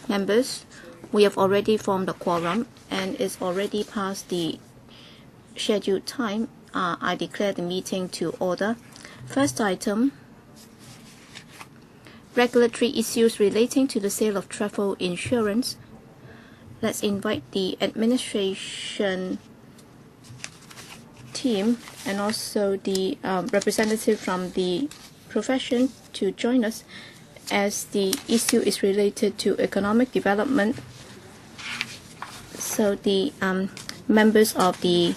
Members, we have already formed a quorum and it's already past the scheduled time. I declare the meeting to order. First item, regulatory issues relating to the sale of travel insurance. Let's invite the administration team and also the representative from the profession to join us, as the issue is related to economic development. So the members of the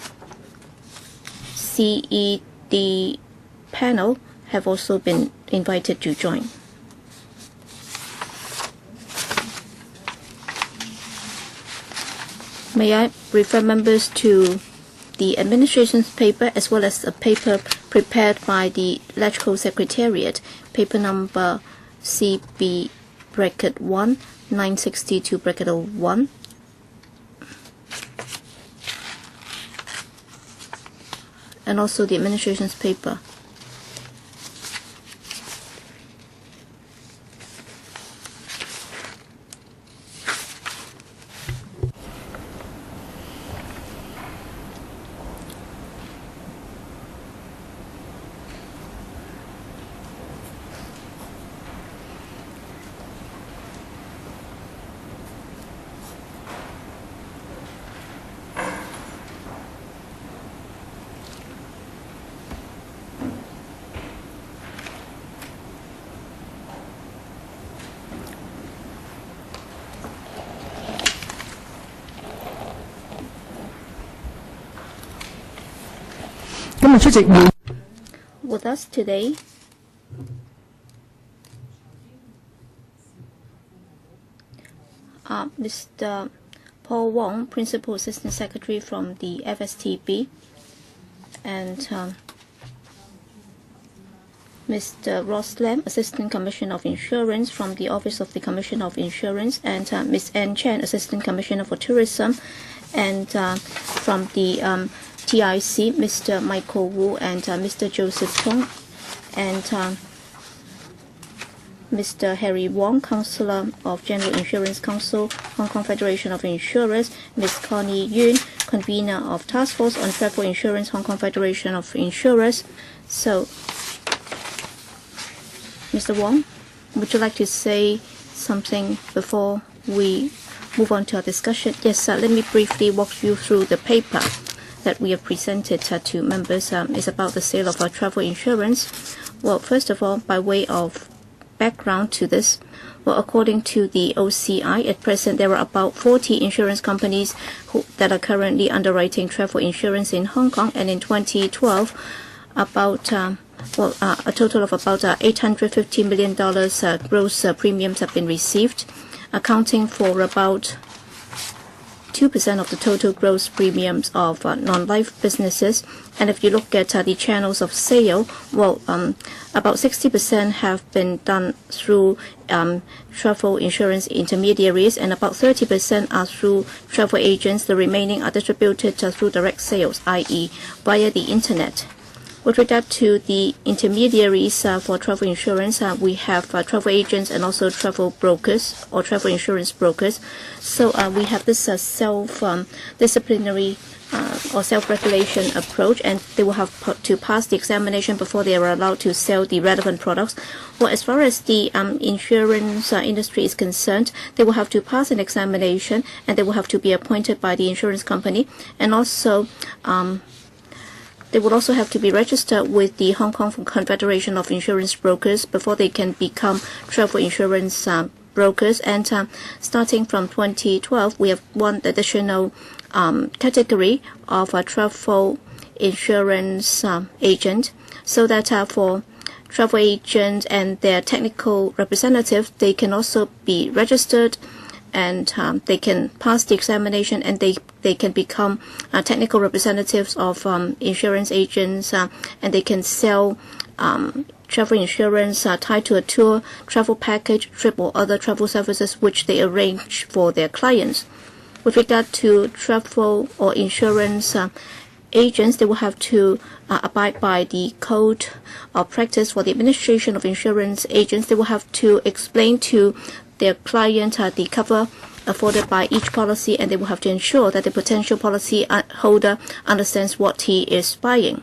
CED panel have also been invited to join. May I refer members to the administration's paper as well as a paper prepared by the electrical secretariat, paper number CB-1 962-01. And also the administration's paper. With us today, Mr. Paul Wong, Principal Assistant Secretary from the FSTB, and Mr. Ross Lam, Assistant Commissioner of Insurance from the Office of the Commissioner of Insurance, and Ms. Ann Chen, Assistant Commissioner for Tourism, and from the TIC, Mr. Michael Wu and Mr. Joseph Tong, and Mr. Harry Wong, Councillor of General Insurance Council, Hong Kong Federation of Insurers, Ms. Connie Yun, Convener of Task Force on Travel Insurance, Hong Kong Federation of Insurers. So, Mr. Wong, would you like to say something before we move on to our discussion? Yes, let me briefly walk you through the paper that we have presented to members. Is about the sale of our travel insurance. Well, first of all, by way of background to this, well, according to the OCI, at present there are about 40 insurance companies that are currently underwriting travel insurance in Hong Kong, and in 2012, about a total of about $850 million gross premiums have been received, accounting for about 2% of the total gross premiums of non-life businesses. And if you look at the channels of sale, well, about 60% have been done through travel insurance intermediaries, and about 30% are through travel agents. The remaining are distributed through direct sales, i.e. via the internet. With regard to the intermediaries for travel insurance, we have travel agents and also travel brokers or travel insurance brokers. So we have this self-disciplinary or self-regulation approach, and they will have to pass the examination before they are allowed to sell the relevant products. Well, as far as the insurance industry is concerned, they will have to pass an examination, and they will have to be appointed by the insurance company, and also they would also have to be registered with the Hong Kong Confederation of Insurance Brokers before they can become travel insurance brokers. And starting from 2012, we have one additional category of a travel insurance agent, so that for travel agents and their technical representatives, they can also be registered, and they can pass the examination, and they can become technical representatives of insurance agents, and they can sell travel insurance tied to a tour, travel package, trip, or other travel services which they arrange for their clients. With regard to travel or insurance agents, they will have to abide by the code of practice for the administration of insurance agents. They will have to explain to their client the cover afforded by each policy, and they will have to ensure that the potential policy holder understands what he is buying.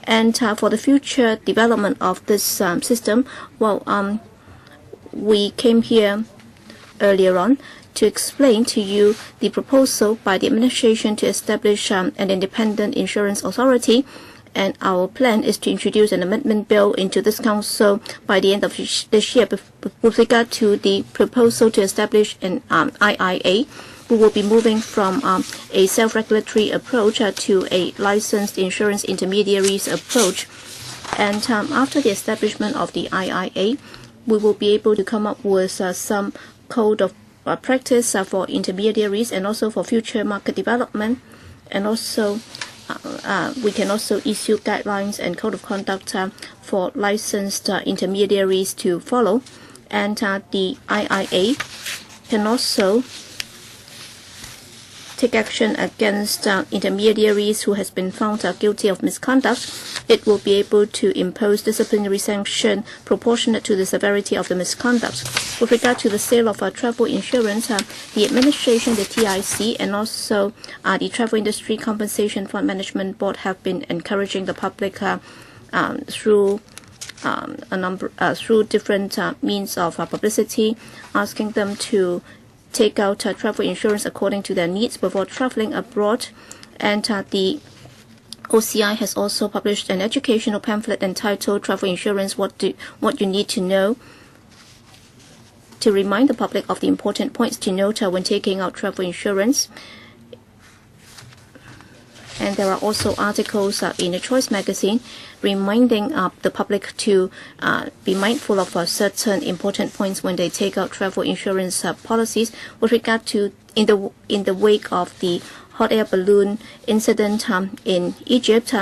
And for the future development of this system, we came here earlier on to explain to you the proposal by the administration to establish an independent insurance authority. And our plan is to introduce an amendment bill into this council by the end of this year. With regard to the proposal to establish an IIA, we will be moving from a self-regulatory approach to a licensed insurance intermediaries approach. And after the establishment of the IIA, we will be able to come up with some code of practice for intermediaries and also for future market development. And also we can also issue guidelines and code of conduct for licensed intermediaries to follow. And the IIA can also take action against intermediaries who has been found guilty of misconduct. It will be able to impose disciplinary sanction proportionate to the severity of the misconduct. With regard to the sale of travel insurance, the administration, the TIC, and also the Travel Industry Compensation Fund Management Board have been encouraging the public through different means of publicity, asking them to take out travel insurance according to their needs before traveling abroad. And the OCI has also published an educational pamphlet entitled Travel Insurance, What You Need to Know, to remind the public of the important points to note when taking out travel insurance. And there are also articles in the Choice magazine reminding the public to be mindful of certain important points when they take out travel insurance policies. With regard to in the wake of the hot air balloon incident in Egypt,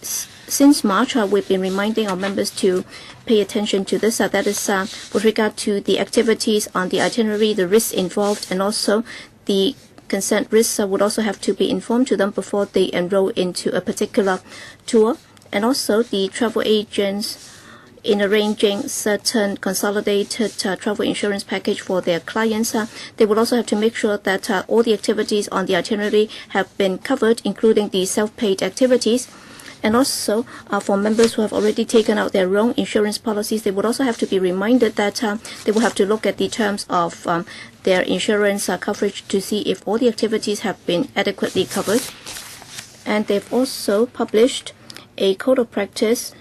since March, we've been reminding our members to pay attention to this. That is with regard to the activities on the itinerary, the risks involved, and also the consent risks would also have to be informed to them before they enroll into a particular tour. And also the travel agents, in arranging certain consolidated travel insurance package for their clients, they will also have to make sure that all the activities on the itinerary have been covered, including the self-paid activities. And also, for members who have already taken out their own insurance policies, they would also have to be reminded that they will have to look at the terms of their insurance coverage to see if all the activities have been adequately covered. And they've also published a code of practice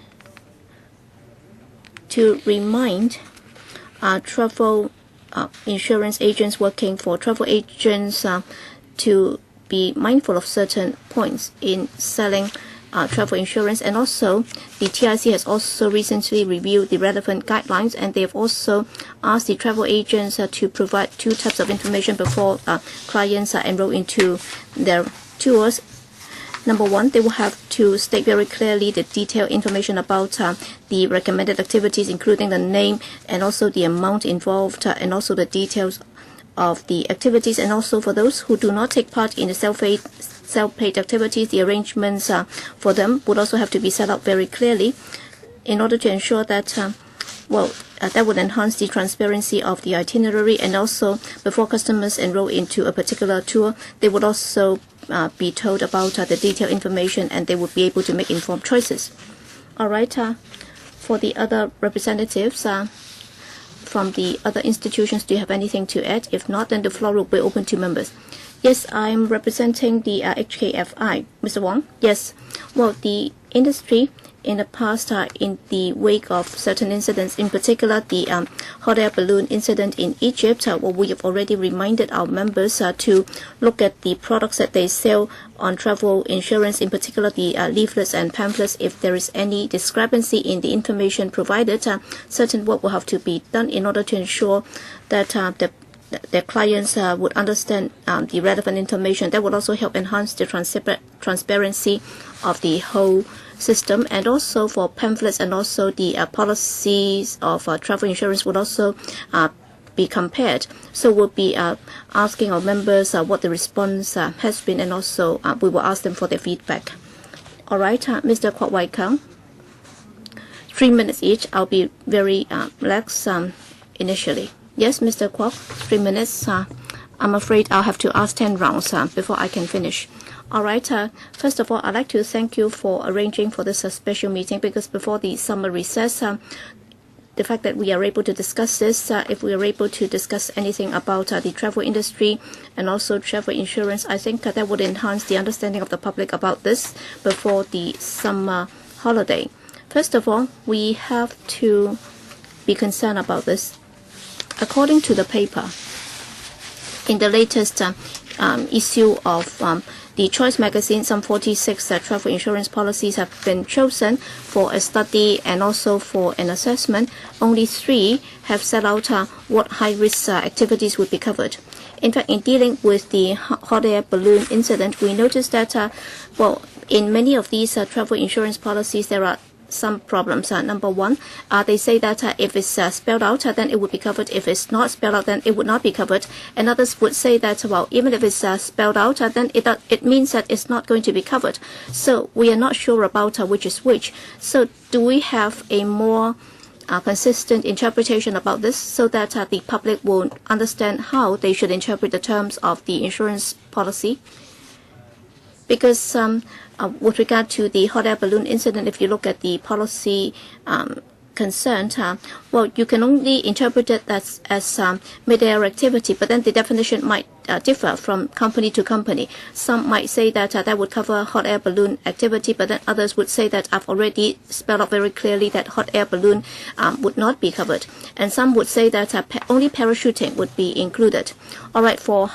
to remind travel insurance agents working for travel agents to be mindful of certain points in selling travel insurance. And also the TIC has also recently reviewed the relevant guidelines, and they have also asked the travel agents to provide two types of information before clients enroll into their tours. Number one, they will have to state very clearly the detailed information about the recommended activities, including the name and also the amount involved, and also the details of the activities. And also for those who do not take part in the self-paid activities, the arrangements for them would also have to be set out very clearly in order to ensure that that would enhance the transparency of the itinerary. And also before customers enroll into a particular tour, they would also be told about the detailed information, and they would be able to make informed choices. All right, for the other representatives from the other institutions, do you have anything to add? If not, then the floor will be open to members. Yes, I'm representing the HKFI. Mr. Wong? Yes. Well, the industry in the past, in the wake of certain incidents, in particular the hot air balloon incident in Egypt, we have already reminded our members to look at the products that they sell on travel insurance, in particular the leaflets and pamphlets. If there is any discrepancy in the information provided, certain work will have to be done in order to ensure that their clients would understand the relevant information. That would also help enhance the transparency of the whole system. And also for pamphlets and also the policies of travel insurance would also be compared. So we'll be asking our members what the response has been, and also we will ask them for their feedback. All right, Mr. KWOK Wai-keung, 3 minutes each. I'll be very relaxed initially. Yes, Mr. Kwok, 3 minutes. I'm afraid I'll have to ask 10 rounds before I can finish. All right. First of all, I'd like to thank you for arranging for this special meeting, because before the summer recess, the fact that we are able to discuss this, if we are able to discuss anything about the travel industry and also travel insurance, I think that would enhance the understanding of the public about this before the summer holiday. First of all, we have to be concerned about this. According to the paper, in the latest issue of the Choice magazine, some 46 travel insurance policies have been chosen for a study and also for an assessment. Only 3 have set out what high-risk activities would be covered. In fact, in dealing with the hot air balloon incident, we noticed that, in many of these travel insurance policies, there are some problems. Number one, they say that if it's spelled out, then it would be covered. If it's not spelled out, then it would not be covered. And others would say that, even if it's spelled out, then it means that it's not going to be covered. So we are not sure about which is which. So do we have a more consistent interpretation about this, so that the public will understand how they should interpret the terms of the insurance policy? Because with regard to the hot air balloon incident, if you look at the policy concerned, you can only interpret it as mid-air activity, but then the definition might differ from company to company. Some might say that that would cover hot air balloon activity, but then others would say that I've already spelled out very clearly that hot air balloon would not be covered. And some would say that only parachuting would be included. All right, for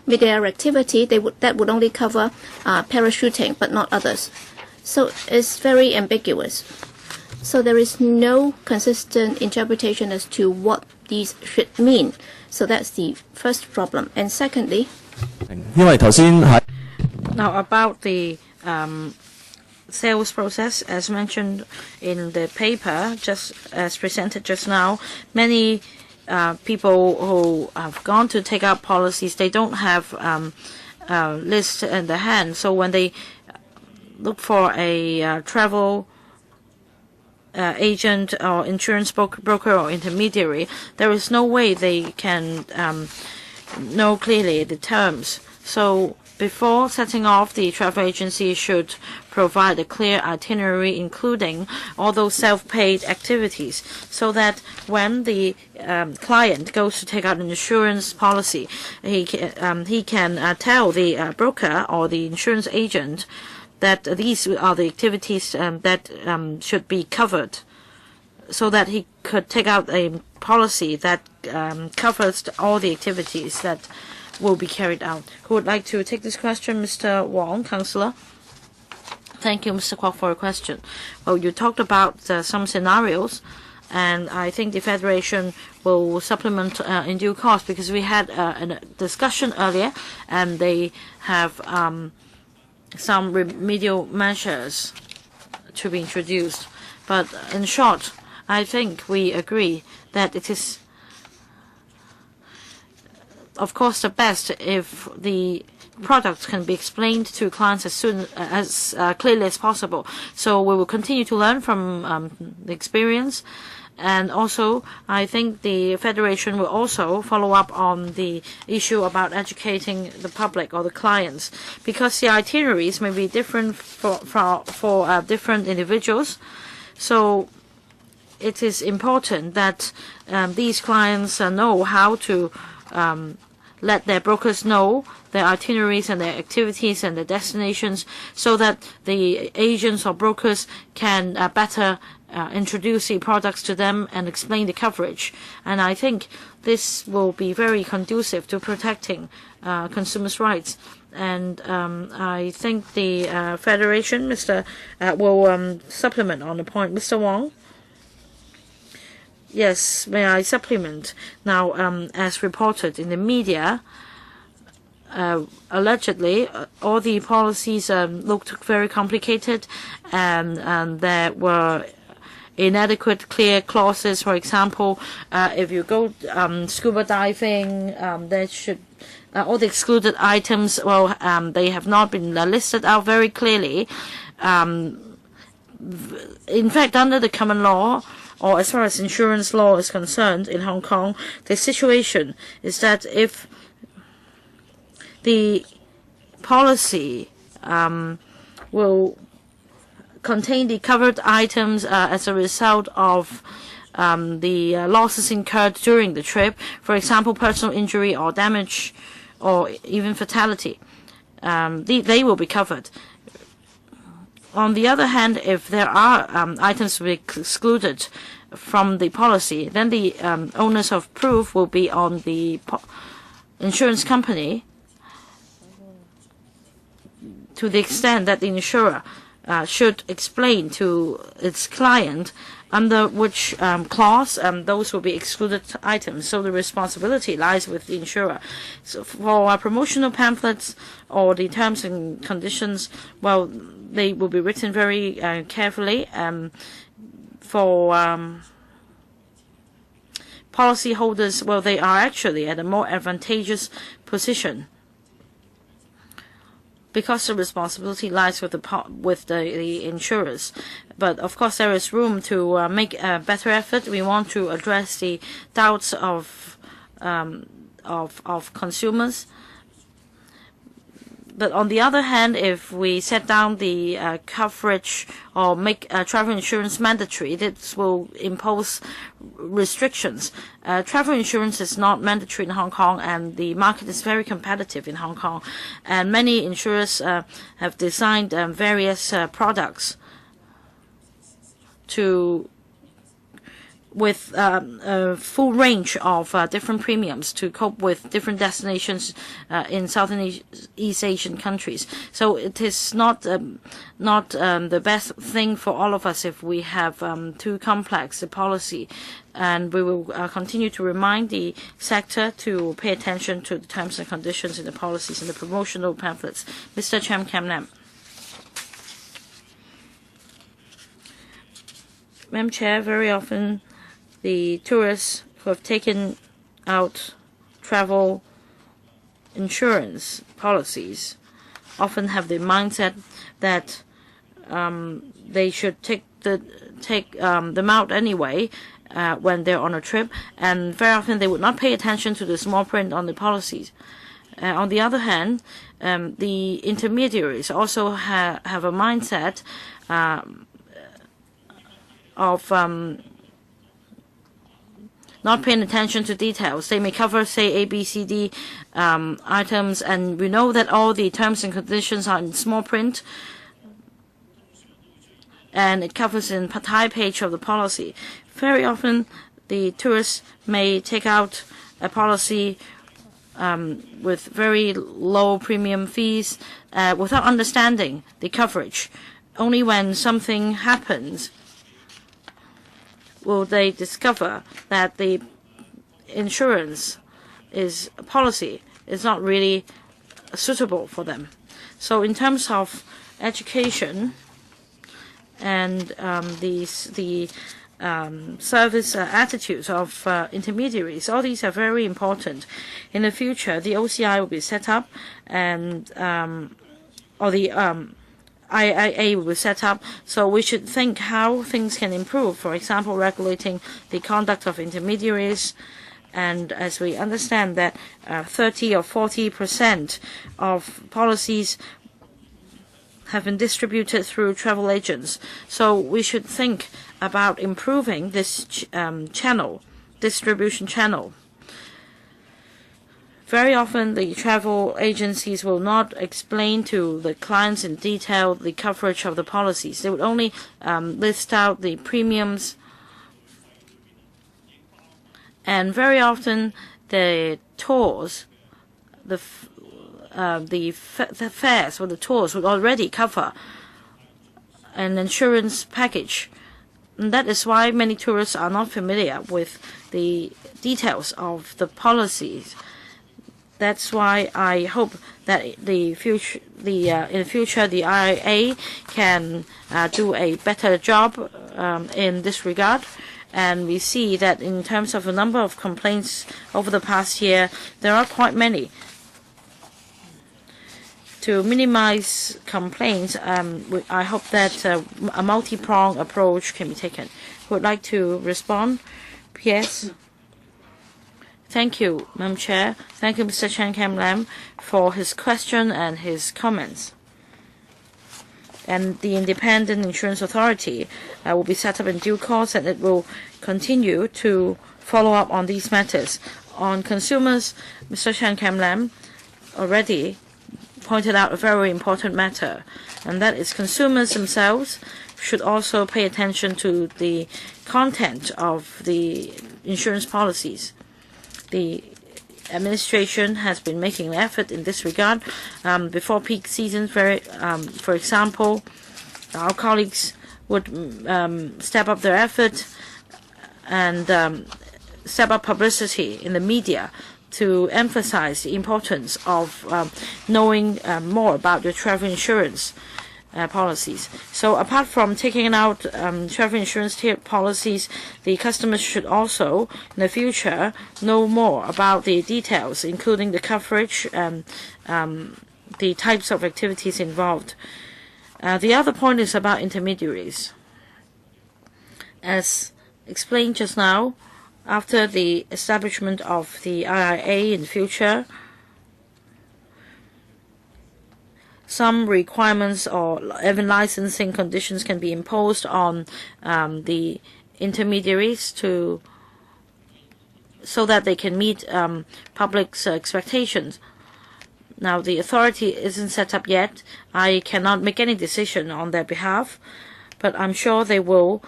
mid-air activity, that would only cover parachuting, but not others. So it's very ambiguous. So there is no consistent interpretation as to what these should mean. So that's the first problem. And secondly, now about the sales process, as mentioned in the paper, just as presented just now, many people who have gone to take out policies, they don't have list in the hand. So when they look for a travel agent or insurance broker or intermediary, there is no way they can know clearly the terms. So before setting off, the travel agency should provide a clear itinerary, including all those self-paid activities, so that when the client goes to take out an insurance policy, he can tell the broker or the insurance agent that these are the activities that should be covered, so that he could take out a policy that covers all the activities that will be carried out. Who would like to take this question? Mr. Wong, Councillor. Thank you, Mr. Kwok, for your question. Well, you talked about some scenarios, and I think the Federation will supplement in due course, because we had a discussion earlier, and they have some remedial measures to be introduced. But in short, I think we agree that it is, of course, the best if the products can be explained to clients as clearly as possible. So we will continue to learn from the experience. And also, I think the Federation will also follow up on the issue about educating the public or the clients, because the itineraries may be different for different individuals. So it is important that these clients know how to let their brokers know their itineraries and their activities and their destinations, so that the agents or brokers can better introduce the products to them and explain the coverage. And I think this will be very conducive to protecting consumers' rights. And I think the Federation, will supplement on the point. Mr. Wong? Yes, may I supplement? Now, as reported in the media, allegedly, all the policies looked very complicated, and there were inadequate clear clauses. For example, if you go scuba diving, there should all the excluded items, they have not been listed out very clearly. In fact, under the common law, or as far as insurance law is concerned in Hong Kong, the situation is that if the policy will contain the covered items as a result of the losses incurred during the trip, for example, personal injury or damage or even fatality, they will be covered. On the other hand, if there are items to be excluded from the policy, then the onus of proof will be on the insurance company to the extent that the insurer should explain to its client under which clause those will be excluded items. So the responsibility lies with the insurer. So for promotional pamphlets or the terms and conditions, well, they will be written very carefully. For policy holders, well, they are actually at a more advantageous position, because the responsibility lies with the insurers. But of course, there is room to make a better effort. We want to address the doubts of consumers. But on the other hand, if we set down the coverage or make travel insurance mandatory, this will impose restrictions. Travel insurance is not mandatory in Hong Kong, and the market is very competitive in Hong Kong. And many insurers have designed various products with a full range of different premiums to cope with different destinations in Southeast Asian countries. So it is not the best thing for all of us if we have too complex a policy. And we will continue to remind the sector to pay attention to the terms and conditions in the policies and the promotional pamphlets. Mr. Cham Kam Nam. Madam Chair, very often the tourists who have taken out travel insurance policies often have the mindset that they should take them out anyway when they're on a trip, and very often they would not pay attention to the small print on the policies. On the other hand, the intermediaries also have a mindset of not paying attention to details. They may cover, say, A, B, C, D items, and we know that all the terms and conditions are in small print, and it covers in Thai page of the policy. Very often, the tourists may take out a policy with very low premium fees without understanding the coverage. Only when something happens will they discover that the insurance policy is not really suitable for them. So in terms of education and the service attitudes of intermediaries, all these are very important. In the future, the OCI will be set up, and or the IIA will be set up, so we should think how things can improve. For example, regulating the conduct of intermediaries, and as we understand that 30 or 40% of policies have been distributed through travel agents. So we should think about improving this distribution channel. Very often, the travel agencies will not explain to the clients in detail the coverage of the policies. They would only list out the premiums, and very often the tours, the fares or the tours would already cover an insurance package. And that is why many tourists are not familiar with the details of the policies. That's why I hope that in the future the IIA can do a better job in this regard. And we see that in terms of the number of complaints over the past year, there are quite many. To minimize complaints, I hope that a multi-pronged approach can be taken. would like to respond? Yes. Thank you, Madam Chair. Thank you, Mr. Chen Kam-lam, for his question and his comments. And the Independent Insurance Authority will be set up in due course, and it will continue to follow up on these matters. On consumers, Mr. Chen Kam-lam already pointed out a very important matter, and that is consumers themselves should also pay attention to the content of the insurance policies. The administration has been making an effort in this regard. Before peak season, for example, our colleagues would step up their effort and step up publicity in the media to emphasize the importance of knowing more about your travel insurance policies. So apart from taking out travel insurance policies, the customers should also, in the future, know more about the details, including the coverage and the types of activities involved. The other point is about intermediaries. As explained just now, after the establishment of the IIA in the future, some requirements or even licensing conditions can be imposed on the intermediaries so that they can meet public's expectations. Now, the authority isn't set up yet. I cannot make any decision on their behalf, but I'm sure they will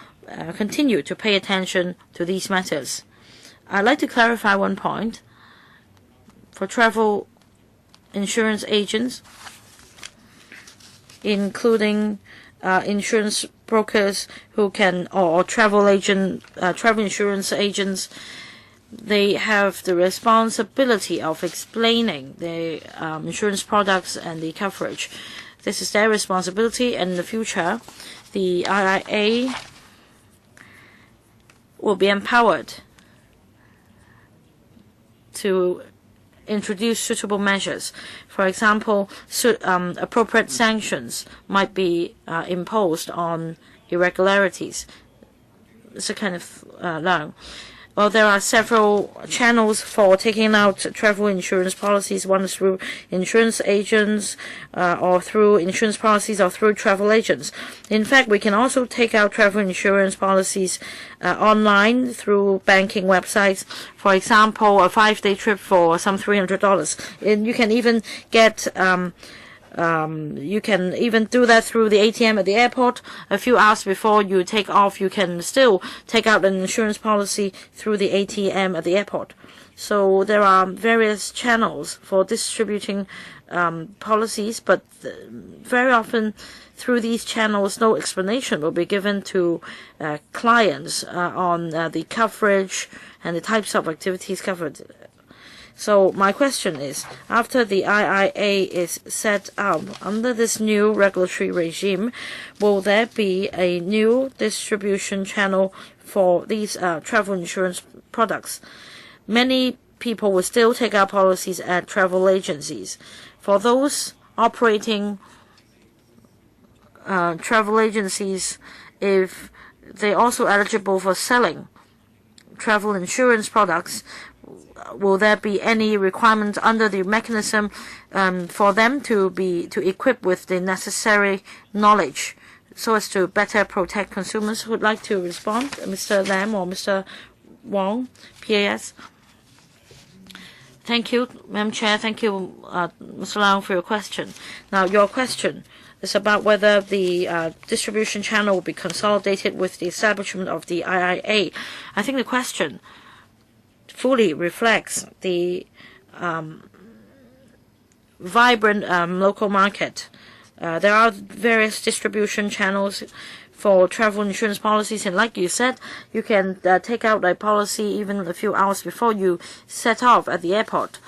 continue to pay attention to these matters. I'd like to clarify one point. For travel insurance agents, including insurance brokers who can, or travel insurance agents, they have the responsibility of explaining the insurance products and the coverage. This is their responsibility, and in the future, the IIA will be empowered to introduce suitable measures. For example, appropriate sanctions might be imposed on irregularities. It's a kind of law. Well, there are several channels for taking out travel insurance policies. One is through insurance agents, or through insurance policies, or through travel agents. In fact, we can also take out travel insurance policies online through banking websites. For example, a 5-day trip for some $300. And you can even get you can even do that through the ATM at the airport. A few hours before you take off, you can still take out an insurance policy through the ATM at the airport. So there are various channels for distributing policies, but very often through these channels, no explanation will be given to clients on the coverage and the types of activities covered. So my question is, after the IIA is set up under this new regulatory regime, will there be a new distribution channel for these travel insurance products? Many people will still take out policies at travel agencies. For those operating travel agencies, if they're also eligible for selling travel insurance products, will there be any requirement under the mechanism for them to be equipped with the necessary knowledge so as to better protect consumers? Who would like to respond? Mr. Lam or Mr. Wong, PAS? Thank you, Madam Chair. Thank you, Mr. Lam, for your question. Now, your question is about whether the distribution channel will be consolidated with the establishment of the IIA. I think the question fully reflects the vibrant local market. There are various distribution channels for travel insurance policies, and like you said, you can take out a policy even a few hours before you set off at the airport.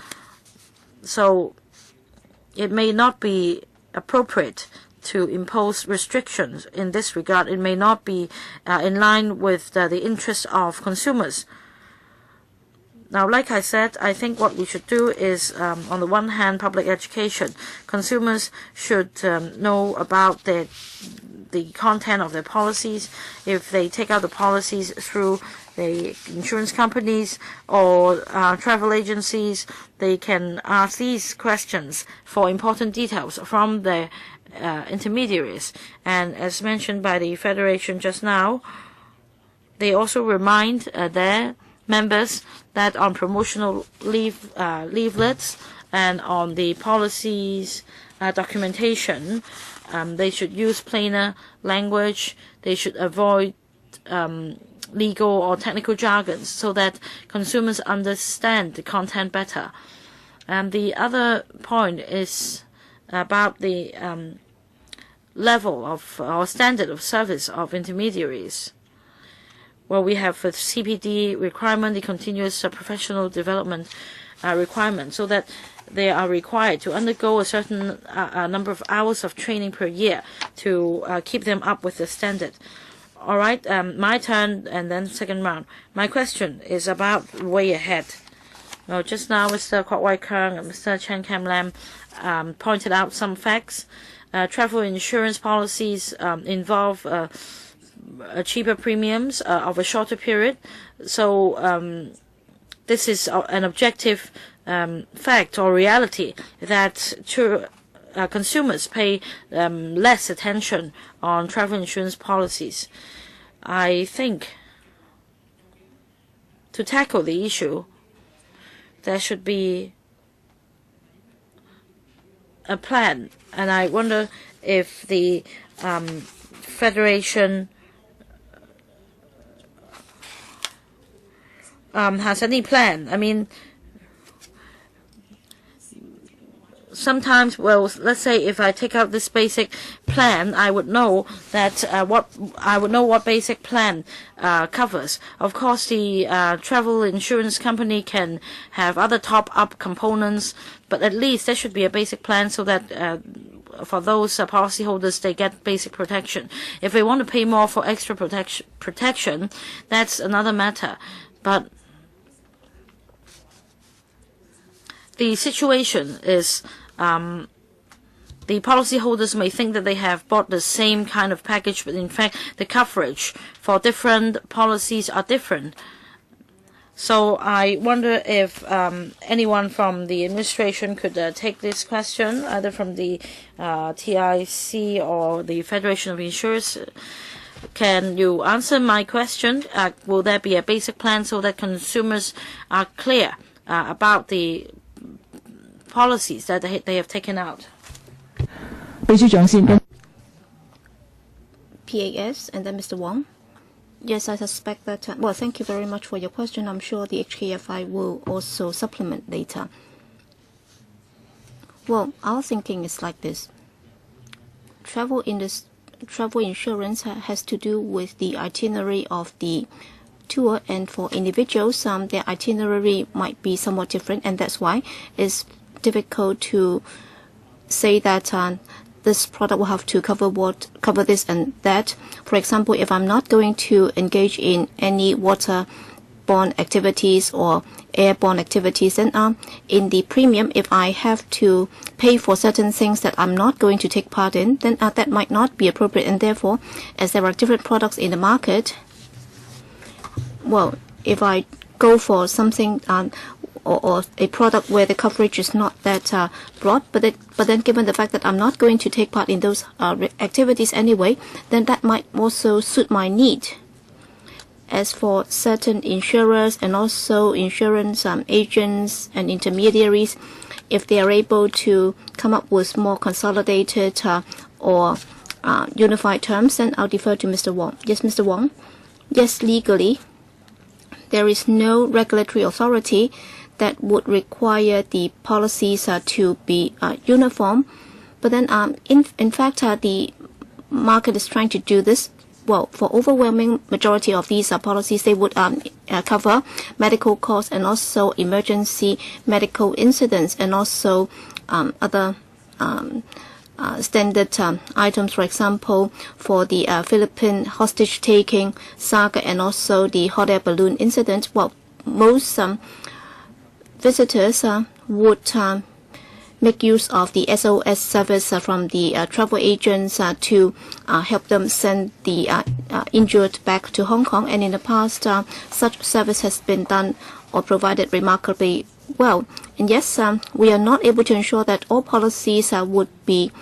So it may not be appropriate to impose restrictions in this regard. It may not be in line with the interests of consumers. Now, like I said, I think what we should do is, on the one hand, public education. Consumers should know about the the content of their policies. If they take out the policies through the insurance companies or travel agencies, they can ask these questions for important details from the intermediaries. And as mentioned by the Federation just now, they also remind their members that on promotional leaflets and on the policies documentation, they should use plainer language. They should avoid legal or technical jargons so that consumers understand the content better. And the other point is about the level of or standard of service of intermediaries. Well, we have a CPD requirement, the continuous professional development requirement, so that they are required to undergo a certain number of hours of training per year to keep them up with the standard. All right, my turn, and then second round. My question is about way ahead. Well, just now, Mr. KWOK Wai-keung and Mr. Chen Kam-lam pointed out some facts. Travel insurance policies involve cheaper premiums of a shorter period. So this is an objective fact or reality that consumers pay less attention on travel insurance policies. I think to tackle the issue, there should be a plan, and I wonder if the Federation has any plan. I mean, sometimes, well, let's say if I take out this basic plan, I would know that what basic plan covers. Of course, the travel insurance company can have other top-up components, but at least there should be a basic plan so that for those policyholders, they get basic protection. If they want to pay more for extra protection, that's another matter. But the situation is the policyholders may think that they have bought the same kind of package, but in fact the coverage for different policies are different. So I wonder if anyone from the administration could take this question, either from the TIC or the Federation of Insurers. Can you answer my question? Will there be a basic plan so that consumers are clear about the policies that they have taken out? PAS and then Mr. Wong. Yes, I suspect that. Well, thank you very much for your question. I'm sure the HKFI will also supplement later. Well, our thinking is like this. Travel insurance has to do with the itinerary of the tour, and for individuals, their itinerary might be somewhat different, and that's why it's difficult to say that this product will have to cover this and that. For example, if I'm not going to engage in any waterborne activities or airborne activities, then in the premium, if I have to pay for certain things that I'm not going to take part in, then that might not be appropriate. And therefore, as there are different products in the market, well, if I go for something or a product where the coverage is not that broad, but then given the fact that I'm not going to take part in those activities anyway, then that might also suit my need. As for certain insurers and also insurance agents and intermediaries, if they are able to come up with more consolidated or unified terms, then I'll defer to Mr. Wong. Yes, Mr. Wong. Yes, legally, there is no regulatory authority that would require the policies to be uniform. But then, in fact, the market is trying to do this. Well, for overwhelming majority of these policies, they would cover medical costs and also emergency medical incidents and also other standard items. For example, for the Philippine hostage-taking saga and also the hot air balloon incident, well, most visitors would make use of the SOS service from the travel agents to help them send the injured back to Hong Kong. And in the past, such service has been done or provided remarkably well. And yes, we are not able to ensure that all policies would be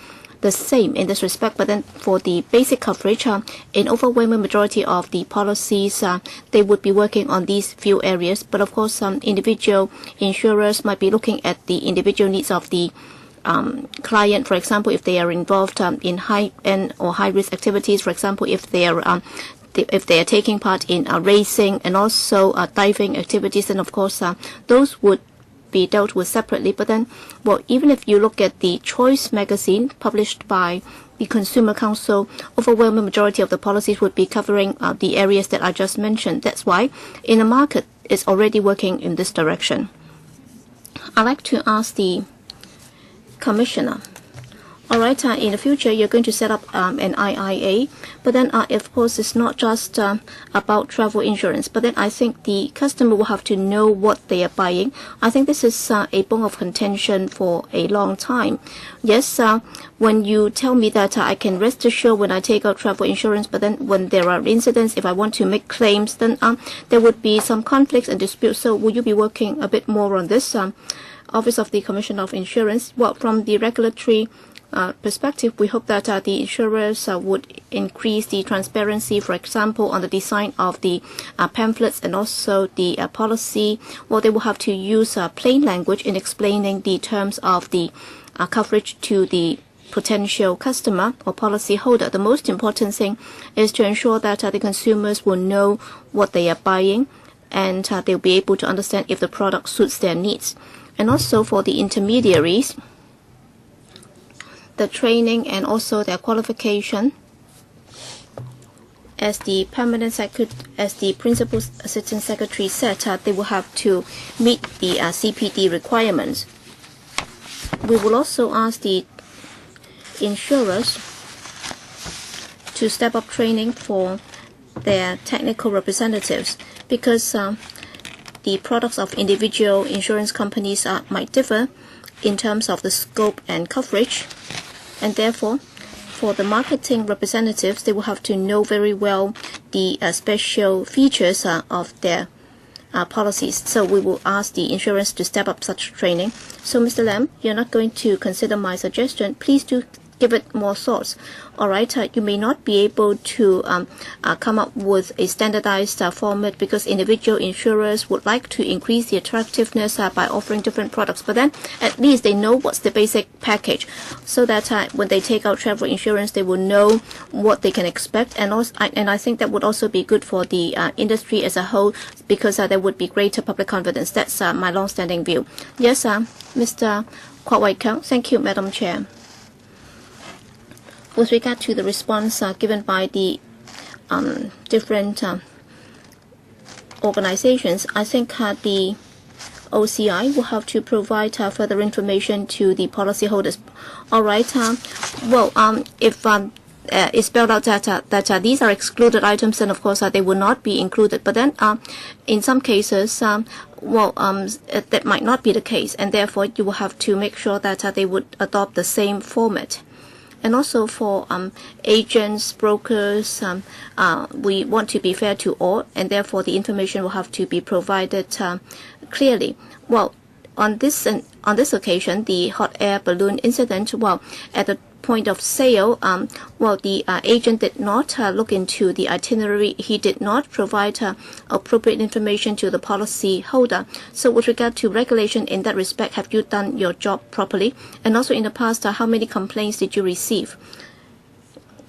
the same in this respect, but then for the basic coverage, in overwhelming majority of the policies, they would be working on these few areas. But of course, individual insurers might be looking at the individual needs of the client. For example, if they are involved in high-end or high-risk activities, for example, if they are taking part in racing and also diving activities, then of course those would be dealt with separately. But then, well, even if you look at the Choice magazine published by the Consumer Council, overwhelming majority of the policies would be covering the areas that I just mentioned. That's why in the market it's already working in this direction. I'd like to ask the Commissioner. All right, in the future, you're going to set up an IIA, but then, of course, it's not just about travel insurance, but then I think the customer will have to know what they are buying. I think this is a bone of contention for a long time. Yes, when you tell me that I can rest assured when I take out travel insurance, but then when there are incidents, if I want to make claims, then there would be some conflicts and disputes. So will you be working a bit more on this? Office of the Commissioner of Insurance, well, from the regulatory perspective, we hope that the insurers would increase the transparency, for example, on the design of the pamphlets and also the policy. Well, they will have to use plain language in explaining the terms of the coverage to the potential customer or policy holder. The most important thing is to ensure that the consumers will know what they are buying, and they'll be able to understand if the product suits their needs. And also for the intermediaries, the training and also their qualification as the as the Principal Assistant Secretary said, they will have to meet the CPD requirements. We will also ask the insurers to step up training for their technical representatives, because the products of individual insurance companies might differ in terms of the scope and coverage, and therefore for the marketing representatives, they will have to know very well the special features of their policies. So we will ask the insurance to step up such training. So Mr. Lam, you're not going to consider my suggestion. Please do give it more thoughts. All right, you may not be able to come up with a standardized format, because individual insurers would like to increase the attractiveness by offering different products, but then at least they know what's the basic package, so that when they take out travel insurance, they will know what they can expect. And also, I think that would also be good for the industry as a whole, because there would be greater public confidence. That's my long-standing view. Yes, Mr. KWOK Wai-keung. Thank you, Madam Chair. With regard to the response given by the different organizations, I think the OCI will have to provide further information to the policyholders. All right. Well, if it's spelled out that these are excluded items, then of course they will not be included. But then, in some cases, that might not be the case, and therefore you will have to make sure that they would adopt the same format. And also for agents, brokers, we want to be fair to all, and therefore the information will have to be provided clearly. Well, on this occasion, the hot air balloon incident, well, at the point of sale, the agent did not look into the itinerary. He did not provide appropriate information to the policy holder. So with regard to regulation in that respect, have you done your job properly? And also in the past, how many complaints did you receive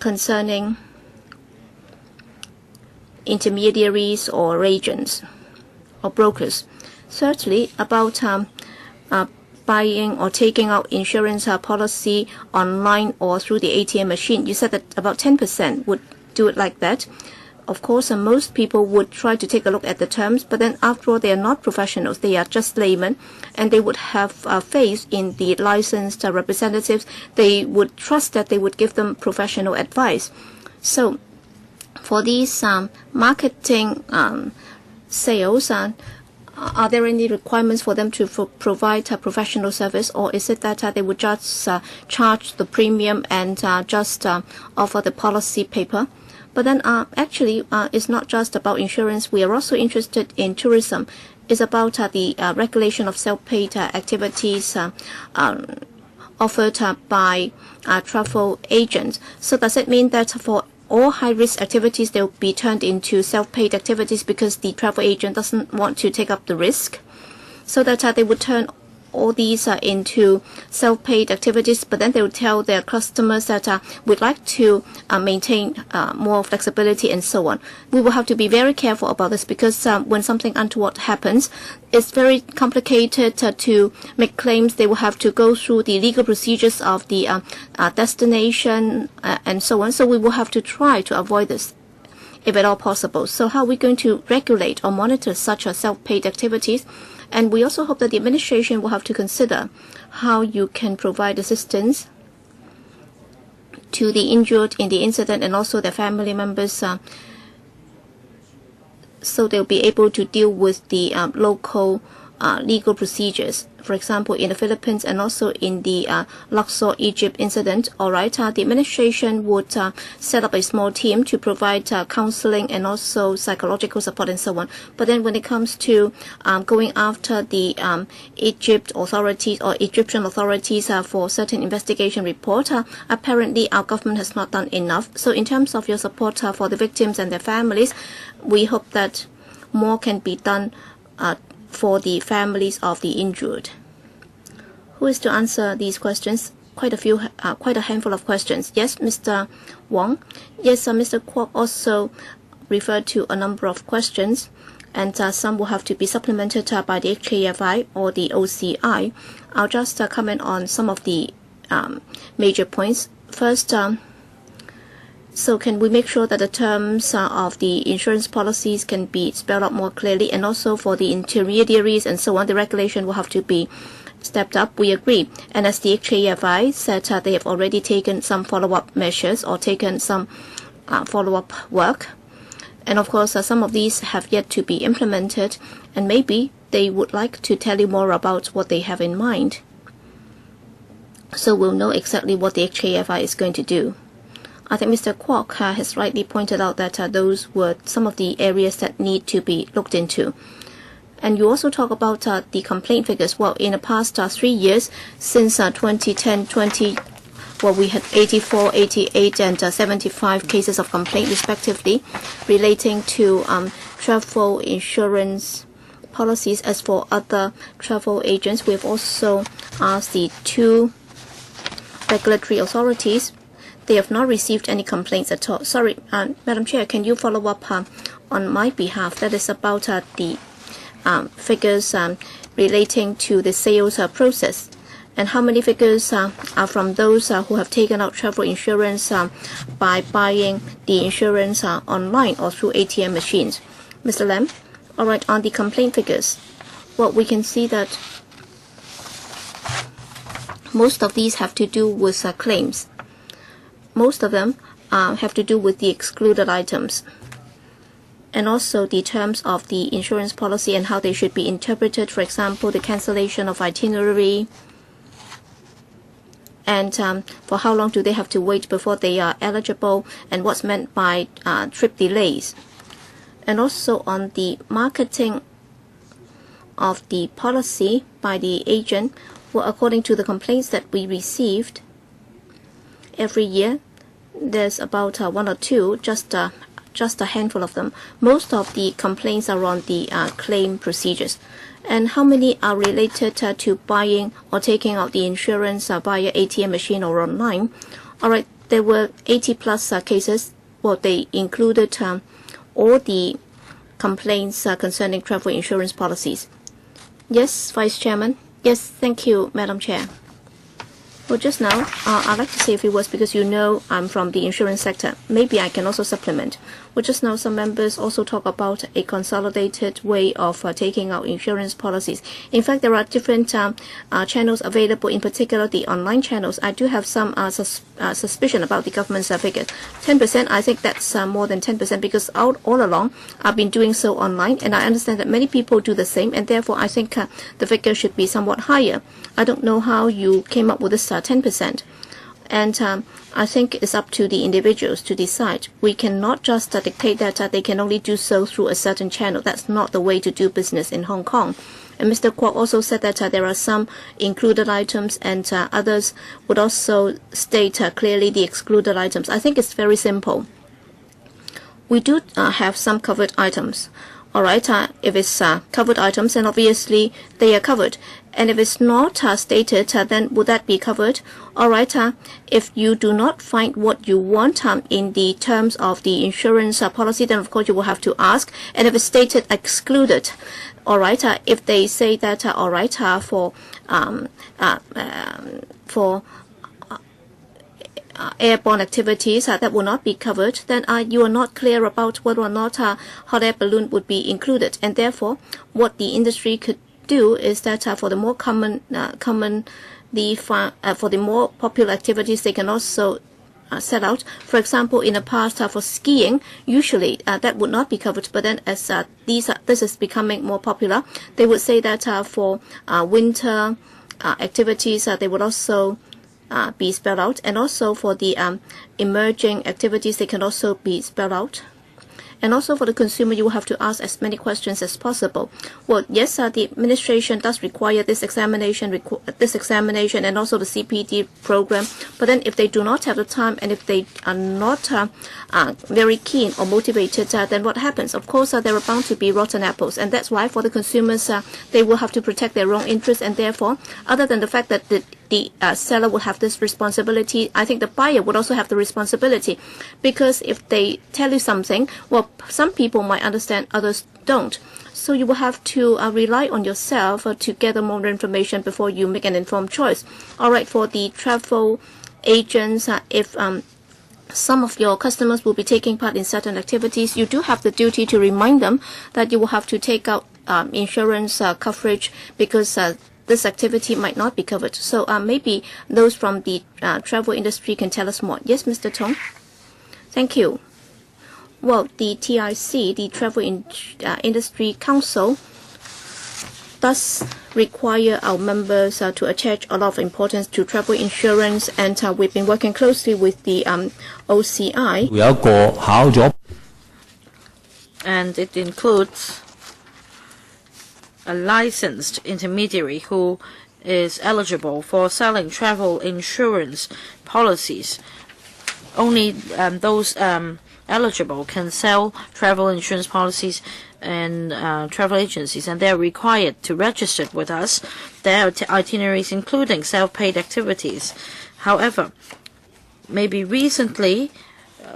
concerning intermediaries or agents or brokers? Certainly about buying or taking out insurance policy online or through the ATM machine. You said that about 10% would do it like that. Of course, most people would try to take a look at the terms, but then after all, they are not professionals. They are just laymen, and they would have faith in the licensed representatives. They would trust that they would give them professional advice. So for these marketing sales, are there any requirements for them to provide professional service, or is it that they would just charge the premium and just offer the policy paper? But then actually it's not just about insurance. We are also interested in tourism. It's about the regulation of self-paid activities offered by travel agents. So does it mean that for all high-risk activities, they will be turned into self-paid activities because the travel agent doesn't want to take up the risk, so that they would turn all these into self-paid activities, but then they will tell their customers that we'd like to maintain more flexibility and so on. We will have to be very careful about this because when something untoward happens, it's very complicated to make claims. They will have to go through the legal procedures of the destination and so on. So we will have to try to avoid this if at all possible. So how are we going to regulate or monitor such self-paid activities? And we also hope that the administration will have to consider how you can provide assistance to the injured in the incident and also their family members, so they'll be able to deal with the local legal procedures. For example, in the Philippines and also in the Luxor, Egypt incident, the administration would set up a small team to provide counseling and also psychological support and so on. But then when it comes to going after the Egyptian authorities for certain investigation report, apparently our government has not done enough. So in terms of your support for the victims and their families, we hope that more can be done for the families of the injured. Who is to answer these questions? Quite a handful of questions. Yes, Mr. Wong. Yes, Mr. Kwok also referred to a number of questions, and some will have to be supplemented by the HKFI or the OCI. I'll just comment on some of the major points. First, so can we make sure that the terms of the insurance policies can be spelled out more clearly, and also for the intermediaries and so on, the regulation will have to be stepped up? We agree. And as the HKFI said, they have already taken some follow-up measures or taken some follow-up work. And of course, some of these have yet to be implemented, and maybe they would like to tell you more about what they have in mind. So we'll know exactly what the HKFI is going to do. I think Mr. Kwok has rightly pointed out that those were some of the areas that need to be looked into. And you also talk about the complaint figures. Well, in the past 3 years, since 2010, we had 84, 88, and 75 cases of complaint respectively relating to travel insurance policies. As for other travel agents, we have also asked the 2 regulatory authorities. They have not received any complaints at all. Sorry, Madam Chair, can you follow up on my behalf? That is about the figures relating to the sales process, and how many figures are from those who have taken out travel insurance by buying the insurance online or through ATM machines. Mr. Lam? All right, on the complaint figures, well, we can see that most of these have to do with claims. Most of them have to do with the excluded items, and also the terms of the insurance policy and how they should be interpreted. For example, the cancellation of itinerary, and for how long do they have to wait before they are eligible, and what's meant by trip delays. And also on the marketing of the policy by the agent, well, according to the complaints that we received, every year there's about 1 or 2, just a handful of them. Most of the complaints are on the claim procedures. And how many are related to buying or taking out the insurance via ATM machine or online? All right, there were 80 plus cases. Well, they included all the complaints concerning travel insurance policies. Yes, Vice Chairman. Yes, thank you, Madam Chair. Well, just now, I'd like to say a few words because you know I'm from the insurance sector. Maybe I can also supplement. Well, just now some members also talk about a consolidated way of taking out insurance policies. In fact, there are different channels available, in particular the online channels. I do have some suspicion about the government's figure. 10%, I think that's more than 10% because all along I've been doing so online, and I understand that many people do the same, and therefore I think the figure should be somewhat higher. I don't know how you came up with this 10%. And I think it's up to the individuals to decide. We cannot just dictate that they can only do so through a certain channel. That's not the way to do business in Hong Kong. And Mr. Kwok also said that there are some included items, and others would also state clearly the excluded items. I think it's very simple. We do have some covered items. All right, if it's covered items, then obviously they are covered. And if it's not stated, then would that be covered? All right, if you do not find what you want in the terms of the insurance policy, then of course you will have to ask. And if it's stated excluded, all right, if they say that, all right, for airborne activities that will not be covered, then you are not clear about whether or not hot air balloon would be included. And therefore, what the industry could do is that for the more for the more popular activities, they can also set out. For example, in the past for skiing, usually that would not be covered. But then as this is becoming more popular, they would say that for winter activities, they would also be spelled out, and also for the emerging activities, they can also be spelled out. And also for the consumer, you will have to ask as many questions as possible. Well, yes, the administration does require this examination, and also the CPD program. But then if they do not have the time, and if they are not very keen or motivated, then what happens? Of course, there are bound to be rotten apples. And that's why for the consumers, they will have to protect their own interests. And therefore, other than the fact that the seller will have this responsibility, I think the buyer would also have the responsibility, because if they tell you something, well, some people might understand, others don't. So you will have to rely on yourself to gather more information before you make an informed choice. All right, for the travel agents, if some of your customers will be taking part in certain activities, you do have the duty to remind them that you will have to take out insurance coverage, because this activity might not be covered. So maybe those from the travel industry can tell us more. Yes, Mr. Tong? Thank you. Well, the TIC, the Travel Industry Council, does require our members to attach a lot of importance to travel insurance, and we've been working closely with the OCI. And it includes a licensed intermediary who is eligible for selling travel insurance policies. Only those eligible can sell travel insurance policies and travel agencies, and they're required to register with us their itineraries, including self-paid activities. However, maybe recently,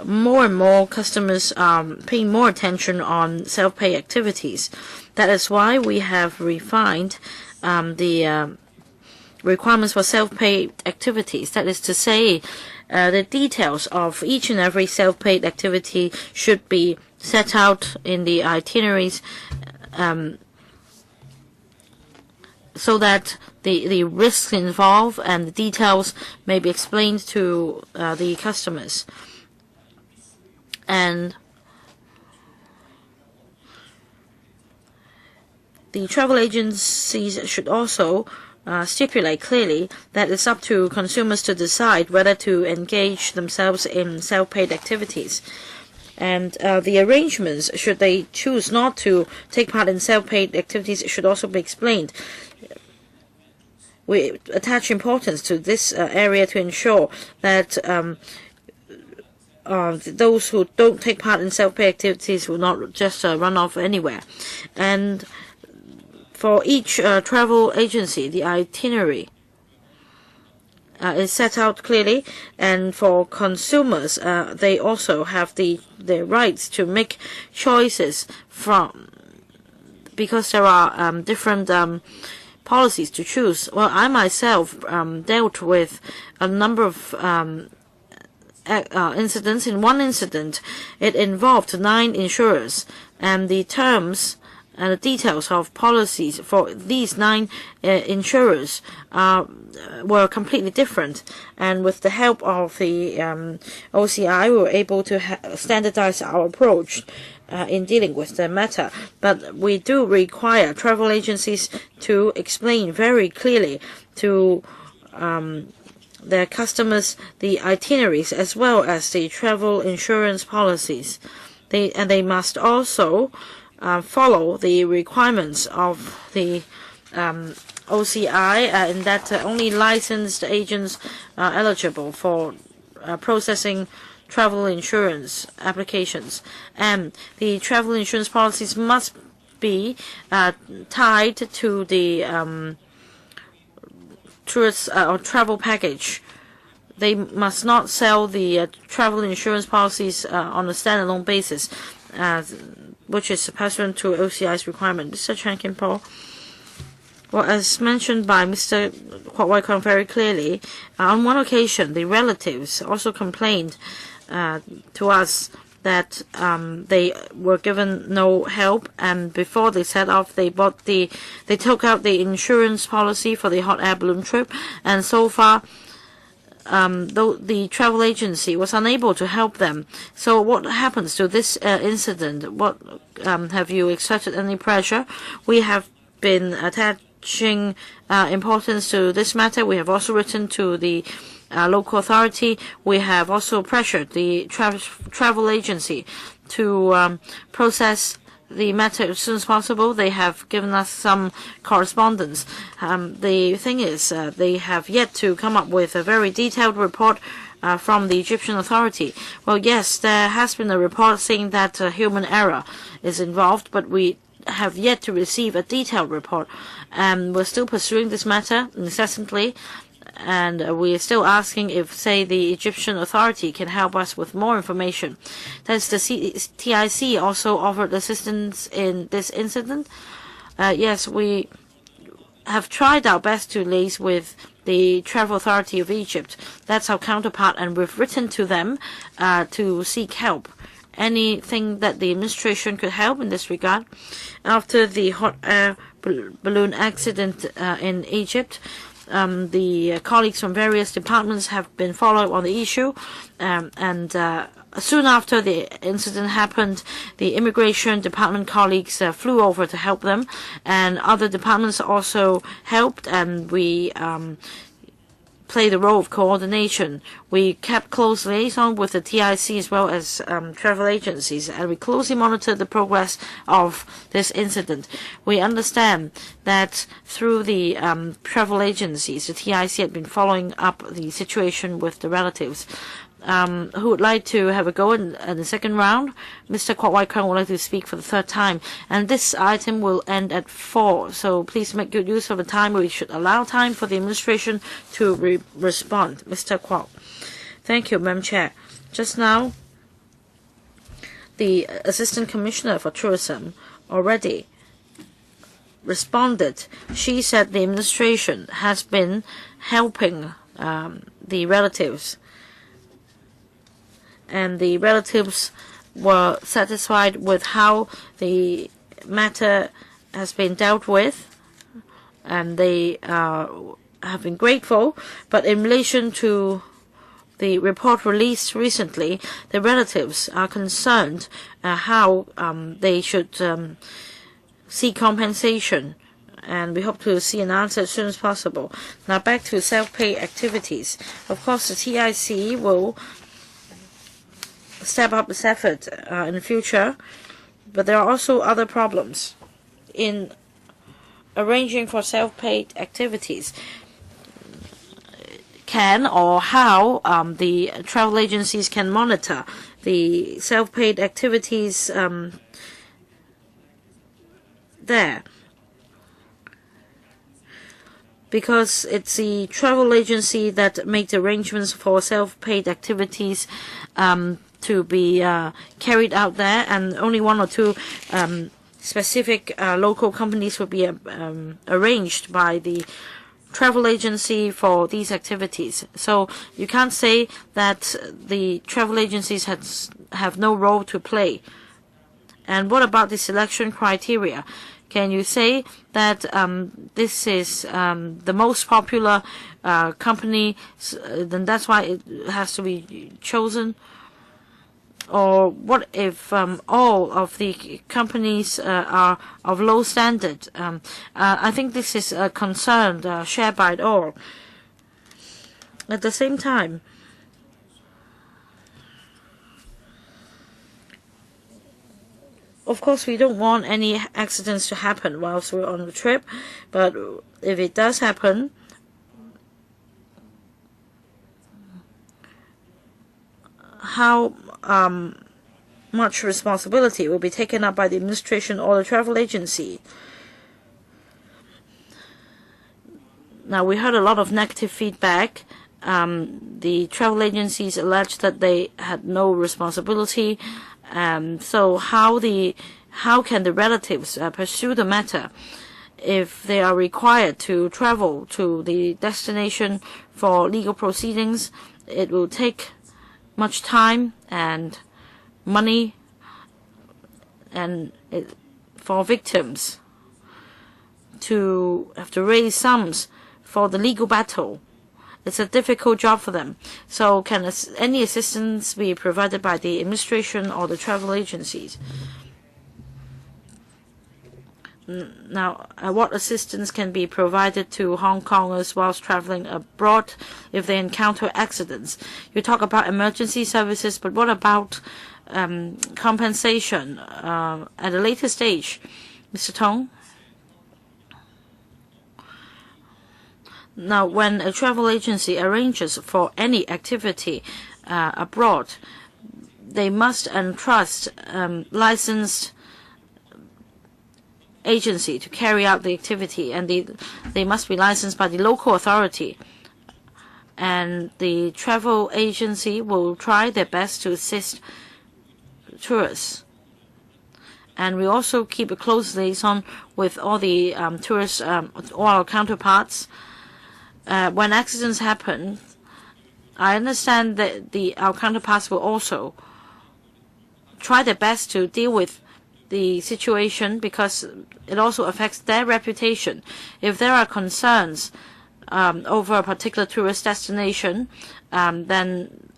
more and more customers are paying more attention on self-pay activities. That is why we have refined the requirements for self-paid activities. That is to say, the details of each and every self-paid activity should be set out in the itineraries, so that the risks involved and the details may be explained to the customers. And the travel agencies should also stipulate clearly that it's up to consumers to decide whether to engage themselves in self-paid activities. And the arrangements, should they choose not to take part in self-paid activities, should also be explained. We attach importance to this area to ensure that those who don't take part in self-pay activities will not just run off anywhere. And for each travel agency, the itinerary is set out clearly, and for consumers, they also have the rights to make choices because there are different policies to choose. Well, I myself dealt with a number of incidents. In one incident, it involved 9 insurers, and the terms and the details of policies for these 9 insurers were completely different. And with the help of the OCI, we were able to standardize our approach in dealing with the matter. But we do require travel agencies to explain very clearly to their customers the itineraries as well as the travel insurance policies. They must also follow the requirements of the OCI, in that only licensed agents are eligible for processing travel insurance applications, and the travel insurance policies must be tied to the tourist or travel package. They must not sell the travel insurance policies on a standalone basis, which is pursuant to OCI's requirement. Mr. Chan Kim-po. Well, as mentioned by Mr. KWOK Wai-keung very clearly, on one occasion, the relatives also complained to us that they were given no help, and before they set off, they took out the insurance policy for the hot air balloon trip, and so far, though the travel agency was unable to help them. So what happens to this incident? What have you exerted any pressure? We have been attaching importance to this matter. We have also written to the local authority. We have also pressured the travel agency to process the matter as soon as possible. They have given us some correspondence. The thing is, they have yet to come up with a very detailed report from the Egyptian authority. Well, yes, there has been a report saying that human error is involved, but we have yet to receive a detailed report. We're still pursuing this matter incessantly, and we are still asking if, say, the Egyptian authority can help us with more information. Does the TIC also offered assistance in this incident? Yes, we have tried our best to liaise with the Travel Authority of Egypt. That's our counterpart, and we've written to them to seek help. Anything that the administration could help in this regard. After the hot air balloon accident in Egypt, the colleagues from various departments have been following on the issue, and soon after the incident happened, the immigration department colleagues flew over to help them, and other departments also helped, and we played the role of coordination. We kept close liaison with the TIC as well as travel agencies, and we closely monitored the progress of this incident. We understand that through the travel agencies, the TIC had been following up the situation with the relatives. Who would like to have a go in the second round? Mr. KWOK Wai-keung would like to speak for the 3rd time. And this item will end at 4, so please make good use of the time. We should allow time for the administration to respond. Mr. KWOK. Thank you, Madam Chair. Just now, the Assistant Commissioner for Tourism already responded. She said the administration has been helping the relatives, and the relatives were satisfied with how the matter has been dealt with, and they have been grateful. But in relation to the report released recently, the relatives are concerned how they should seek compensation, and we hope to see an answer as soon as possible. Now back to self-pay activities. Of course, the TIC will step up its effort in the future, but there are also other problems in arranging for self-paid activities. Can or how the travel agencies can monitor the self-paid activities there, because it's the travel agency that makes arrangements for self-paid activities to be carried out there, and only 1 or 2 specific local companies will be arranged by the travel agency for these activities. So you can't say that the travel agencies have no role to play. And what about the selection criteria? Can you say that this is the most popular company, then that's why it has to be chosen? Or what if all of the companies are of low standard? I think this is a concern shared by all. At the same time, of course, we don't want any accidents to happen whilst we're on the trip, but if it does happen, how much responsibility will be taken up by the administration or the travel agency? Now, we heard a lot of negative feedback. The travel agencies alleged that they had no responsibility. So how can the relatives pursue the matter if they are required to travel to the destination for legal proceedings? It will take much time and money, and for victims to have to raise sums for the legal battle. It's a difficult job for them. So can any assistance be provided by the administration or the travel agencies? Now, what assistance can be provided to Hong Kongers whilst traveling abroad if they encounter accidents? You talk about emergency services, but what about compensation at a later stage? Mr. Tong? Now, when a travel agency arranges for any activity abroad, they must entrust licensed agency to carry out the activity, and they must be licensed by the local authority. And the travel agency will try their best to assist tourists. And we also keep a close liaison with all the tourists, all our counterparts. When accidents happen, I understand that our counterparts will also try their best to deal with the situation, because it also affects their reputation. If there are concerns over a particular tourist destination, then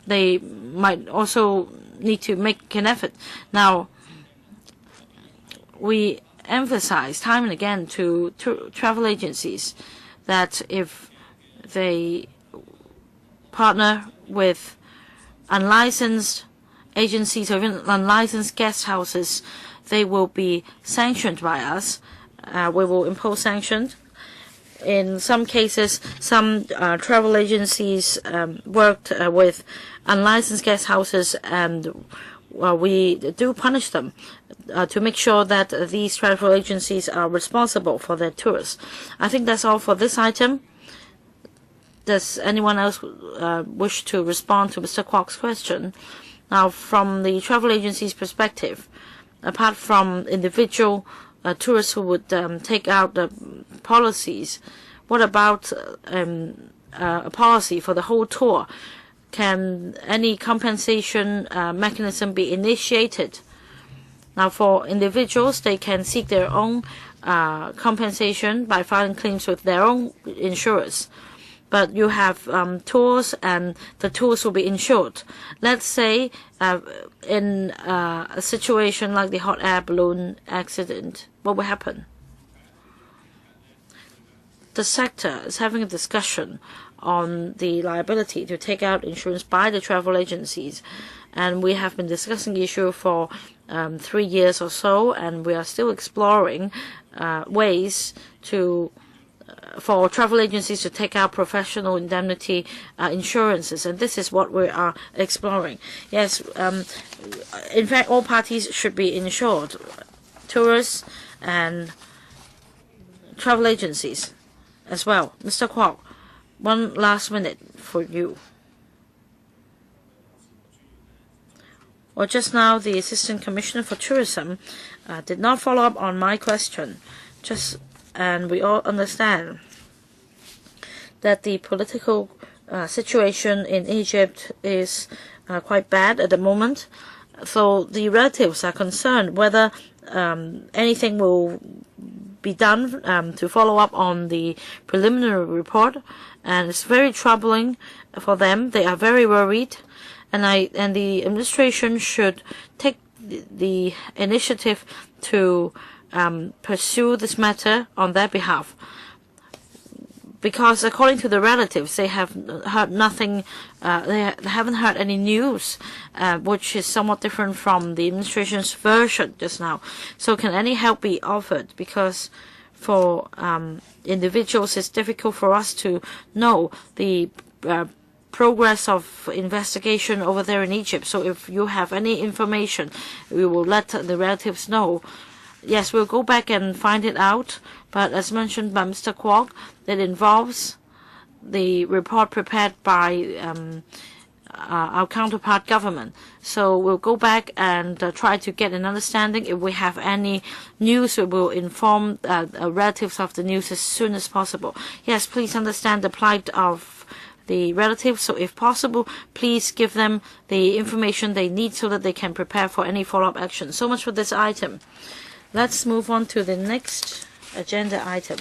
they might also need to make an effort. Now, we emphasize time and again to travel agencies that if they partner with unlicensed agencies or even unlicensed guest houses, they will be sanctioned by us. We will impose sanctions. In some cases, some travel agencies worked with unlicensed guest houses, and we do punish them to make sure that these travel agencies are responsible for their tourists. I think that's all for this item. Does anyone else wish to respond to Mr. Kwok's question? Now, from the travel agency's perspective, apart from individual tourists who would take out the policies, what about a policy for the whole tour? Can any compensation mechanism be initiated? Now, for individuals, they can seek their own compensation by filing claims with their own insurers. But you have tours, and the tours will be insured. Let's say in a situation like the hot air balloon accident, what will happen? The sector is having a discussion on the liability to take out insurance by the travel agencies, and we have been discussing the issue for 3 years or so, and we are still exploring ways for travel agencies to take out professional indemnity insurances, and this is what we are exploring. Yes, in fact, all parties should be insured, tourists and travel agencies as well. Mr. Kwok, one last minute for you. Well, just now the Assistant Commissioner for Tourism did not follow up on my question. And we all understand that the political situation in Egypt is quite bad at the moment. So the relatives are concerned whether anything will be done to follow up on the preliminary report, and it's very troubling for them. They are very worried, and the administration should take the initiative to pursue this matter on their behalf. Because according to the relatives, they have heard nothing, they haven't heard any news, which is somewhat different from the administration's version just now. So can any help be offered? Because for individuals, it's difficult for us to know the progress of investigation over there in Egypt. So if you have any information, we will let the relatives know. Yes, we'll go back and find it out, but as mentioned by Mr. Kwok, it involves the report prepared by our counterpart government. So we'll go back and try to get an understanding. If we have any news, we will inform relatives of the news as soon as possible. Yes, please understand the plight of the relatives. So if possible, please give them the information they need so that they can prepare for any follow-up action. So much for this item. Let's move on to the next agenda item.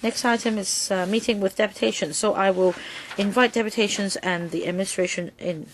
Next item is meeting with deputations. So I will invite deputations and the administration in.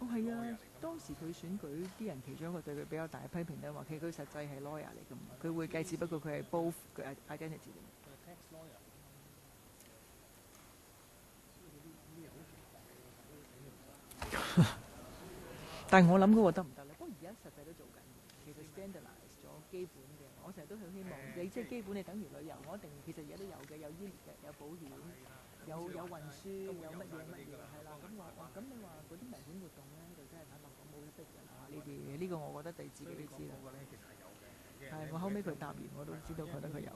係啊，當時佢選舉啲人其中一個對佢比較大嘅批評都係話，佢實際係 lawyer 嚟㗎嘛，佢會計，只不過佢係 both 嘅 identity 嚟。但係我諗嗰個得唔得咧？不過而家實際都做緊，其實 standardize 咗基本嘅。我成日都好希望你即係基本，你等於旅遊，我一定其實而家都有嘅，有醫療嘅，有保險，有運輸，有乜嘢係啦。咁你話嗰啲危險活動咧，就真係坦白講冇得逼㗎啦。呢個我覺得你自己都知啦。係我後尾佢答完我都知道，覺得佢有。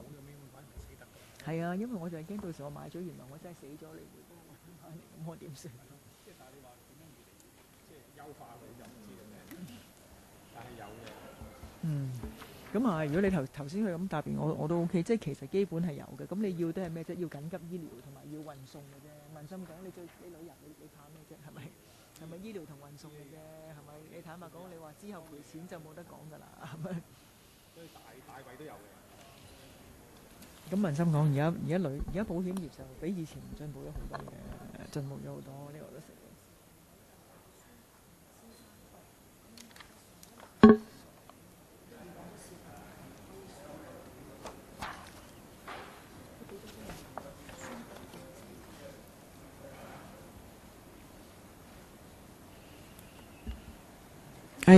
係啊，因為我就係驚到時我買咗，原來我真係死咗你會幫我翻嚟，咁我點算？咁啊，如果你頭先佢咁答完我都 OK， 即係其實基本係有嘅。咁你要都係咩啫？要緊急醫療同埋要運送嘅啫。問心講，你旅遊你怕咩啫？係咪醫療同運送嘅啫？係咪？你坦白講，你話之後賠錢就冇得講㗎啦，係咪？所以大位都有嘅。咁問心講，而家保險業就比以前進步咗好多嘅，進步咗好多，呢個我都承認。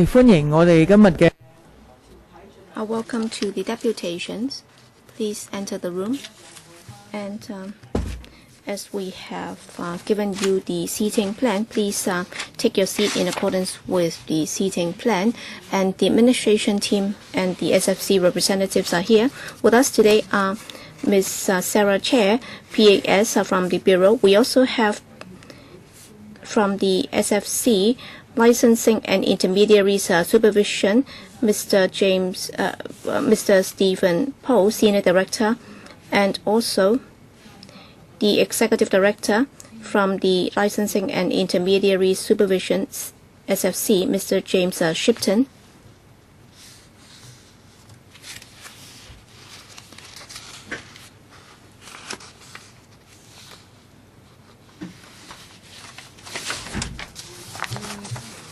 歡迎我哋今日嘅。Welcome to the deputations. Please enter the room. And as we have given you the seating plan, please take your seat in accordance with the seating plan. And the administration team and the SFC representatives are here. With us today are Ms. Sarah Chair, PAS from the Bureau. We also have from the SFC Licensing and Intermediaries Supervision, Mr. Stephen Poe, Senior Director, and also the Executive Director from the Licensing and Intermediaries Supervision, SFC, Mr. James Shipton.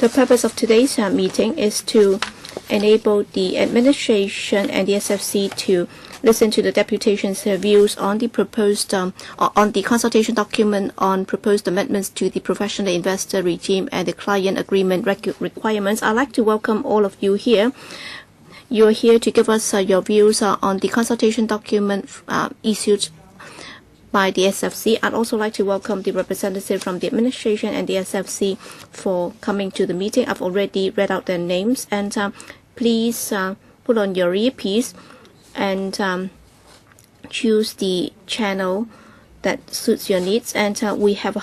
The purpose of today's meeting is to enable the administration and the SFC to listen to the deputation's views on the proposed on the consultation document on proposed amendments to the professional investor regime and the client agreement requirements. I'd like to welcome all of you here. You're here to give us your views on the consultation document issued by the SFC. I'd also like to welcome the representative from the administration and the SFC for coming to the meeting. I've already read out their names, and please put on your earpiece and choose the channel that suits your needs. And we have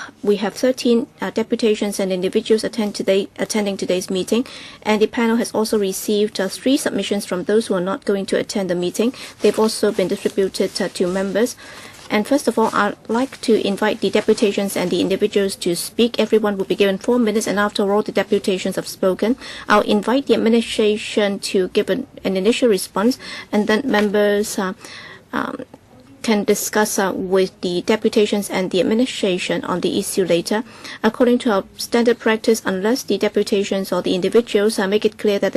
13 deputations and individuals attending today's meeting, and the panel has also received 3 submissions from those who are not going to attend the meeting. They've also been distributed to members. And first of all, I'd like to invite the deputations and the individuals to speak. Everyone will be given 4 minutes, and after all the deputations have spoken, I'll invite the administration to give an initial response, and then members can discuss with the deputations and the administration on the issue later. According to our standard practice, unless the deputations or the individuals make it clear that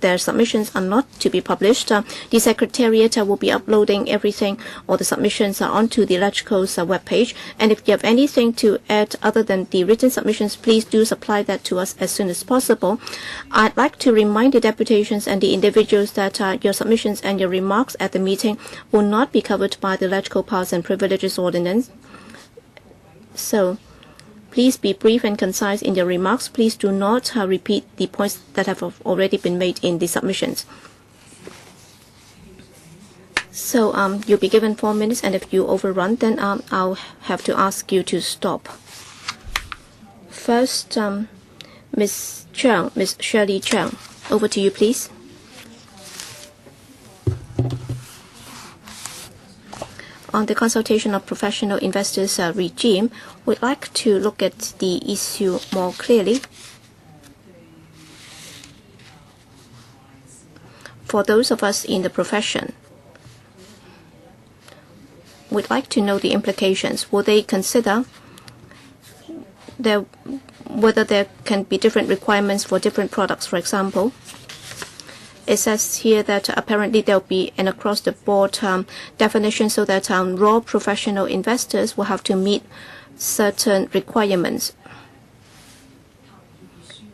their submissions are not to be published, the Secretariat will be uploading everything or the submissions onto the LegCo's webpage. And if you have anything to add other than the written submissions, please do supply that to us as soon as possible. I'd like to remind the deputations and the individuals that your submissions and your remarks at the meeting will not be covered by the LegCo Powers and Privileges Ordinance. So please be brief and concise in your remarks. Please do not repeat the points that have already been made in the submissions. So you'll be given 4 minutes, and if you overrun, then I'll have to ask you to stop. First, Ms. Shirley Cheung, over to you, please. On the consultation of professional investors regime, we'd like to look at the issue more clearly. For those of us in the profession, we'd like to know the implications. Will they consider whether there can be different requirements for different products, for example? It says here that apparently there will be an across-the-board definition, so that raw professional investors will have to meet certain requirements.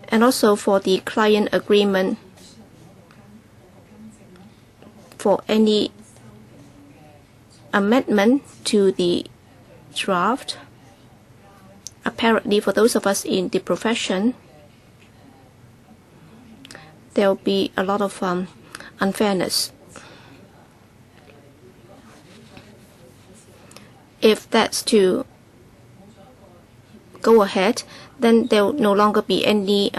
And also for the client agreement, for any amendment to the draft, apparently for those of us in the profession, there will be a lot of unfairness. If that's to go ahead, then there will no longer be any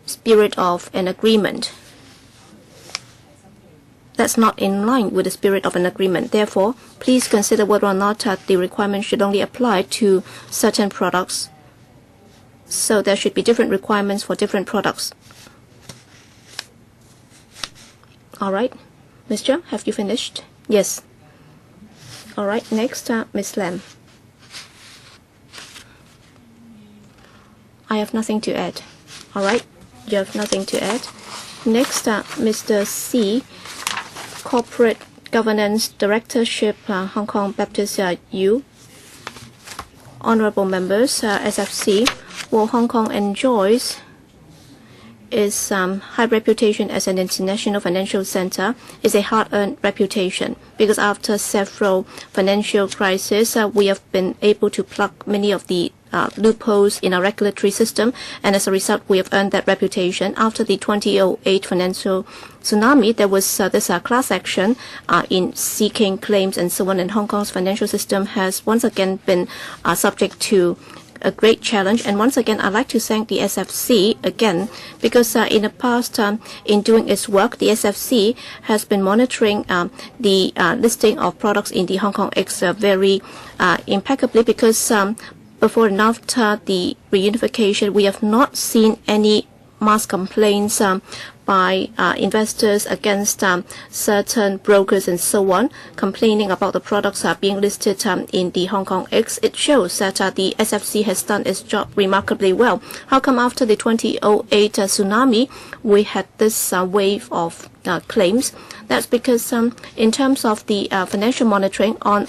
spirit of an agreement. That's not in line with the spirit of an agreement. Therefore, please consider whether or not the requirement should only apply to certain products. So there should be different requirements for different products. All right, Ms. Cheung, have you finished? Yes. All right, next, Ms. Lam. I have nothing to add. All right, you have nothing to add. Next, Mr. C, Corporate Governance Directorship, Hong Kong Baptist U. Honorable members, SFC, well, Hong Kong enjoys its high reputation as an international financial center. Is a hard-earned reputation, because after several financial crises, we have been able to plug many of the loopholes in our regulatory system, and as a result, we have earned that reputation. After the 2008 financial tsunami, there was this class action in seeking claims and so on, and Hong Kong's financial system has once again been subject to a great challenge. And once again, I'd like to thank the SFC again, because in the past, in doing its work, the SFC has been monitoring the listing of products in the Hong Kong X very impeccably, because before and after the reunification, we have not seen any mass complaints by investors against certain brokers and so on, complaining about the products being listed in the Hong Kong X. It shows that the SFC has done its job remarkably well. How come after the 2008 tsunami, we had this wave of claims? That's because in terms of the financial monitoring on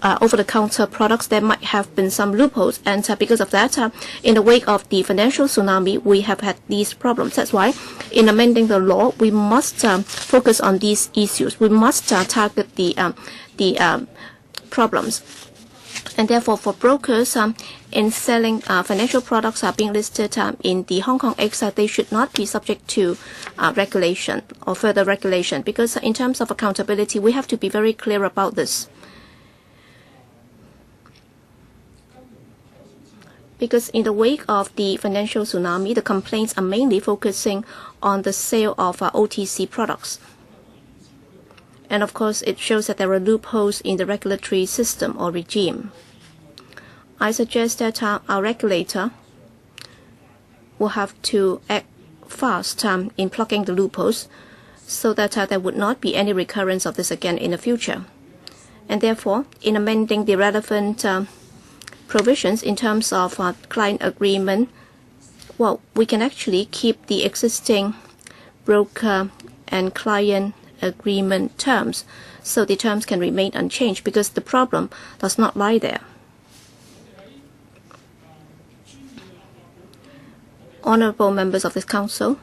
over-the-counter products, there might have been some loopholes. And because of that, in the wake of the financial tsunami, we have had these problems. That's why in amending the law, we must focus on these issues. We must target the problems. And therefore, for brokers in selling financial products being listed in the Hong Kong X, they should not be subject to regulation or further regulation, because in terms of accountability, we have to be very clear about this. Because in the wake of the financial tsunami, the complaints are mainly focusing on the sale of OTC products. And of course, it shows that there are loopholes in the regulatory system or regime. I suggest that our regulator will have to act fast in plugging the loopholes so that there would not be any recurrence of this again in the future. And therefore, in amending the relevant provisions in terms of client agreement, well, we can actually keep the existing broker and client agreement terms, so the terms can remain unchanged, because the problem does not lie there. Honorable members of this council,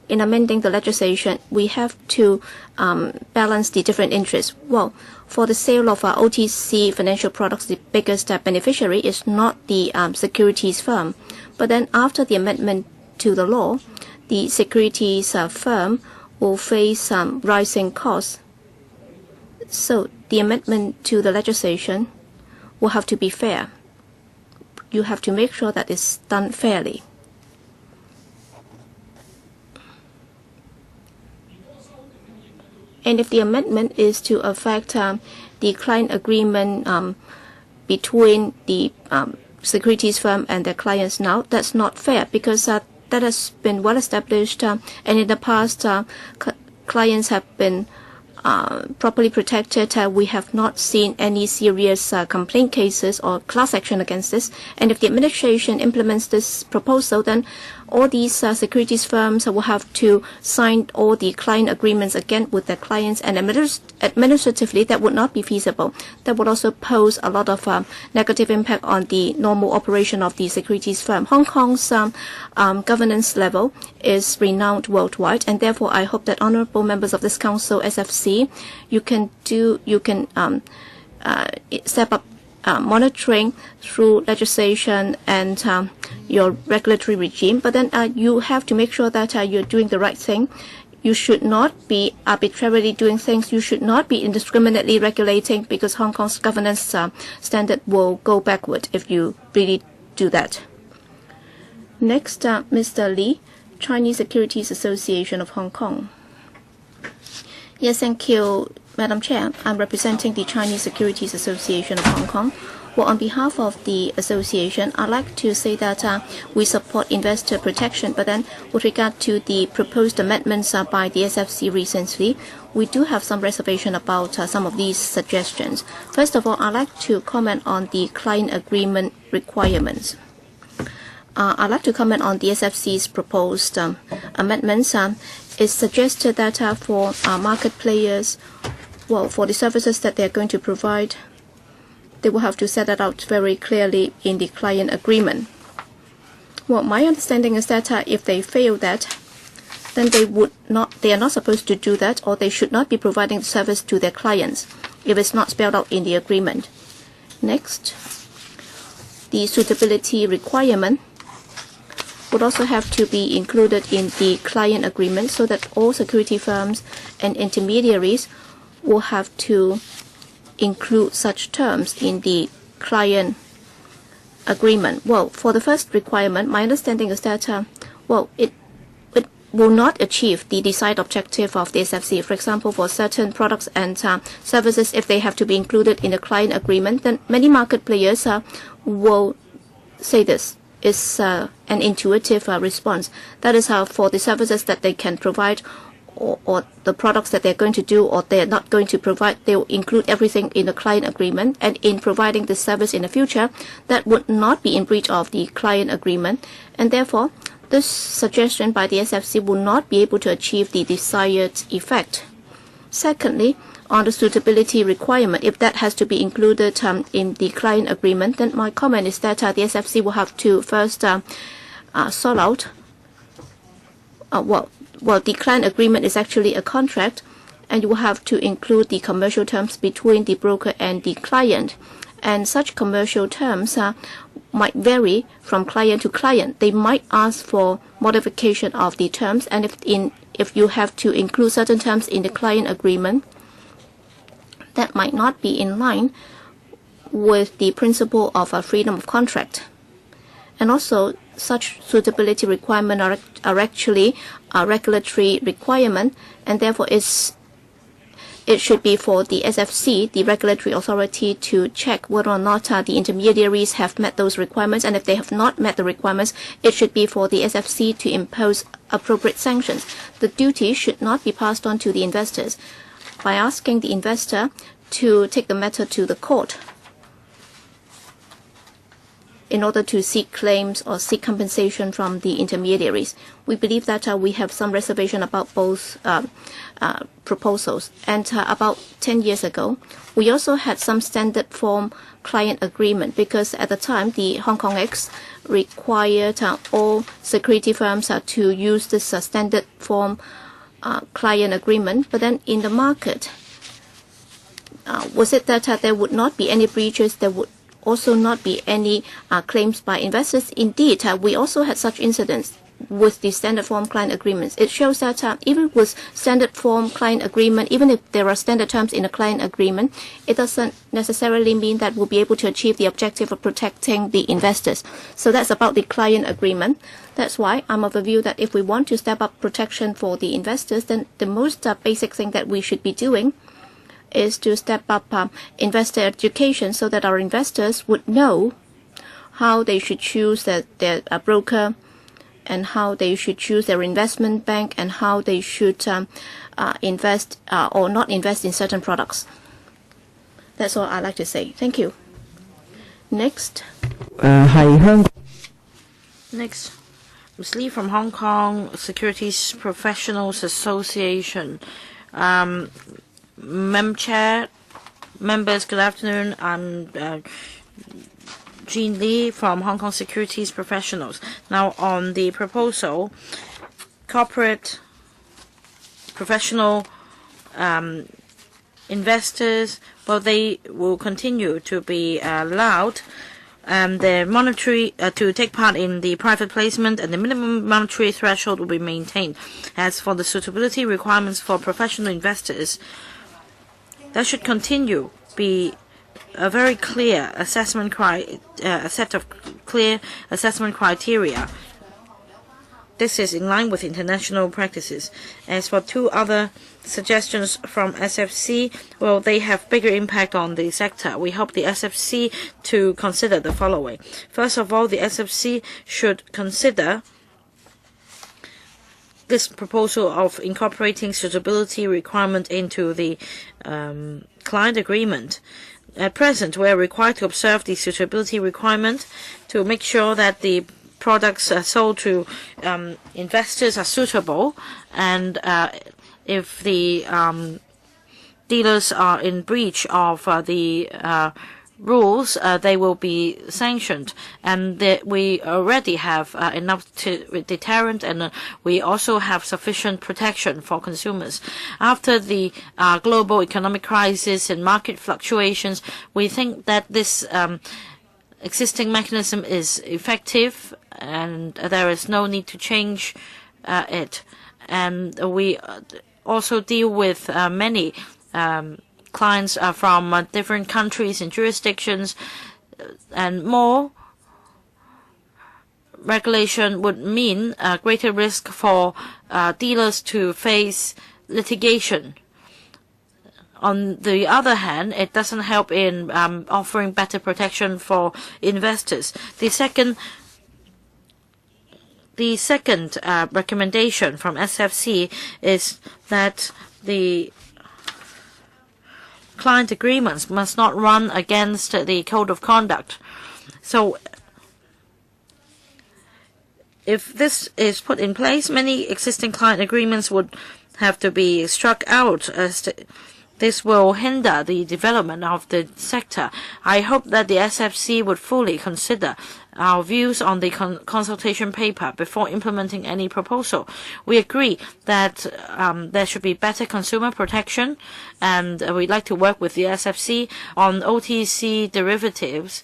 in amending the legislation, we have to balance the different interests. Well, for the sale of OTC financial products, the biggest beneficiary is not the securities firm. But then after the amendment to the law, the securities firm will face rising costs. So the amendment to the legislation will have to be fair. You have to make sure that it's done fairly. And if the amendment is to affect the client agreement between the securities firm and their clients now, that's not fair, because that has been well established, and in the past, clients have been properly protected. We have not seen any serious complaint cases or class action against this. And if the administration implements this proposal, then all these securities firms will have to sign all the client agreements again with their clients, and administratively that would not be feasible. That would also pose a lot of negative impact on the normal operation of the securities firm. Hong Kong's governance level is renowned worldwide, and therefore I hope that honorable members of this council, SFC, you can step up monitoring through legislation and your regulatory regime. But then you have to make sure that you're doing the right thing. You should not be arbitrarily doing things. You should not be indiscriminately regulating, because Hong Kong's governance standard will go backward if you really do that. Next, Mr. Lee, Chinese Securities Association of Hong Kong. Yes, thank you, Madam Chair. I'm representing the Chinese Securities Association of Hong Kong. Well, on behalf of the association, I'd like to say that we support investor protection, but then with regard to the proposed amendments by the SFC recently, we do have some reservation about some of these suggestions. First of all, I'd like to comment on the client agreement requirements. I'd like to comment on the SFC's proposed amendments. It's suggested that for market players, well, for the services that they're going to provide, they will have to set that out very clearly in the client agreement. Well, my understanding is that if they fail that, then they are not supposed to do that, or they should not be providing the service to their clients if it's not spelled out in the agreement. Next, the suitability requirement would also have to be included in the client agreement, so that all security firms and intermediaries will have to include such terms in the client agreement. Well, for the first requirement, my understanding is that it will not achieve the desired objective of the SFC. For example, for certain products and services, if they have to be included in the client agreement, then many market players will say this. is an intuitive response. That is how for the services that they can provide, or the products that they're going to do or they're not going to provide, they will include everything in the client agreement. And in providing the service in the future, that would not be in breach of the client agreement. And therefore, this suggestion by the SFC will not be able to achieve the desired effect. Secondly, on the suitability requirement, if that has to be included in the client agreement, then my comment is that the SFC will have to first sort out well, the client agreement is actually a contract, and you will have to include the commercial terms between the broker and the client. And such commercial terms might vary from client to client. They might ask for modification of the terms, and if you have to include certain terms in the client agreement, that might not be in line with the principle of freedom of contract. And also, such suitability requirements are actually a regulatory requirement, and therefore it should be for the SFC, the regulatory authority, to check whether or not the intermediaries have met those requirements. And if they have not met the requirements, it should be for the SFC to impose appropriate sanctions. The duty should not be passed on to the investors by asking the investor to take the matter to the court in order to seek claims or seek compensation from the intermediaries. We believe that we have some reservation about both proposals. And about 10 years ago, we also had some standard form client agreement, because at the time, the Hong Kong X required all security firms to use this standard form client agreement. But then in the market, was it that there would not be any breaches? There would also not be any claims by investors. Indeed, we also had such incidents with the standard form client agreements. It shows that even with standard form client agreement, even if there are standard terms in a client agreement, it doesn't necessarily mean that we'll be able to achieve the objective of protecting the investors. So that's about the client agreement. That's why I'm of the view that if we want to step up protection for the investors, then the most basic thing that we should be doing is to step up investor education, so that our investors would know how they should choose their broker, and how they should choose their investment bank, and how they should invest or not invest in certain products. That's all I'd like to say. Thank you. Next. Next, Ms. Lee from Hong Kong Securities Professionals Association. Chair, members, good afternoon. I'm Jean Lee from Hong Kong Securities Professionals. Now, on the proposal, corporate, professional investors, well, they will continue to be allowed the monetary to take part in the private placement, and the minimum monetary threshold will be maintained. As for the suitability requirements for professional investors, that should continue be a very clear assessment a set of clear assessment criteria. This is in line with international practices. As for two other suggestions from SFC, well, they have bigger impact on the sector. We hope the SFC to consider the following. First of all, the SFC should consider this proposal of incorporating suitability requirement into the client agreement. At present, we are required to observe the suitability requirement to make sure that the products sold to investors are suitable, and if the dealers are in breach of the rules, they will be sanctioned. And we already have enough deterrent, and we also have sufficient protection for consumers. After the global economic crisis and market fluctuations, we think that this existing mechanism is effective, and there is no need to change it. And we also deal with many clients from different countries and jurisdictions, and more regulation would mean a greater risk for dealers to face litigation. On the other hand, it doesn't help in offering better protection for investors. The second The second recommendation from SFC is that the client agreements must not run against the code of conduct. So if this is put in place, many existing client agreements would have to be struck out, as this will hinder the development of the sector. I hope that the SFC would fully consider our views on the consultation paper before implementing any proposal. We agree that there should be better consumer protection, and we'd like to work with the SFC on OTC derivatives.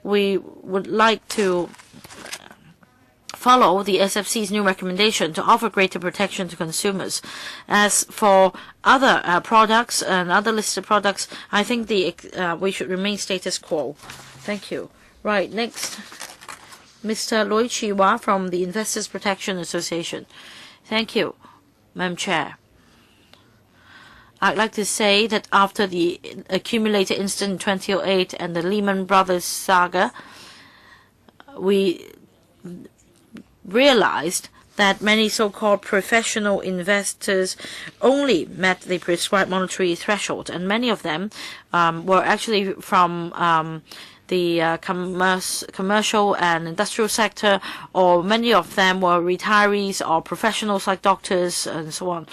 We would like to follow the SFC's new recommendation to offer greater protection to consumers. As for other products and other listed products, I think we should remain status quo. Thank you. Right, next, Mr. Lui Chi-hua from the Investors Protection Association. Thank you, Madam Chair. I'd like to say that after the accumulated incident in 2008 and the Lehman Brothers saga, we realized that many so-called professional investors only met the prescribed monetary threshold, and many of them were actually from the commercial and industrial sector, or many of them were retirees or professionals like doctors and so on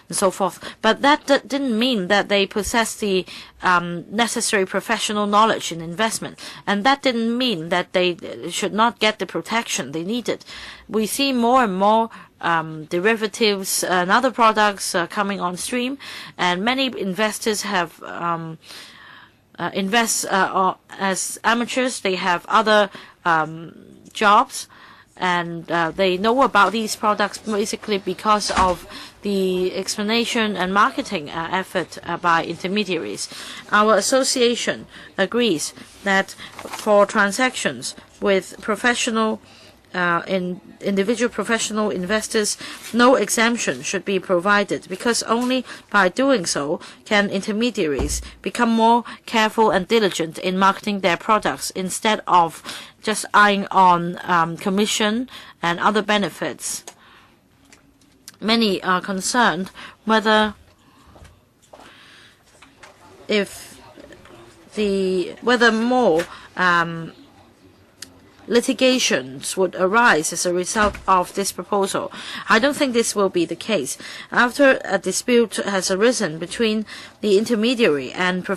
and so forth. But that didn't mean that they possessed the necessary professional knowledge in investment, and that didn't mean that they should not get the protection they needed. We see more and more derivatives and other products coming on stream, and many investors have invest as amateurs. They have other jobs, and they know about these products basically because of the explanation and marketing effort by intermediaries. Our association agrees that for transactions with professional individual professional investors, no exemption should be provided, because only by doing so can intermediaries become more careful and diligent in marketing their products, instead of just eyeing on commission and other benefits. Many are concerned whether more litigations would arise as a result of this proposal. I don't think this will be the case. After a dispute has arisen between the intermediary and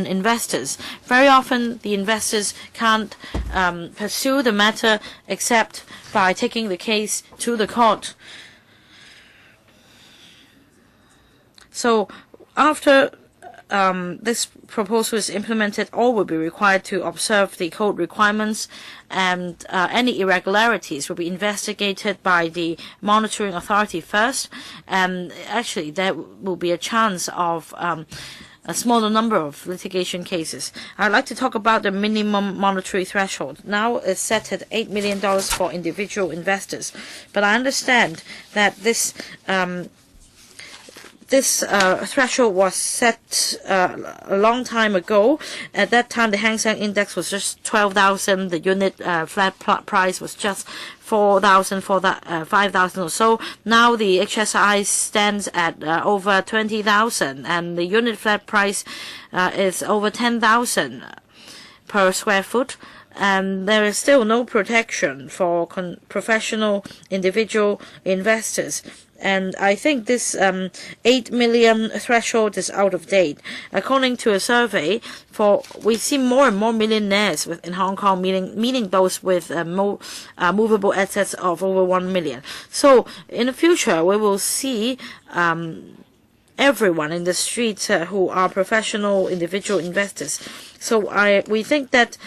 investors, very often the investors can't pursue the matter except by taking the case to the court. So after this proposal is implemented, all will be required to observe the code requirements, and any irregularities will be investigated by the monitoring authority first. And actually, there will be a chance of a smaller number of litigation cases. I'd like to talk about the minimum monetary threshold. Now it's set at $8 million for individual investors, but I understand that this threshold was set a long time ago. At that time, the Hang Seng Index was just 12,000. The unit flat price was just 4,000, 5,000 or so. Now the HSI stands at over 20,000, and the unit flat price is over 10,000 per square foot. And there is still no protection for professional individual investors. And I think this 8 million threshold is out of date. According to a survey, we see more and more millionaires in Hong Kong, meaning those with movable assets of over 1 million. So in the future, we will see everyone in the streets who are professional individual investors. So we think that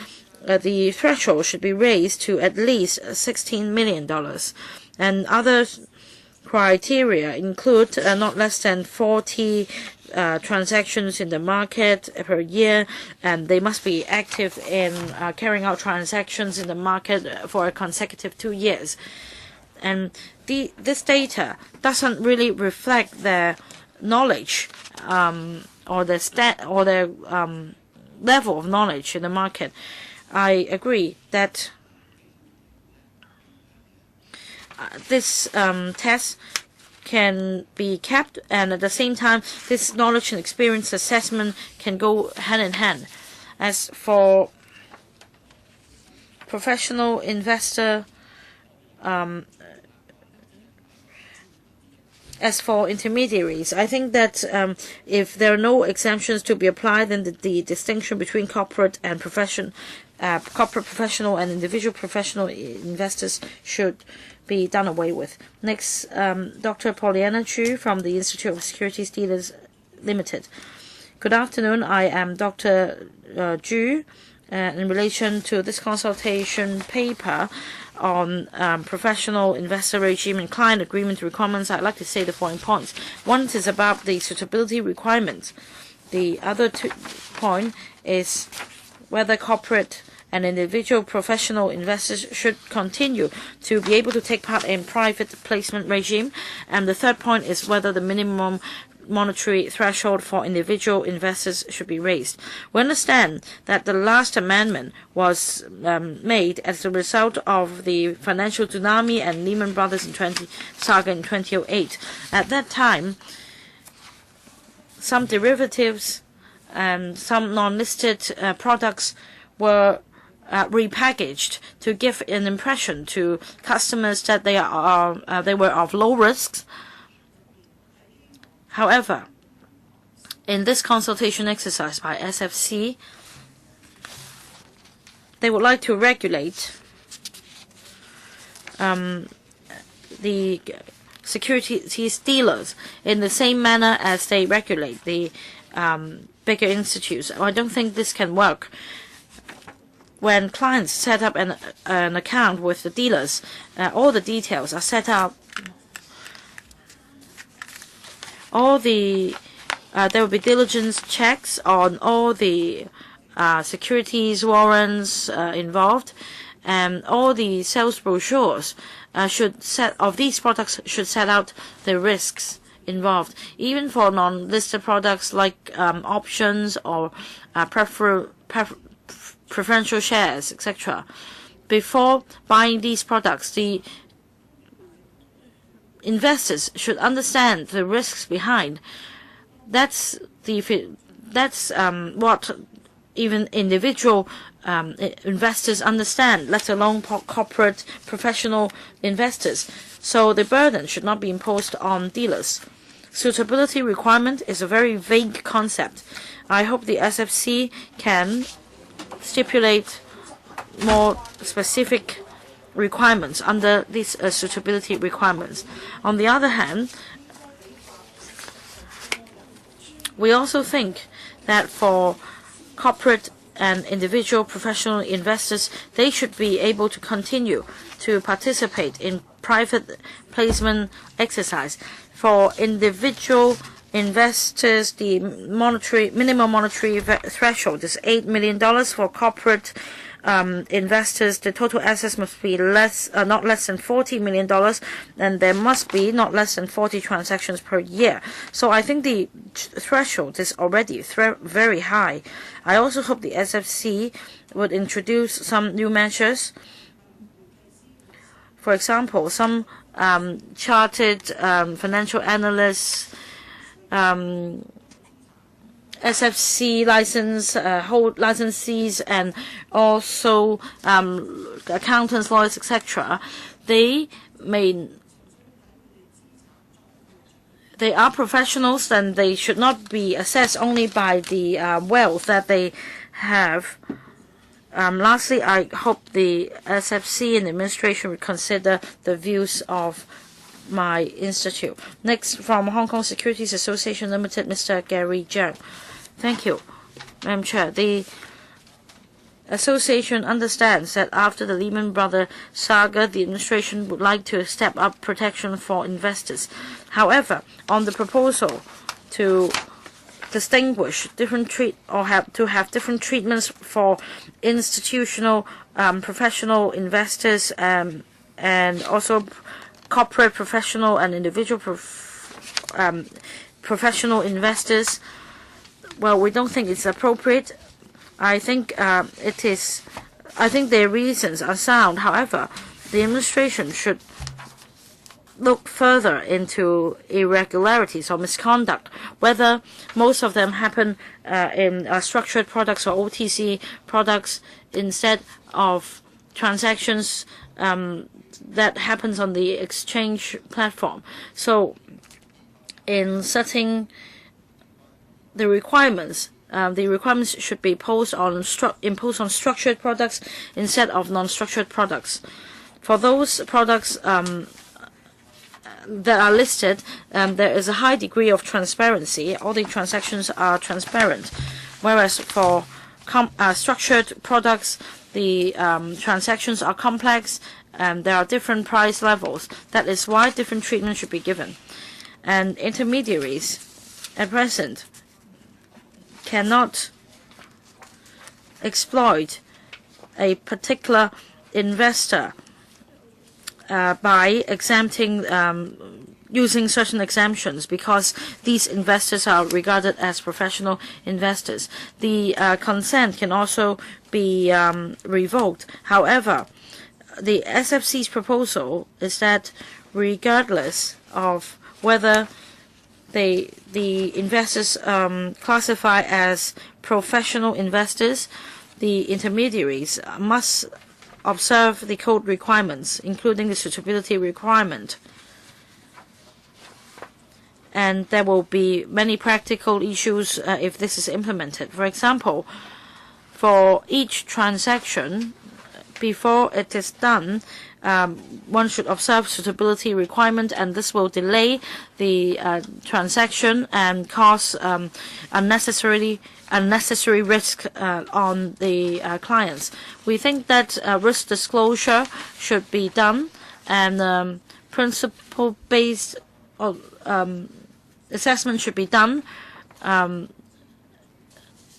the threshold should be raised to at least $16 million. And other criteria include not less than 40 transactions in the market per year, and they must be active in carrying out transactions in the market for a consecutive 2 years. And this data doesn't really reflect their knowledge or their level of knowledge in the market. I agree that this test can be kept, and at the same time, this knowledge and experience assessment can go hand in hand. As for professional investor, as for intermediaries, I think that if there are no exemptions to be applied, then the distinction between corporate professional and individual professional investors should be done away with. Next, Dr. Pollyanna Chu from the Institute of Securities Dealers Limited. Good afternoon. I am Dr. Chu. In relation to this consultation paper on professional investor regime and client agreement requirements, I'd like to say the following points. One is about the suitability requirements. The other point is whether corporate and individual professional investors should continue to be able to take part in private placement regime. And the third point is whether the minimum monetary threshold for individual investors should be raised. We understand that the last amendment was made as a result of the financial tsunami and Lehman Brothers saga in 2008. At that time, some derivatives and some non-listed products were repackaged to give an impression to customers that they were of low risks. However, in this consultation exercise by SFC, they would like to regulate the securities dealers in the same manner as they regulate the bigger institutes. I don't think this can work. When clients set up an account with the dealers, all the details are set out. There will be diligence checks on all the securities warrants involved, and all the sales brochures of these products should set out the risks involved, even for non-listed products like options or preferential shares, etc. Before buying these products, the investors should understand the risks behind. That's what even individual investors understand, let alone corporate professional investors. So the burden should not be imposed on dealers. Suitability requirement is a very vague concept. I hope the SFC can stipulate more specific requirements under these suitability requirements. On the other hand, we also think that for corporate and individual professional investors, they should be able to continue to participate in private placement exercise. For individual investors, the minimum monetary threshold is $8 million. For corporate investors, the total assets must be not less than $40 million, and there must be not less than 40 transactions per year. So I think the threshold is already very high. I also hope the SFC would introduce some new measures. For example, some chartered financial analysts, SFC licensees, and also accountants, lawyers, etc. They are professionals, and they should not be assessed only by the wealth that they have. Lastly, I hope the SFC and the administration would consider the views of my institute. Next, from Hong Kong Securities Association Limited, Mr. Gary Zhang. Thank you, Madam Chair. The association understands that after the Lehman Brothers saga, the administration would like to step up protection for investors. However, on the proposal to distinguish different different treatments for institutional professional investors and also corporate professional and individual professional investors, well, we don't think it's appropriate. I think their reasons are sound. However, the administration should look further into irregularities or misconduct, whether most of them happen in structured products or OTC products instead of transactions that happens on the exchange platform. So in setting the requirements should be imposed on structured products instead of non-structured products. For those products that are listed, there is a high degree of transparency. All the transactions are transparent, whereas for structured products, the transactions are complex and there are different price levels. That is why different treatment should be given. And intermediaries at present cannot exploit a particular investor by exempting using certain exemptions, because these investors are regarded as professional investors. The consent can also be revoked. However, the SFC's proposal is that regardless of whether the investors classify as professional investors, the intermediaries must observe the code requirements, including the suitability requirement. And there will be many practical issues if this is implemented. For example, for each transaction, before it is done, one should observe suitability requirement, and this will delay the transaction and cause unnecessary risk on the clients. We think that risk disclosure should be done, and principle-based assessment should be done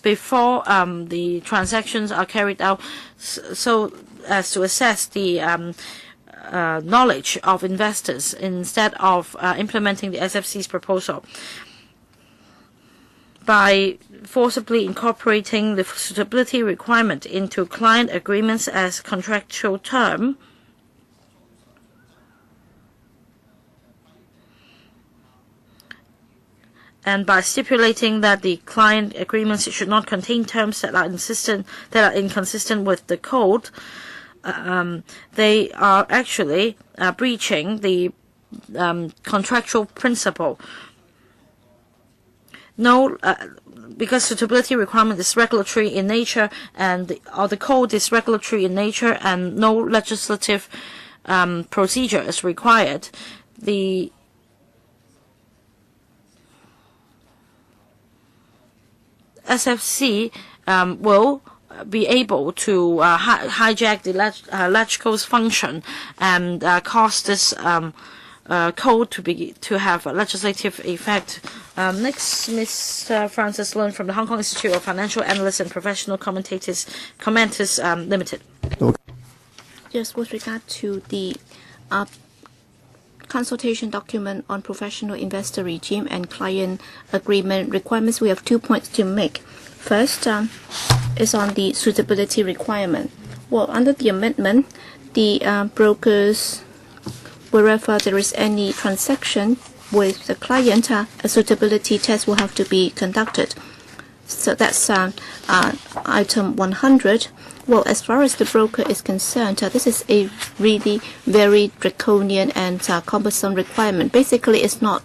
before the transactions are carried out, so as to assess the knowledge of investors instead of implementing the SFC's proposal. By forcibly incorporating the suitability requirement into client agreements as contractual term, and by stipulating that the client agreements should not contain terms that are inconsistent with the code, they are actually breaching the contractual principle. Because suitability requirement is regulatory in nature, and the code is regulatory in nature, and no legislative procedure is required, the SFC will be able to hijack the LegCo's function and cause this code to have a legislative effect. Next, Mr. Francis Lun from the Hong Kong Institute of Financial Analysts and Professional Commenters Limited. Yes, with regard to the consultation document on professional investor regime and client agreement requirements, we have 2 points to make. First is on the suitability requirement. Well, under the amendment, the brokers, wherever there is any transaction with the client, a suitability test will have to be conducted. So that's item 100. Well, as far as the broker is concerned, this is a really very draconian and cumbersome requirement. Basically, it's not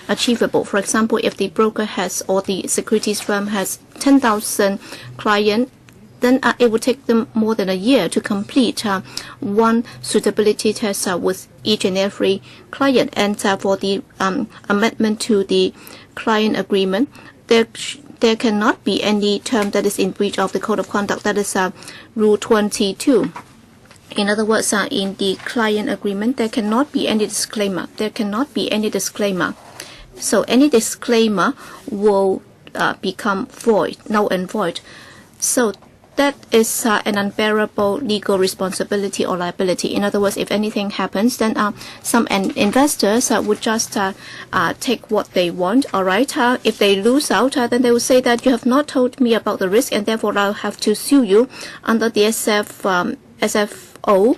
achievable. For example, if the broker has, or the securities firm has 10,000 clients, then it would take them more than a year to complete one suitability test with each and every client. And for the amendment to the client agreement, there cannot be any term that is in breach of the Code of Conduct. That is Rule 22. In other words, in the client agreement, there cannot be any disclaimer. There cannot be any disclaimer. So any disclaimer will become void, null and void. So that is an unbearable legal responsibility or liability. In other words, if anything happens, then some investors would just take what they want. All right. If they lose out, then they will say that you have not told me about the risk, and therefore I'll have to sue you under the SFO.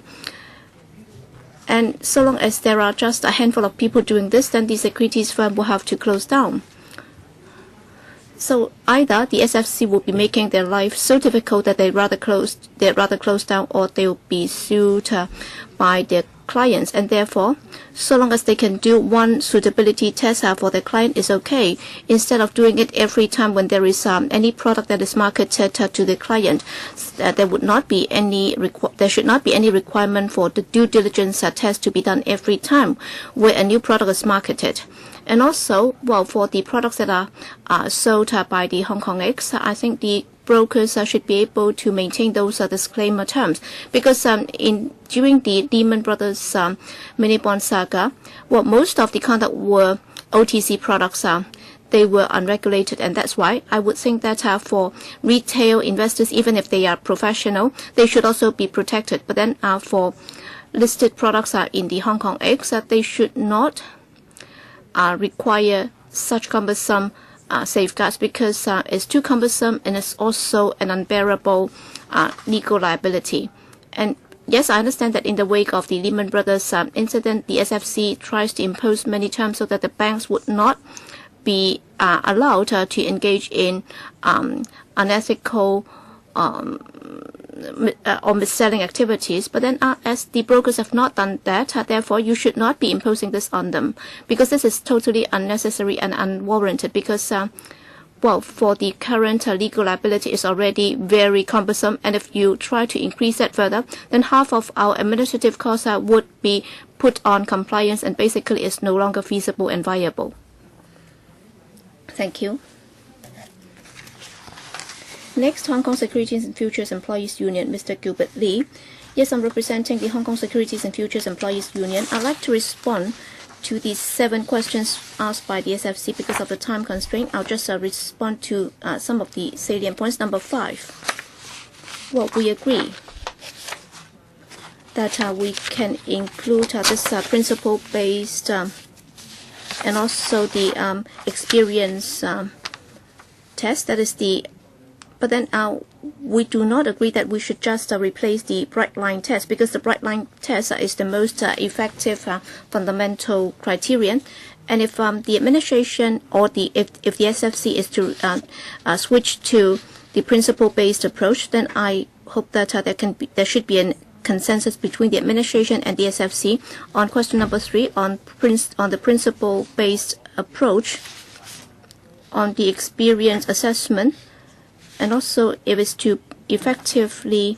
And so long as there are just a handful of people doing this, then the securities firm will have to close down. So either the SFC will be making their life so difficult that they'd rather close down, or they'll be sued by their clients. And therefore, so long as they can do one suitability test for their client is okay, instead of doing it every time when there is any product that is marketed to the client. There should not be any requirement for the due diligence test to be done every time where a new product is marketed. And also, well, for the products that are sold by the Hong Kong X, I think the brokers should be able to maintain those disclaimer terms, because during the Lehman Brothers mini bond saga, well, most of the conduct were OTC products. They were unregulated, and that's why I would think that for retail investors, even if they are professional, they should also be protected. But then for listed products in the Hong Kong X, they should not require such cumbersome safeguards, because it's too cumbersome and it's also an unbearable legal liability. And yes, I understand that in the wake of the Lehman Brothers incident, the SFC tries to impose many terms so that the banks would not be allowed to engage in unethical or mis-selling activities. But then as the brokers have not done that, therefore you should not be imposing this on them, because this is totally unnecessary and unwarranted, because well, for the current legal liability is already very cumbersome, and if you try to increase that further, then half of our administrative costs would be put on compliance, and basically is no longer feasible and viable. Thank you. Next, Hong Kong Securities and Futures Employees Union, Mr. Gilbert Lee. Yes, I'm representing the Hong Kong Securities and Futures Employees Union. I'd like to respond to the 7 questions asked by the SFC. Because of the time constraint, I'll just respond to some of the salient points. Number 5. Well, we agree that we can include this principle-based and also the experience test. That is the. But then we do not agree that we should just replace the bright line test, because the bright line test is the most effective fundamental criterion. And if the administration or if the SFC is to switch to the principle-based approach, then I hope that there should be a consensus between the administration and the SFC on question number 3 on the principle-based approach, on the experience assessment. And also, if it's to effectively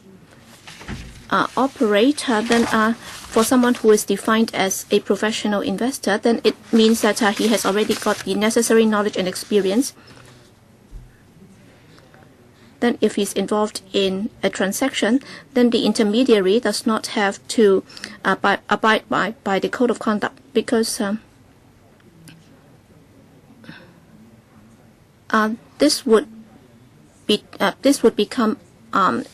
operate, then for someone who is defined as a professional investor, then it means that he has already got the necessary knowledge and experience. Then if he's involved in a transaction, then the intermediary does not have to abide by the code of conduct, because this would become an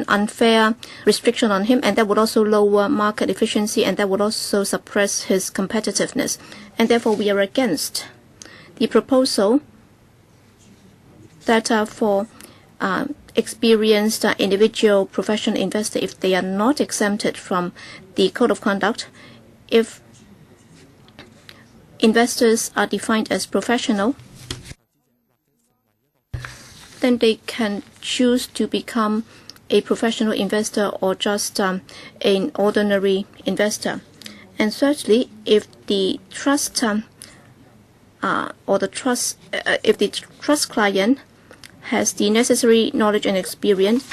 unfair restriction on him, and that would also lower market efficiency, and that would also suppress his competitiveness. And therefore, we are against the proposal that for experienced individual professional investor, if they are not exempted from the code of conduct, if investors are defined as professional, then they can choose to become a professional investor or just an ordinary investor. And thirdly, if the trust if the trust client has the necessary knowledge and experience,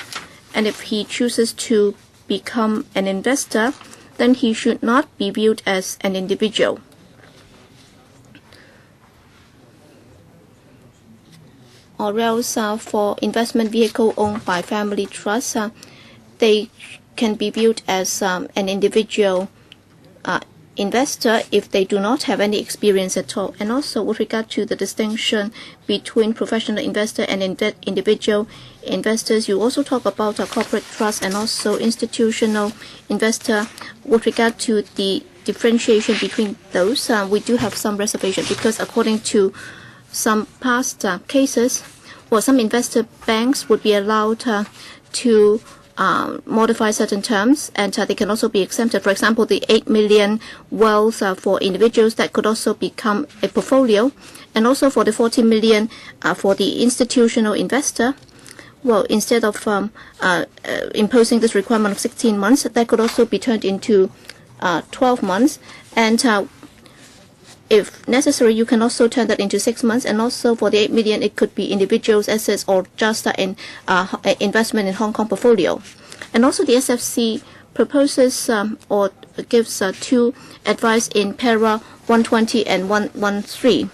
and if he chooses to become an investor, then he should not be viewed as an individual. Or else for investment vehicle owned by family trusts, they can be viewed as an individual investor if they do not have any experience at all. And also with regard to the distinction between professional investor and individual investors, you also talk about a corporate trust and also institutional investor. With regard to the differentiation between those, we do have some reservation, because according to some past cases, well, some investor banks would be allowed to modify certain terms, and they can also be exempted. For example, the 8 million wealth for individuals, that could also become a portfolio, and also for the 40 million for the institutional investor. Well, instead of imposing this requirement of 16 months, that could also be turned into 12 months, and if necessary, you can also turn that into 6 months. And also for the 8 million, it could be individuals' assets or just an investment in Hong Kong portfolio. And also the SFC proposes or gives two advice in para 120 and 113.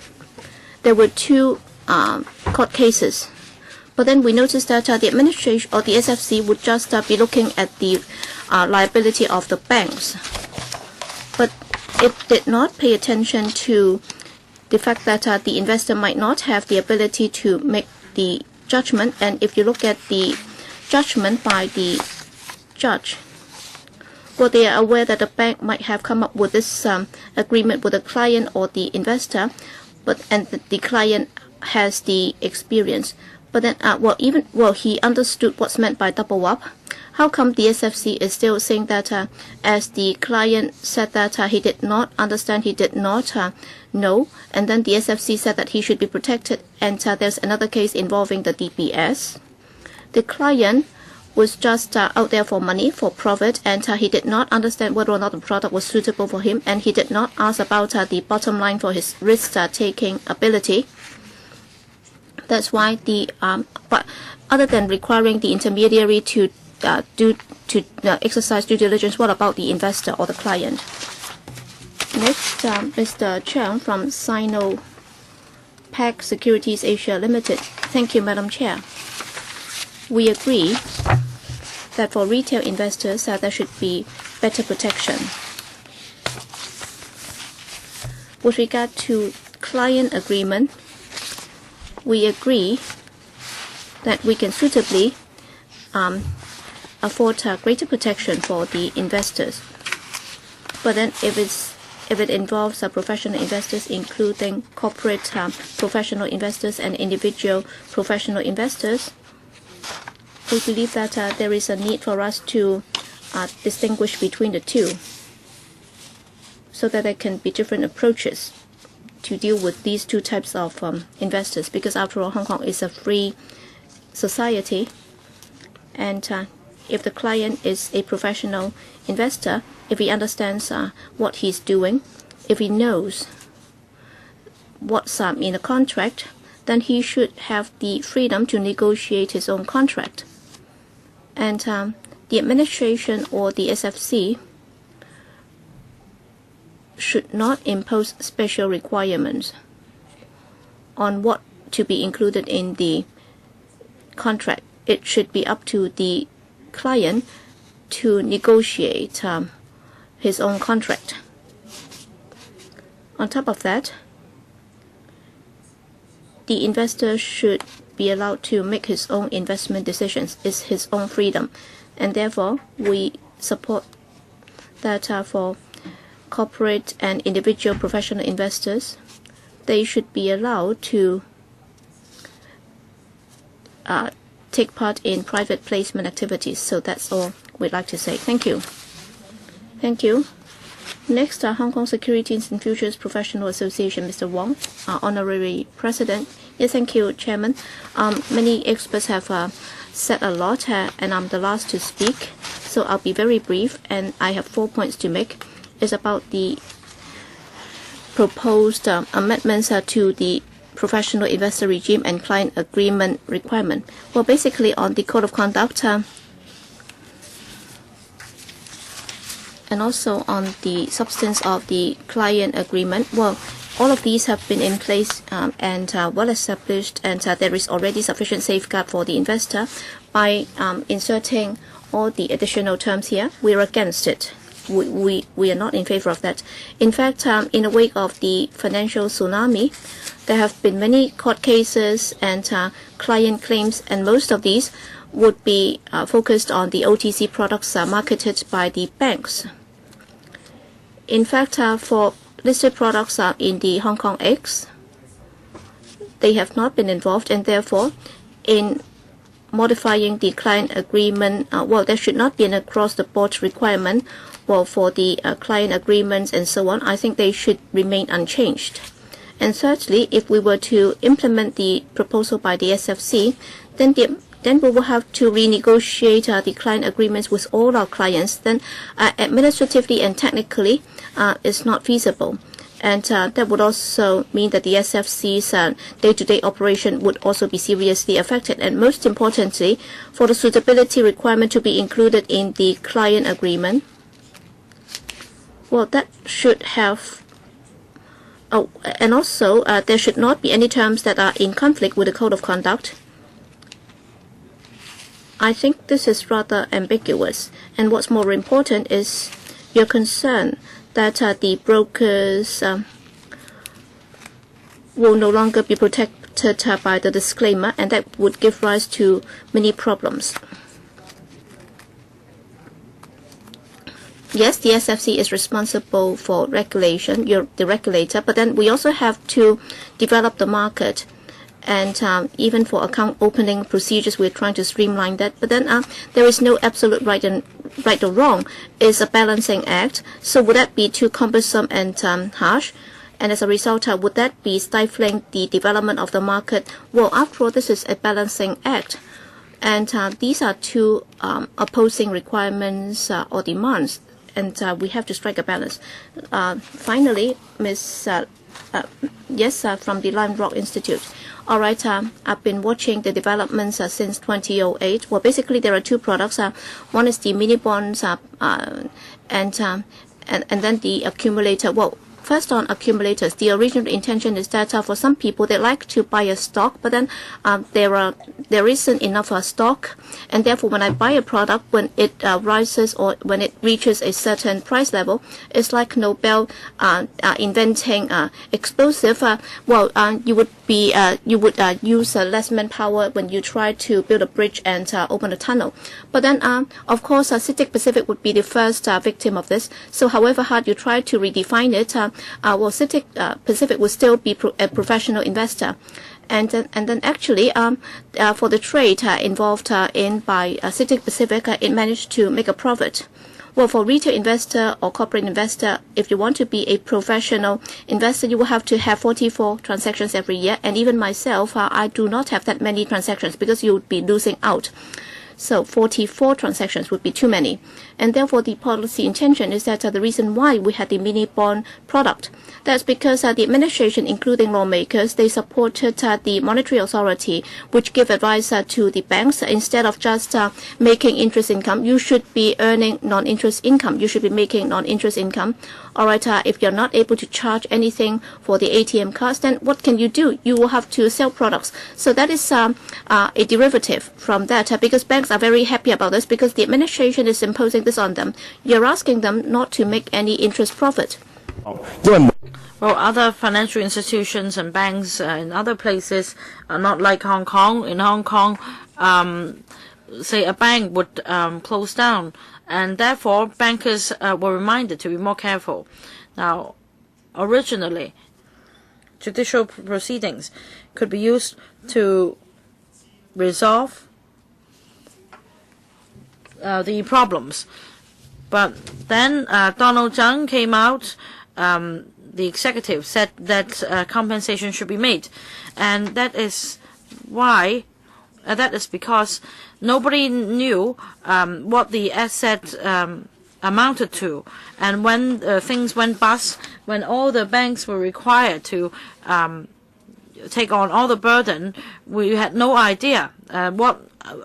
There were two court cases. But then we noticed that the administration or the SFC would just be looking at the liability of the banks. But it did not pay attention to the fact that the investor might not have the ability to make the judgment. And if you look at the judgment by the judge, well, they are aware that the bank might have come up with this agreement with the client or the investor, and the client has the experience. But then, he understood what's meant by double up. How come the SFC is still saying that as the client said that he did not understand, he did not know, and then the SFC said that he should be protected, and there's another case involving the DBS. The client was just out there for money, for profit, and he did not understand whether or not the product was suitable for him, and he did not ask about the bottom line for his risk-taking ability. That's why but other than requiring the intermediary to exercise due diligence, what about the investor or the client? Next, Mr. Cheung from Sino-Pac Securities Asia Limited. Thank you, Madam Chair. We agree that for retail investors, there should be better protection. With regard to client agreement, we agree that we can suitably afford greater protection for the investors. But then if it involves professional investors, including corporate professional investors and individual professional investors, we believe that there is a need for us to distinguish between the two, so that there can be different approaches to deal with these two types of investors, because after all, Hong Kong is a free society, and if the client is a professional investor, if he understands what he's doing, if he knows what's in a contract, then he should have the freedom to negotiate his own contract. And the administration or the SFC should not impose special requirements on what to be included in the contract. It should be up to the client to negotiate his own contract. On top of that, the investor should be allowed to make his own investment decisions. It's his own freedom, and therefore we support that for corporate and individual professional investors, they should be allowed to take part in private placement activities. So that's all we'd like to say. Thank you. Thank you. Next, Hong Kong Securities and Futures Professional Association, Mr. Wong, Honorary President. Yes, thank you, Chairman. Many experts have said a lot, and I'm the last to speak, so I'll be very brief, and I have 4 points to make. It's about the proposed amendments to the professional investor regime and client agreement requirement. Well, basically on the code of conduct and also on the substance of the client agreement. Well, all of these have been in place and well established, and there is already sufficient safeguard for the investor. By inserting all the additional terms here, we are against it. We are not in favor of that. In fact, in the wake of the financial tsunami, there have been many court cases and client claims, and most of these would be focused on the OTC products marketed by the banks. In fact, for listed products in the Hong Kong X, they have not been involved, and therefore, in modifying the client agreement, well, there should not be an across-the-board requirement, well, for the client agreements and so on. I think they should remain unchanged. And thirdly, if we were to implement the proposal by the SFC, then we will have to renegotiate the client agreements with all our clients. Then administratively and technically, it's not feasible. And that would also mean that the SFC's day-to-day operation would also be seriously affected. And most importantly, for the suitability requirement to be included in the client agreement, well, that should have... Oh, and also, there should not be any terms that are in conflict with the Code of Conduct. I think this is rather ambiguous. And what's more important is your concern that the brokers will no longer be protected by the disclaimer, and that would give rise to many problems. Yes, the SFC is responsible for regulation, you're the regulator, but then we also have to develop the market. And even for account opening procedures, we're trying to streamline that. But then there is no absolute right or wrong. It's a balancing act. So would that be too cumbersome and harsh? And as a result, would that be stifling the development of the market? Well, after all, this is a balancing act. And these are two opposing requirements or demands. And we have to strike a balance. Finally, Ms. Yes, from the Lime Rock Institute. All right, I've been watching the developments since 2008. Well, basically, there are two products. One is the mini bonds, and then the accumulator. Well, first on accumulators, the original intention is that for some people they like to buy a stock, but then there isn't enough stock, and therefore when I buy a product, when it rises or when it reaches a certain price level, it's like Nobel inventing explosive. You would use less manpower when you try to build a bridge and open a tunnel. But then, of course, CITIC Pacific would be the first victim of this. So however hard you try to redefine it, CITIC Pacific would still be a professional investor. And then actually, for the trade involved in by CITIC Pacific, it managed to make a profit. Well, for retail investor or corporate investor, if you want to be a professional investor, you will have to have 44 transactions every year. And even myself, I do not have that many transactions because you would be losing out. So 44 transactions would be too many. And therefore, the policy intention is that the reason why we had the mini bond product, that's because the administration, including lawmakers, they supported the monetary authority, which give advice to the banks. Instead of just making interest income, you should be earning non-interest income. You should be making non-interest income. All right, if you're not able to charge anything for the ATM cards, then what can you do? You will have to sell products. So that is a derivative from that, because banks are very happy about this because the administration is imposing this on them. You're asking them not to make any interest profit. Well, other financial institutions and banks in other places are not like Hong Kong. In Hong Kong, say a bank would close down, and therefore bankers were reminded to be more careful. Now, originally, judicial proceedings could be used to resolve the problems. But then Donald Tsang came out, the executive said that compensation should be made. And that is why, that is because nobody knew what the asset amounted to. And when things went bust, when all the banks were required to take on all the burden, we had no idea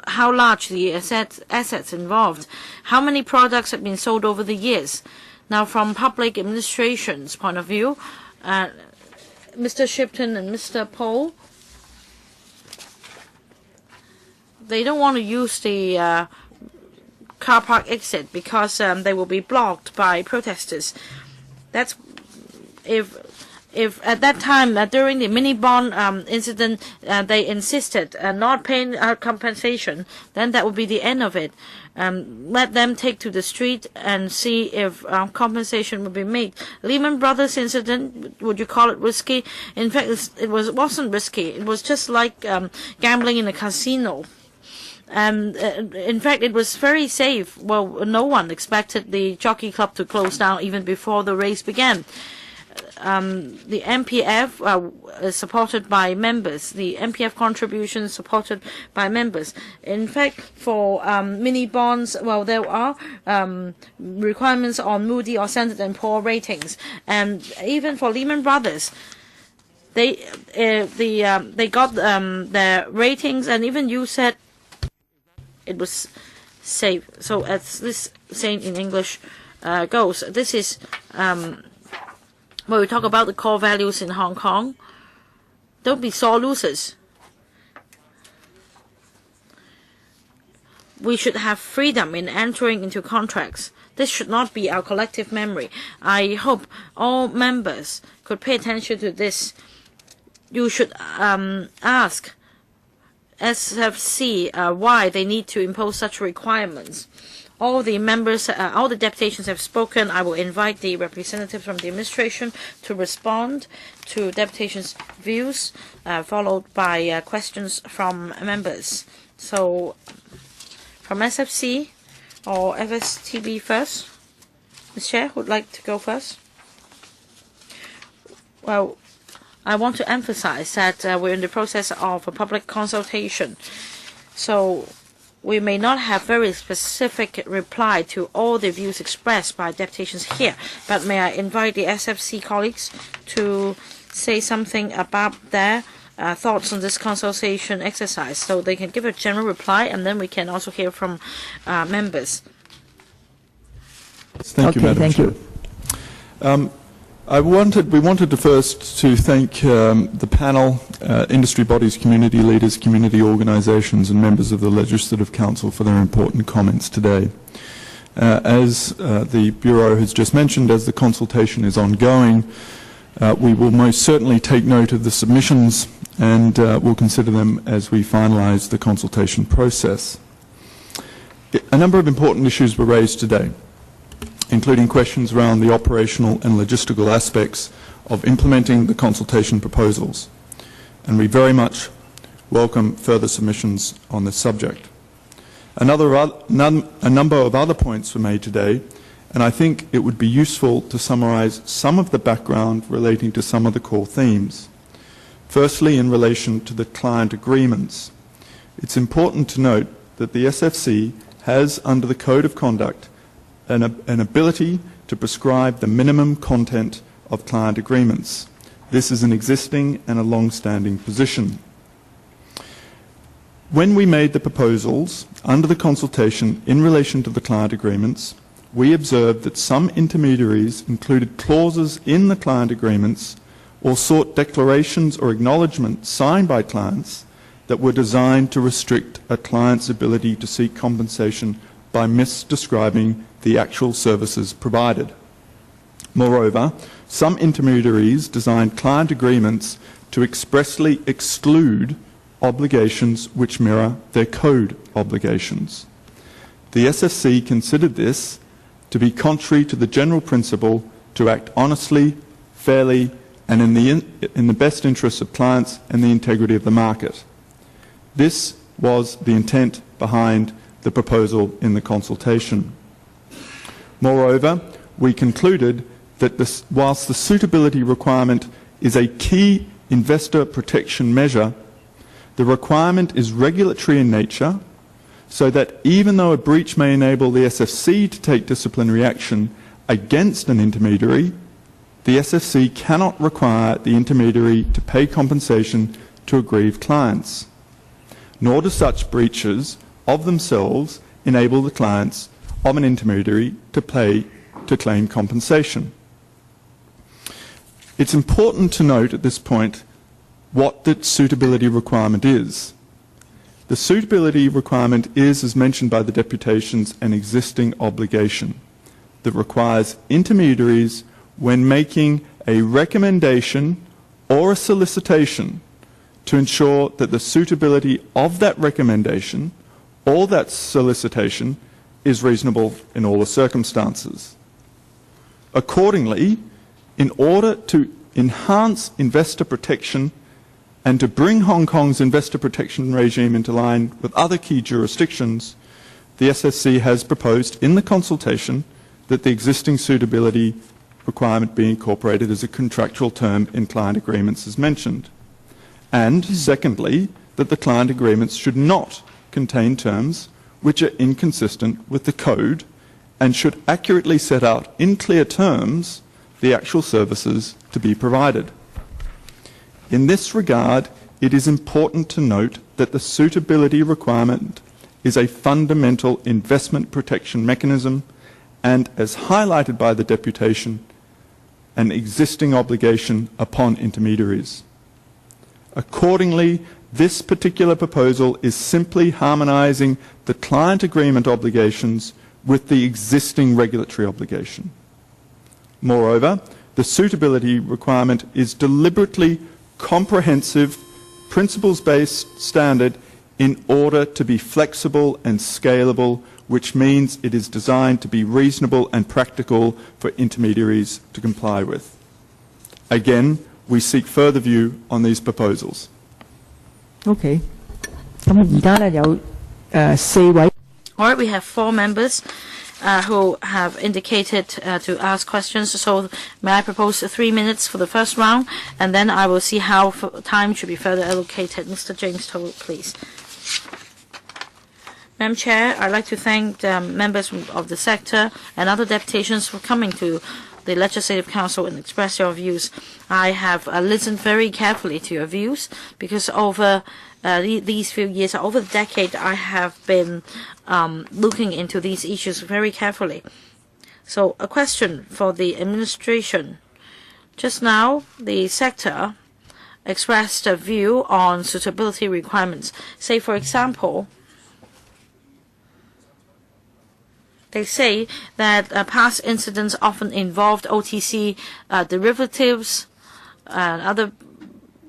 how large the assets involved, how many products have been sold over the years. Now, from public administration's point of view, Mr. Shipton and Mr. Pohl, they don't want to use the car park exit because they will be blocked by protesters. That's if at that time during the mini bond incident they insisted not paying compensation, then that would be the end of it. Let them take to the street and see if compensation would be made. Lehman Brothers incident, would you call it risky? In fact, it wasn't risky. It was just like gambling in a casino. In fact, it was very safe. Well, no one expected the jockey club to close down even before the race began. The MPF is supported by members. The MPF contribution is supported by members. In fact, for mini bonds, well, there are requirements on Moody or Standard & Poor ratings, and even for Lehman Brothers, they got their ratings, and even you said it was safe. So as this saying in English goes, this is when we talk about the core values in Hong Kong. Don't be sore losers. We should have freedom in entering into contracts. This should not be our collective memory. I hope all members could pay attention to this. You should ask SFC why they need to impose such requirements. All the members, all the deputations have spoken. I will invite the representatives from the administration to respond to deputations' views, followed by questions from members. So, from SFC or FSTB first? Ms. Chair, would like to go first? Well, I want to emphasize that we're in the process of a public consultation. So, we may not have very specific reply to all the views expressed by deputations here, but may I invite the SFC colleagues to say something about their thoughts on this consultation exercise, so they can give a general reply, and then we can also hear from members. Thank you, Madam Chair. We wanted to first to thank the panel, industry bodies, community leaders, community organisations and members of the Legislative Council for their important comments today. As the Bureau has just mentioned, as the consultation is ongoing, we will most certainly take note of the submissions and we'll consider them as we finalise the consultation process. A number of important issues were raised today, including questions around the operational and logistical aspects of implementing the consultation proposals. And we very much welcome further submissions on this subject. A number of other points were made today, and I think it would be useful to summarise some of the background relating to some of the core themes. Firstly, in relation to the client agreements. It's important to note that the SFC has, under the Code of Conduct, an ability to prescribe the minimum content of client agreements. This is an existing and a long-standing position. When we made the proposals under the consultation in relation to the client agreements, we observed that some intermediaries included clauses in the client agreements or sought declarations or acknowledgements signed by clients that were designed to restrict a client's ability to seek compensation by misdescribing the actual services provided. Moreover, some intermediaries designed client agreements to expressly exclude obligations which mirror their code obligations. The SFC considered this to be contrary to the general principle to act honestly, fairly, and in the best interests of clients and the integrity of the market. This was the intent behind the proposal in the consultation. Moreover, we concluded that whilst the suitability requirement is a key investor protection measure, the requirement is regulatory in nature, so that even though a breach may enable the SFC to take disciplinary action against an intermediary, the SFC cannot require the intermediary to pay compensation to aggrieved clients, nor do such breaches of themselves enable the clients of an intermediary to claim compensation. It's important to note at this point what the suitability requirement is. The suitability requirement is, as mentioned by the deputations, an existing obligation that requires intermediaries, when making a recommendation or a solicitation, to ensure that the suitability of that recommendation or that solicitation is reasonable in all the circumstances. Accordingly, in order to enhance investor protection and to bring Hong Kong's investor protection regime into line with other key jurisdictions, the SFC has proposed in the consultation that the existing suitability requirement be incorporated as a contractual term in client agreements as mentioned. And secondly, that the client agreements should not contain terms which are inconsistent with the code and should accurately set out in clear terms the actual services to be provided. In this regard, it is important to note that the suitability requirement is a fundamental investment protection mechanism and, as highlighted by the deputation, an existing obligation upon intermediaries. Accordingly, this particular proposal is simply harmonising the client agreement obligations with the existing regulatory obligation. Moreover, the suitability requirement is deliberately comprehensive, principles-based standard in order to be flexible and scalable, which means it is designed to be reasonable and practical for intermediaries to comply with. Again, we seek further view on these proposals. OK， 咁而家咧有4位。All right, we have 4 members who have indicated to ask questions. So may I propose 3 minutes for the first round, and then I will see how time should be further allocated. Mr. James Toll, please. Madam Chair, I'd like to thank members of the sector and other deputations for coming to the Legislative Council and express your views. I have listened very carefully to your views because over these few years, over the decade, I have been looking into these issues very carefully. So a question for the administration. Just now, the sector expressed a view on suitability requirements. Say, for example, they say that past incidents often involved OTC derivatives and other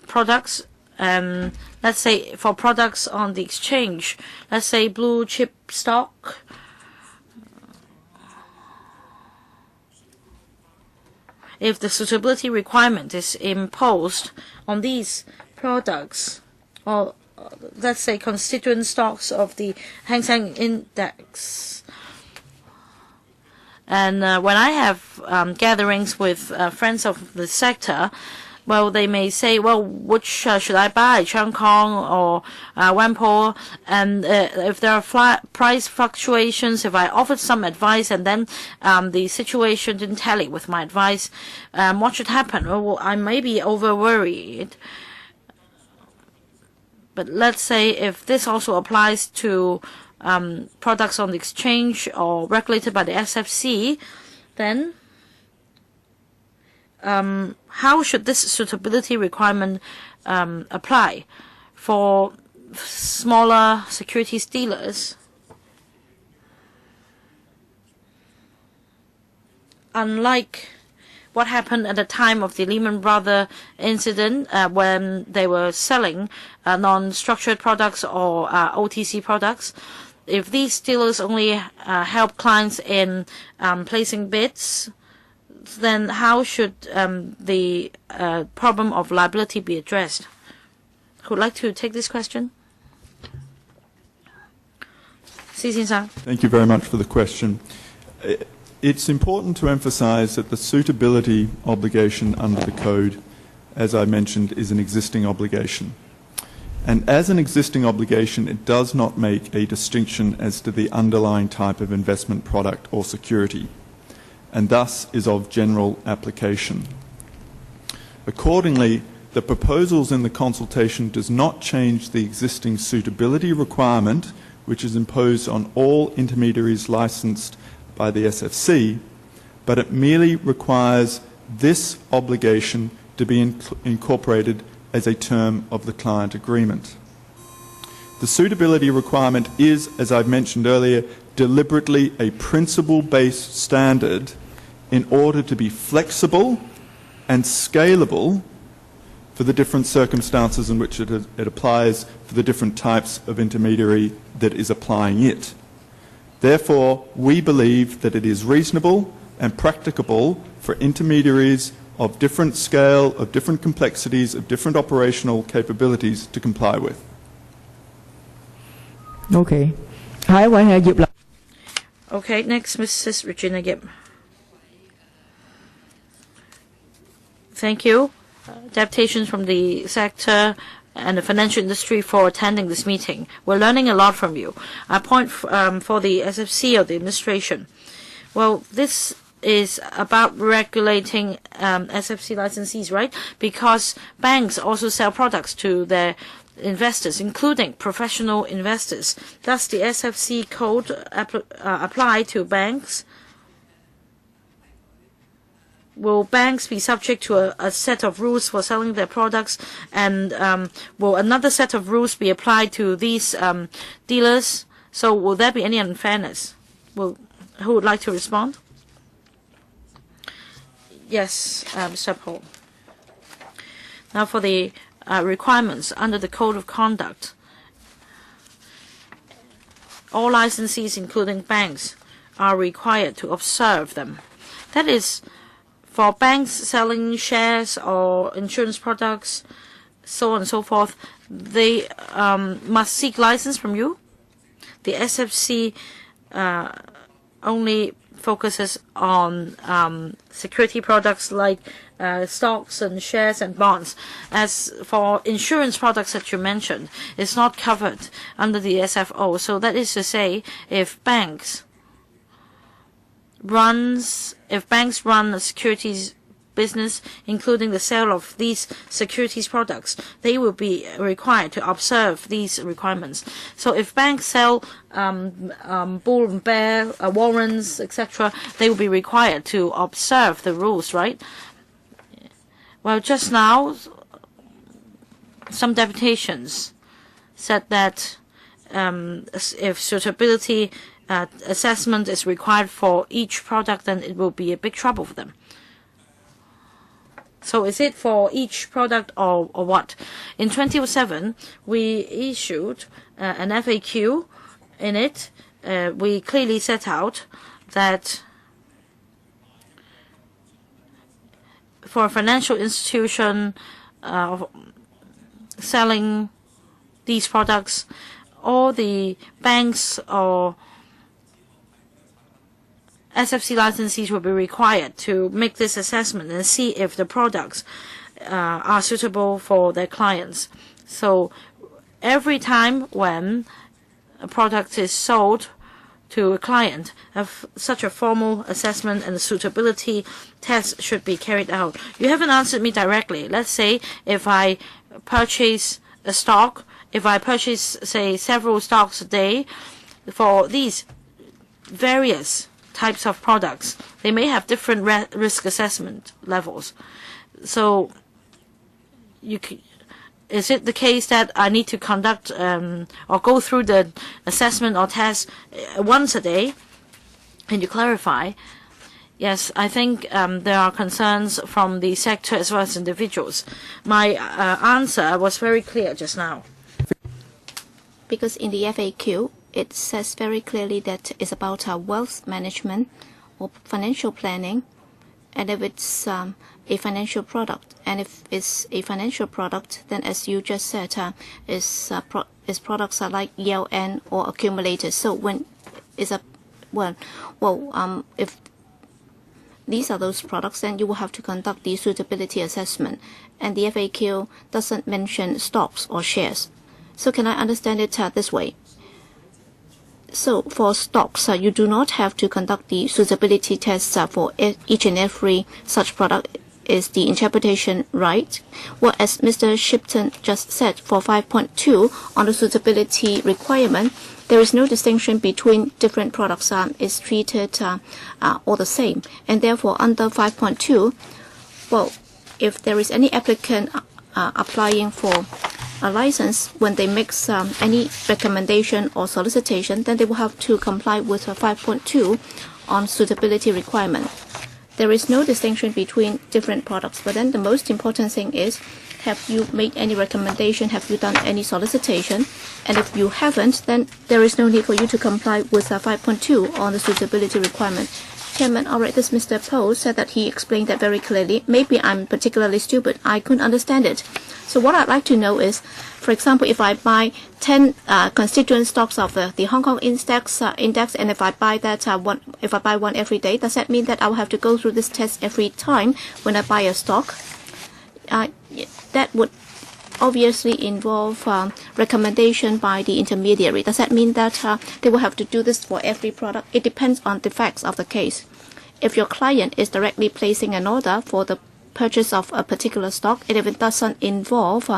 products. Let's say for products on the exchange, let's say blue chip stock. If the suitability requirement is imposed on these products, or let's say constituent stocks of the Hang Seng Index, and when I have gatherings with friends of the sector, well, they may say, well, which should I buy, Hong Kong or Wanpo? And if there are price fluctuations, if I offered some advice and then the situation didn't tally with my advice, what should happen? Well, I may be over-worried. But let's say if this also applies to products on the exchange or regulated by the SFC, then how should this suitability requirement apply for smaller securities dealers? Unlike what happened at the time of the Lehman Brothers incident when they were selling non-structured products or OTC products, if these dealers only help clients in placing bids, then how should the problem of liability be addressed? Who would like to take this question? Si Xin-sang. Thank you very much for the question. It's important to emphasize that the suitability obligation under the Code, as I mentioned, is an existing obligation. And as an existing obligation, it does not make a distinction as to the underlying type of investment product or security, and thus is of general application. Accordingly, the proposals in the consultation does not change the existing suitability requirement, which is imposed on all intermediaries licensed by the SFC, but it merely requires this obligation to be incorporated as a term of the client agreement. The suitability requirement is, as I've mentioned earlier, deliberately a principle-based standard in order to be flexible and scalable for the different circumstances in which it applies for the different types of intermediary that is applying it. Therefore, we believe that it is reasonable and practicable for intermediaries of different scale, of different complexities, of different operational capabilities to comply with. Okay. Okay, next, Mrs. Regina Yip. Thank you, deputations from the sector and the financial industry for attending this meeting. We're learning a lot from you. A point for the SFC or the administration. Well, this is about regulating SFC licensees, right? Because banks also sell products to their investors, including professional investors. Does the SFC code apply to banks? Will banks be subject to a set of rules for selling their products, and will another set of rules be applied to these dealers? So will there be any unfairness? Who would like to respond? Yes, Mr. Paul. Now for the requirements under the Code of Conduct, all licensees, including banks, are required to observe them. That is, for banks selling shares or insurance products, so on and so forth, they must seek license from you. The SFC only focuses on security products like stocks and shares and bonds. As for insurance products that you mentioned, it's not covered under the SFO. So that is to say, if banks run a securities business, including the sale of these securities products, they will be required to observe these requirements. So if banks sell bull and bear warrants, etc., they will be required to observe the rules, right? Well, just now, some deputations said that if suitability assessment is required for each product, then it will be a big trouble for them. So is it for each product or what? In 2007, we issued an FAQ. In it, we clearly set out that for a financial institution selling these products, all the banks or SFC licensees will be required to make this assessment and see if the products are suitable for their clients. So every time when a product is sold to a client, such a formal assessment and suitability test should be carried out. You haven't answered me directly. Let's say if I purchase a stock, if I purchase, say, several stocks a day for these various types of products, they may have different risk assessment levels. So is it the case that I need to conduct or go through the assessment or test once a day? Can you clarify? Yes, I think there are concerns from the sector as well as individuals. My answer was very clear just now. Because in the FAQ, it says very clearly that it's about wealth management or financial planning, and if it's a financial product, and if it's a financial product, then as you just said, its products are like ELN or accumulators. So when it's a if these are those products, then you will have to conduct the suitability assessment, and the FAQ doesn't mention stocks or shares. So can I understand it this way? So for stocks, you do not have to conduct the suitability tests for each and every such product. Is the interpretation right? Well, as Mr. Shipton just said, for 5.2 on the suitability requirement, there is no distinction between different products. It's treated all the same. And therefore, under 5.2, well, if there is any applicant applying for a license, when they make any recommendation or solicitation, then they will have to comply with 5.2 on suitability requirement. There is no distinction between different products. But then the most important thing is, have you made any recommendation? Have you done any solicitation? And if you haven't, then there is no need for you to comply with 5.2 on the suitability requirement. Chairman, all right, this Mr. Poe said that he explained that very clearly. Maybe I'm particularly stupid. I couldn't understand it. So what I'd like to know is, for example, if I buy 10 constituent stocks of the Hong Kong index, and if I buy that if I buy one every day, does that mean that I will have to go through this test every time when I buy a stock? That would obviously involve recommendation by the intermediary. Does that mean that they will have to do this for every product? It depends on the facts of the case. If your client is directly placing an order for the purchase of a particular stock, and if it doesn't involve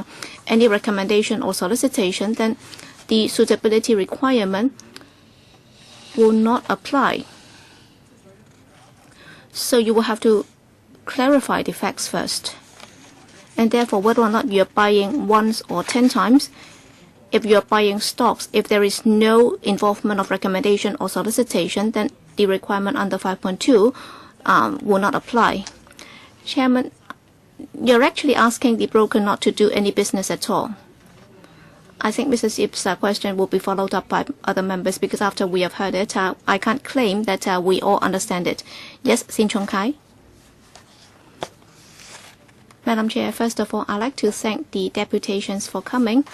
any recommendation or solicitation, then the suitability requirement will not apply. So you will have to clarify the facts first. And therefore, whether or not you're buying once or 10 times, if you're buying stocks, if there is no involvement of recommendation or solicitation, then the requirement under 5.2 will not apply. Chairman, you're actually asking the broker not to do any business at all. I think Mrs. Yip's question will be followed up by other members, because after we have heard it, I can't claim that we all understand it. Yes, Sin Chung Kai. Madam Chair, first of all, I'd like to thank the deputations for coming.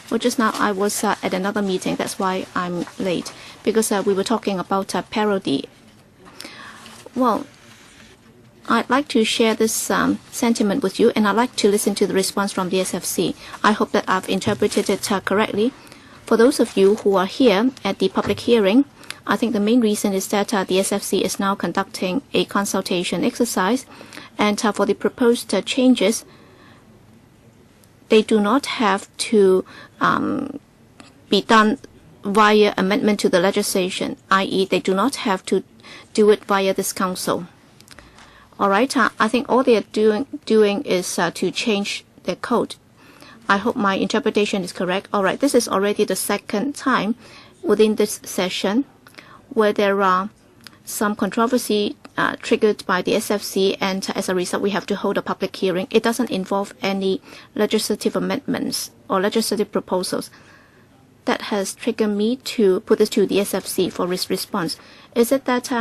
Well, just now I was at another meeting, that's why I'm late, because we were talking about parody. Well, I'd like to share this sentiment with you, and I'd like to listen to the response from the SFC. I hope that I've interpreted it correctly. For those of you who are here at the public hearing, I think the main reason is that the SFC is now conducting a consultation exercise, and for the proposed changes, they do not have to be done via amendment to the legislation, i.e. they do not have to do it via this council. All right, I think all they are doing is to change their code. I hope my interpretation is correct. All right, this is already the second time within this session where there are some controversy triggered by the SFC, and as a result we have to hold a public hearing. It doesn't involve any legislative amendments or legislative proposals. That has triggered me to put this to the SFC for its response. Is it that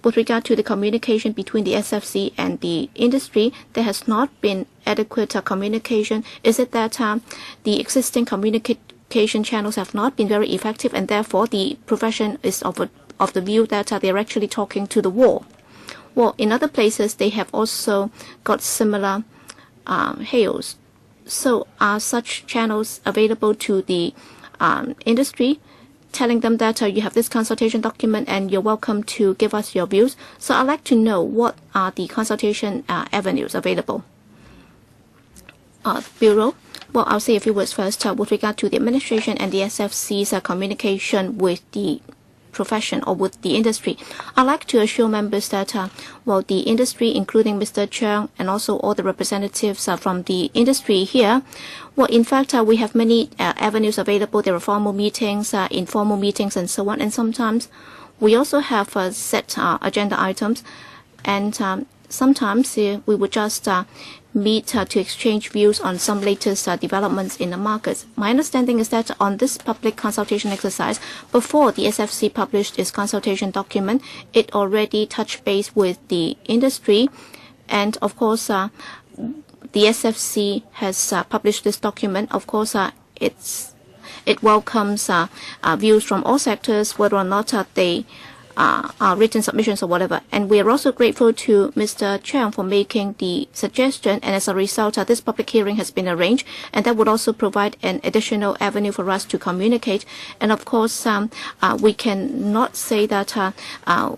with regard to the communication between the SFC and the industry, there has not been adequate communication? Is it that the existing communication channels have not been very effective, and therefore the profession is of the view that they're actually talking to the wall? Well, in other places they have also got similar hails. So are such channels available to the industry, telling them that you have this consultation document and you're welcome to give us your views? So I'd like to know what are the consultation avenues available. Bureau. Well, I'll say a few words first with regard to the administration and the SFC's communication with the profession or with the industry. I'd like to assure members that well, the industry, including Mr. Cheung and also all the representatives from the industry here, well, in fact, we have many avenues available. There are formal meetings, informal meetings, and so on. And sometimes we also have set agenda items, and sometimes we would just meet to exchange views on some latest developments in the markets. My understanding is that on this public consultation exercise, before the SFC published its consultation document, it already touched base with the industry, and of course the SFC has published this document. Of course it welcomes views from all sectors, whether or not they are written submissions or whatever. And we are also grateful to Mr. Cheung for making the suggestion, and as a result this public hearing has been arranged, and that would also provide an additional avenue for us to communicate. And of course we cannot say that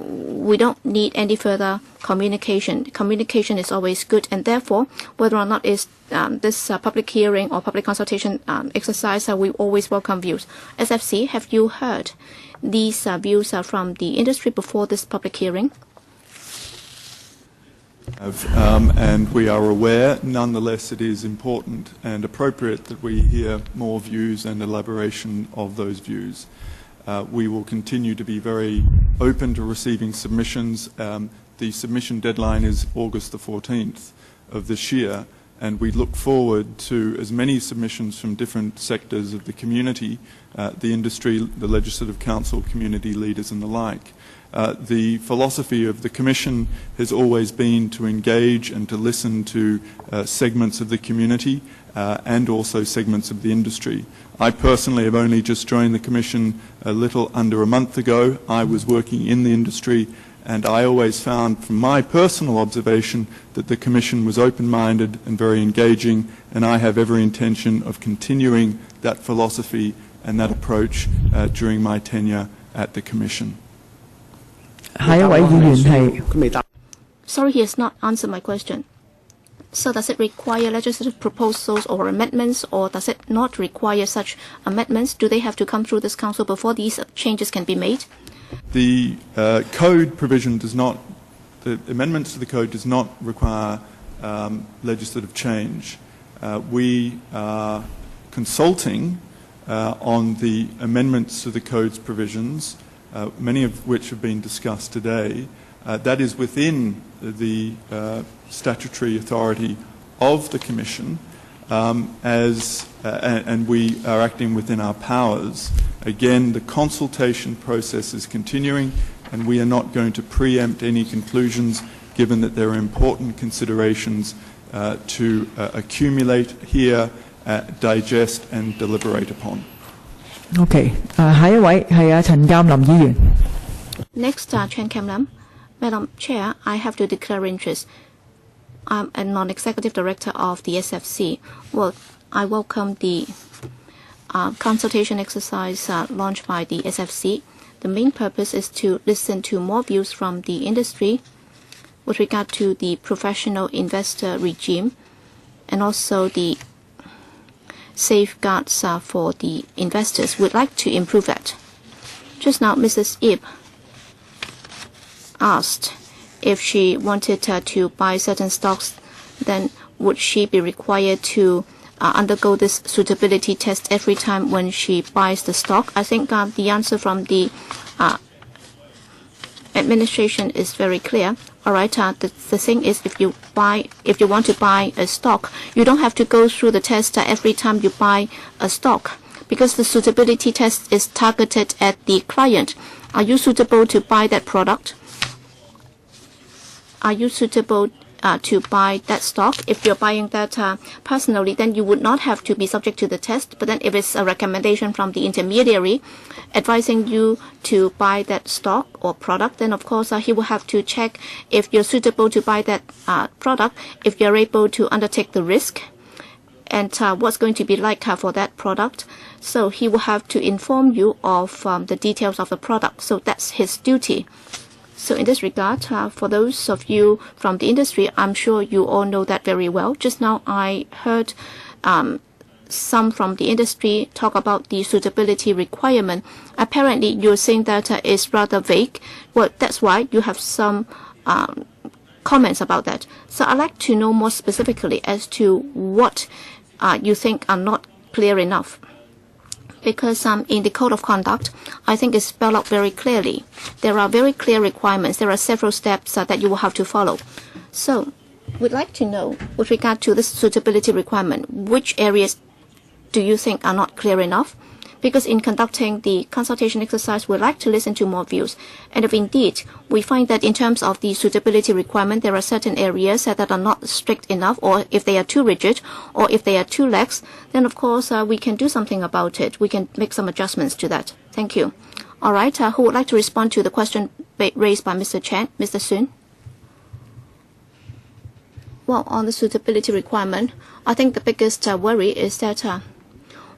we don't need any further communication. Communication is always good, and therefore whether or not is this public hearing or public consultation exercise, we always welcome views. SFC, have you heard these views from the industry before this public hearing? And we are aware, nonetheless, it is important and appropriate that we hear more views and elaboration of those views. We will continue to be very open to receiving submissions. The submission deadline is August the 14th of this year, and we look forward to as many submissions from different sectors of the community, the industry, the Legislative Council, community leaders and the like. The philosophy of the Commission has always been to engage and to listen to segments of the community and also segments of the industry. I personally have only just joined the Commission a little under a month ago. I was working in the industry, and I always found from my personal observation that the Commission was open-minded and very engaging, and I have every intention of continuing that philosophy and that approach during my tenure at the Commission. Sorry, he has not answered my question. So does it require legislative proposals or amendments, or does it not require such amendments? Do they have to come through this council before these changes can be made? The code provision does not, the amendments to the code does not require legislative change. We are consulting on the amendments to the code's provisions, many of which have been discussed today. That is within the statutory authority of the Commission, and we are acting within our powers. Again, the consultation process is continuing, and we are not going to preempt any conclusions, given that there are important considerations to accumulate, hear, digest and deliberate upon. Okay. 下一位係陳鑑林議員。 Next, Chen Kam-lam. Madam Chair, I have to declare interest. I'm a non-executive director of the SFC. Well, I welcome the consultation exercise launched by the SFC. The main purpose is to listen to more views from the industry with regard to the professional investor regime and also the safeguards for the investors. We'd like to improve that. Just now, Mrs. Ip asked if she wanted to buy certain stocks, then would she be required to undergo this suitability test every time when she buys the stock? I think the answer from the administration is very clear. All right, the thing is, if you want to buy a stock, you don't have to go through the test every time you buy a stock, because the suitability test is targeted at the client. Are you suitable to buy that product? Are you suitable to buy that stock? If you're buying that personally, then you would not have to be subject to the test. But then if it's a recommendation from the intermediary advising you to buy that stock or product, then of course he will have to check if you're suitable to buy that product, if you're able to undertake the risk, and what's going to be like for that product. So he will have to inform you of the details of the product. So that's his duty. So in this regard, for those of you from the industry, I'm sure you all know that very well. Just now I heard some from the industry talk about the suitability requirement. Apparently you're saying that is rather vague. Well, that's why you have some comments about that. So I'd like to know more specifically as to what you think are not clear enough. Because in the Code of Conduct, I think it's spelled out very clearly. There are very clear requirements. There are several steps that you will have to follow. So we'd like to know, with regard to this suitability requirement, which areas do you think are not clear enough? Because in conducting the consultation exercise, we'd like to listen to more views. And if indeed we find that in terms of the suitability requirement, there are certain areas that are not strict enough, or if they are too rigid, or if they are too lax, then of course we can do something about it. We can make some adjustments to that. Thank you. All right, who would like to respond to the question raised by Mr. Chen? Mr. Sun? Well, on the suitability requirement, I think the biggest worry is that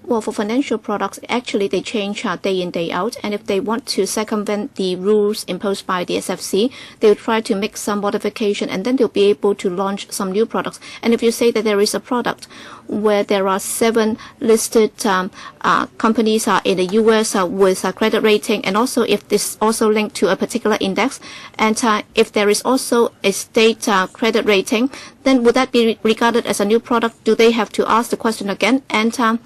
well, for financial products, actually they change day in, day out. And if they want to circumvent the rules imposed by the SFC, they will try to make some modification, and then they'll be able to launch some new products. And if you say that there is a product where there are 7 listed companies in the US with a credit rating, and also if this also linked to a particular index, and if there is also a state credit rating, then would that be regarded as a new product? Do they have to ask the question again? And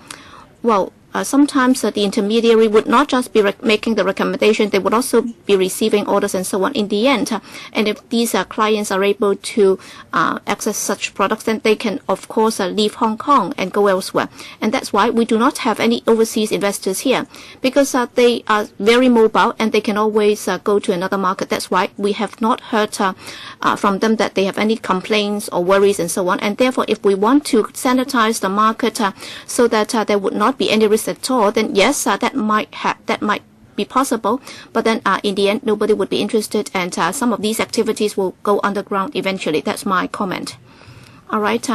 well, sometimes the intermediary would not just be making the recommendation, they would also be receiving orders and so on in the end. And if these clients are able to access such products, then they can, of course, leave Hong Kong and go elsewhere. And that's why we do not have any overseas investors here, because they are very mobile and they can always go to another market. That's why we have not heard from them that they have any complaints or worries and so on. And therefore, if we want to sanitize the market so that there would not be any risk at all, then yes, that might be possible. But then in the end, nobody would be interested, and some of these activities will go underground eventually. That's my comment. All right.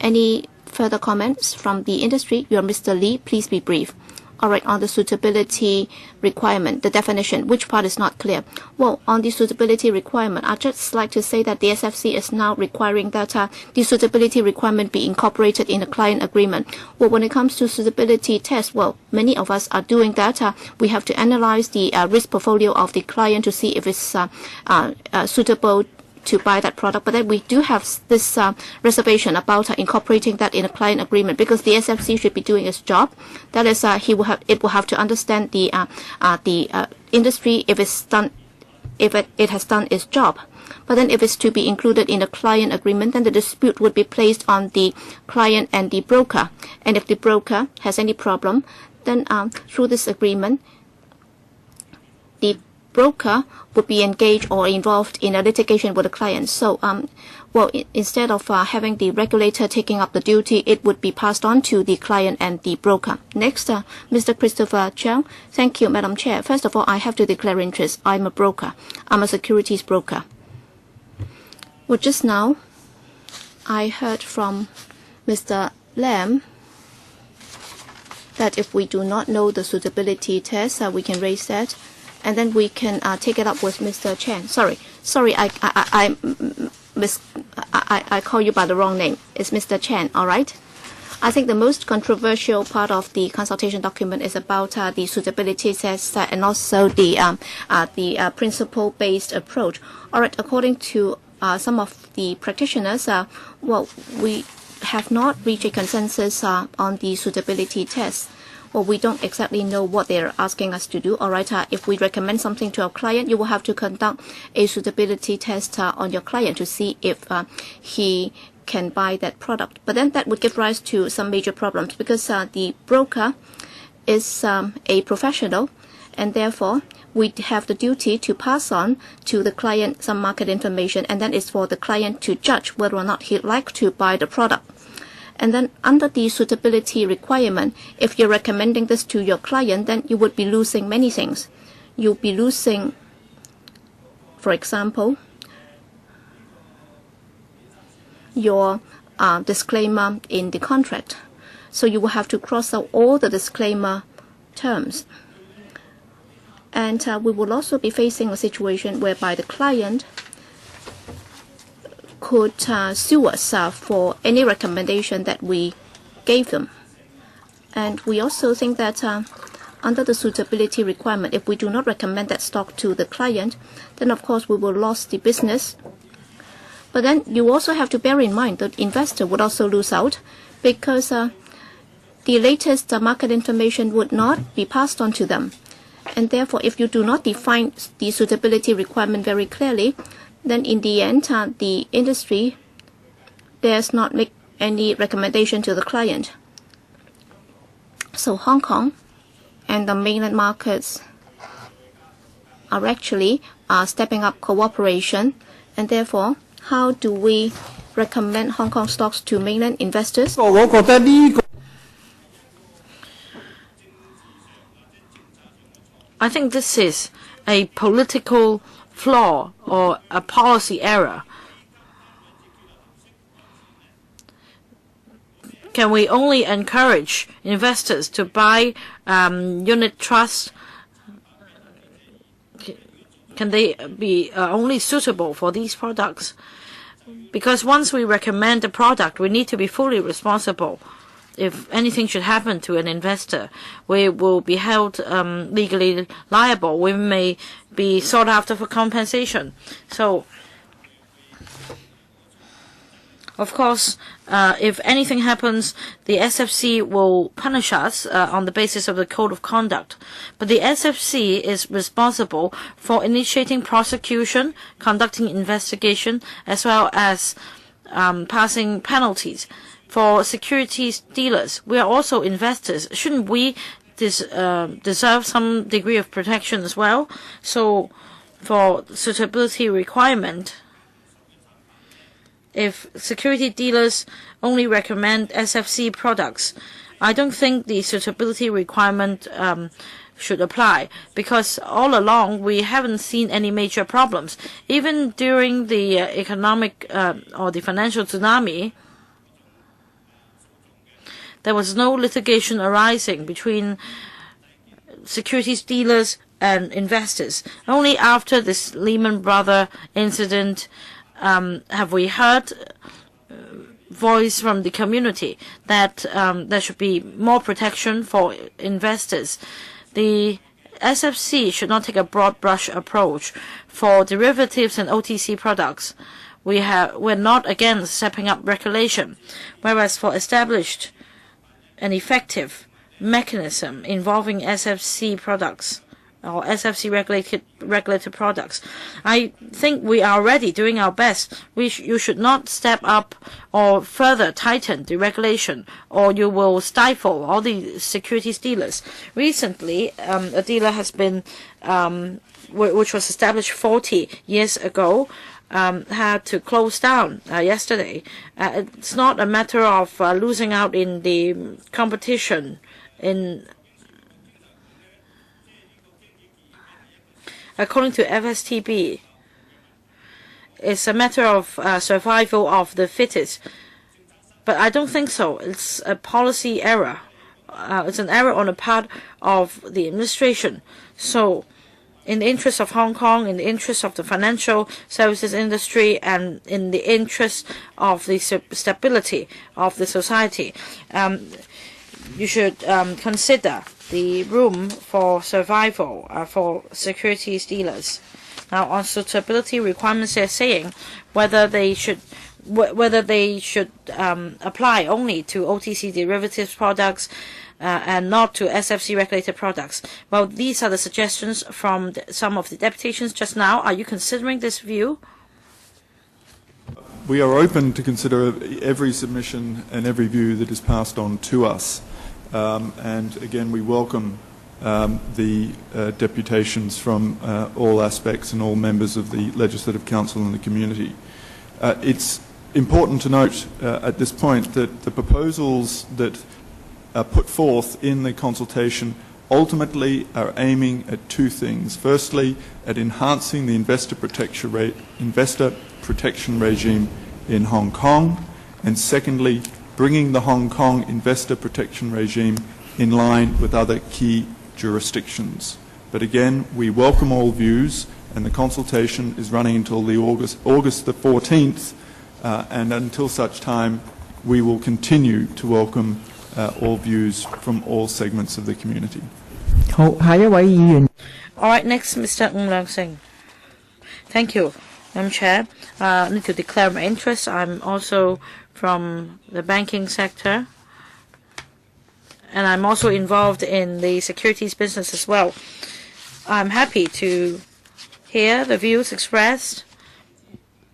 Any further comments from the industry? You're Mr. Lee. Please be brief. All right, on the suitability requirement, the definition, which part is not clear? Well, on the suitability requirement, I'd just like to say that the SFC is now requiring that the suitability requirement be incorporated in the client agreement. Well, when it comes to suitability tests, well, many of us are doing that. We have to analyze the risk portfolio of the client to see if it's suitable to buy that product. But then we do have this reservation about incorporating that in a client agreement, because the SFC should be doing its job. That is, it will have to understand the industry if it has done its job. But then if it's to be included in a client agreement, then the dispute would be placed on the client and the broker. And if the broker has any problem, then through this agreement, the broker would be engaged or involved in a litigation with the client. So, well, instead of having the regulator taking up the duty, it would be passed on to the client and the broker. Next, Mr. Christopher Cheung. Thank you, Madam Chair. First of all, I have to declare interest. I'm a broker. I'm a securities broker. Well, just now, I heard from Mr. Lam that if we do not know the suitability test, we can raise that. And then we can take it up with Mr. Chen. Sorry, I call you by the wrong name. It's Mr. Chen, all right? I think the most controversial part of the consultation document is about the suitability test and also the principle-based approach. All right, according to some of the practitioners, well, we have not reached a consensus on the suitability test. Well, we don't exactly know what they're asking us to do. All right, if we recommend something to our client, you will have to conduct a suitability test on your client to see if he can buy that product. But then that would give rise to some major problems, because the broker is a professional, and therefore we have the duty to pass on to the client some market information, and then it's for the client to judge whether or not he'd like to buy the product. And then under the suitability requirement, if you're recommending this to your client, then you would be losing many things. You'll be losing, for example, your disclaimer in the contract. So you will have to cross out all the disclaimer terms. And we will also be facing a situation whereby the client could sue us for any recommendation that we gave them. And we also think that under the suitability requirement, if we do not recommend that stock to the client, then of course we will lose the business. But then you also have to bear in mind that the investor would also lose out, because the latest market information would not be passed on to them. And therefore, if you do not define the suitability requirement very clearly, then in the end, the industry does not make any recommendation to the client. So Hong Kong and the mainland markets are actually stepping up cooperation, and therefore, how do we recommend Hong Kong stocks to mainland investors? I think this is a political flaw or a policy error. Can we only encourage investors to buy unit trusts? Can they be only suitable for these products? Because once we recommend the product, we need to be fully responsible. If anything should happen to an investor, we will be held legally liable. We may be sought after for compensation. So Of course, if anything happens, the SFC will punish us on the basis of the code of conduct. But the SFC is responsible for initiating prosecution, conducting investigation, as well as passing penalties. For securities dealers, we are also investors. Shouldn't we deserve some degree of protection as well? So for suitability requirement, if security dealers only recommend SFC products, I don't think the suitability requirement should apply, because all along we haven't seen any major problems. Even during the economic or the financial tsunami, there was no litigation arising between securities dealers and investors. Only after this Lehman Brothers incident have we heard voice from the community that there should be more protection for investors. The SFC should not take a broad brush approach. For derivatives and OTC products, we're not against stepping up regulation, whereas for established an effective mechanism involving SFC products or SFC regulated products, I think we are already doing our best. You should not step up or further tighten the regulation, or you will stifle all the securities dealers. Recently, a dealer has been, which was established 40 years ago, had to close down yesterday. It's not a matter of losing out in the competition according to FSTB, it's a matter of survival of the fittest. But I don't think so. It's a policy error. It's an error on the part of the administration. So, in the interest of Hong Kong, in the interest of the financial services industry, and in the interest of the stability of the society, you should consider the room for survival for securities dealers. Now, on suitability requirements, they're saying whether they should apply only to OTC derivatives products and not to SFC regulated products. Well, these are the suggestions from some of the deputations just now. Are you considering this view? We are open to consider every submission and every view that is passed on to us. And again, we welcome the deputations from all aspects and all members of the Legislative Council and the community. It's important to note at this point that the proposals that are put forth in the consultation ultimately are aiming at two things. Firstly, at enhancing the investor protection regime in Hong Kong, and secondly, bringing the Hong Kong investor protection regime in line with other key jurisdictions. But again, we welcome all views, and the consultation is running until August the 14th, and until such time, we will continue to welcome all views from all segments of the community. All right, next, Mr. Ng Leung Sing. Thank you, Madam Chair. I need to declare my interest. I'm also from the banking sector, and I'm also involved in the securities business as well. I'm happy to hear the views expressed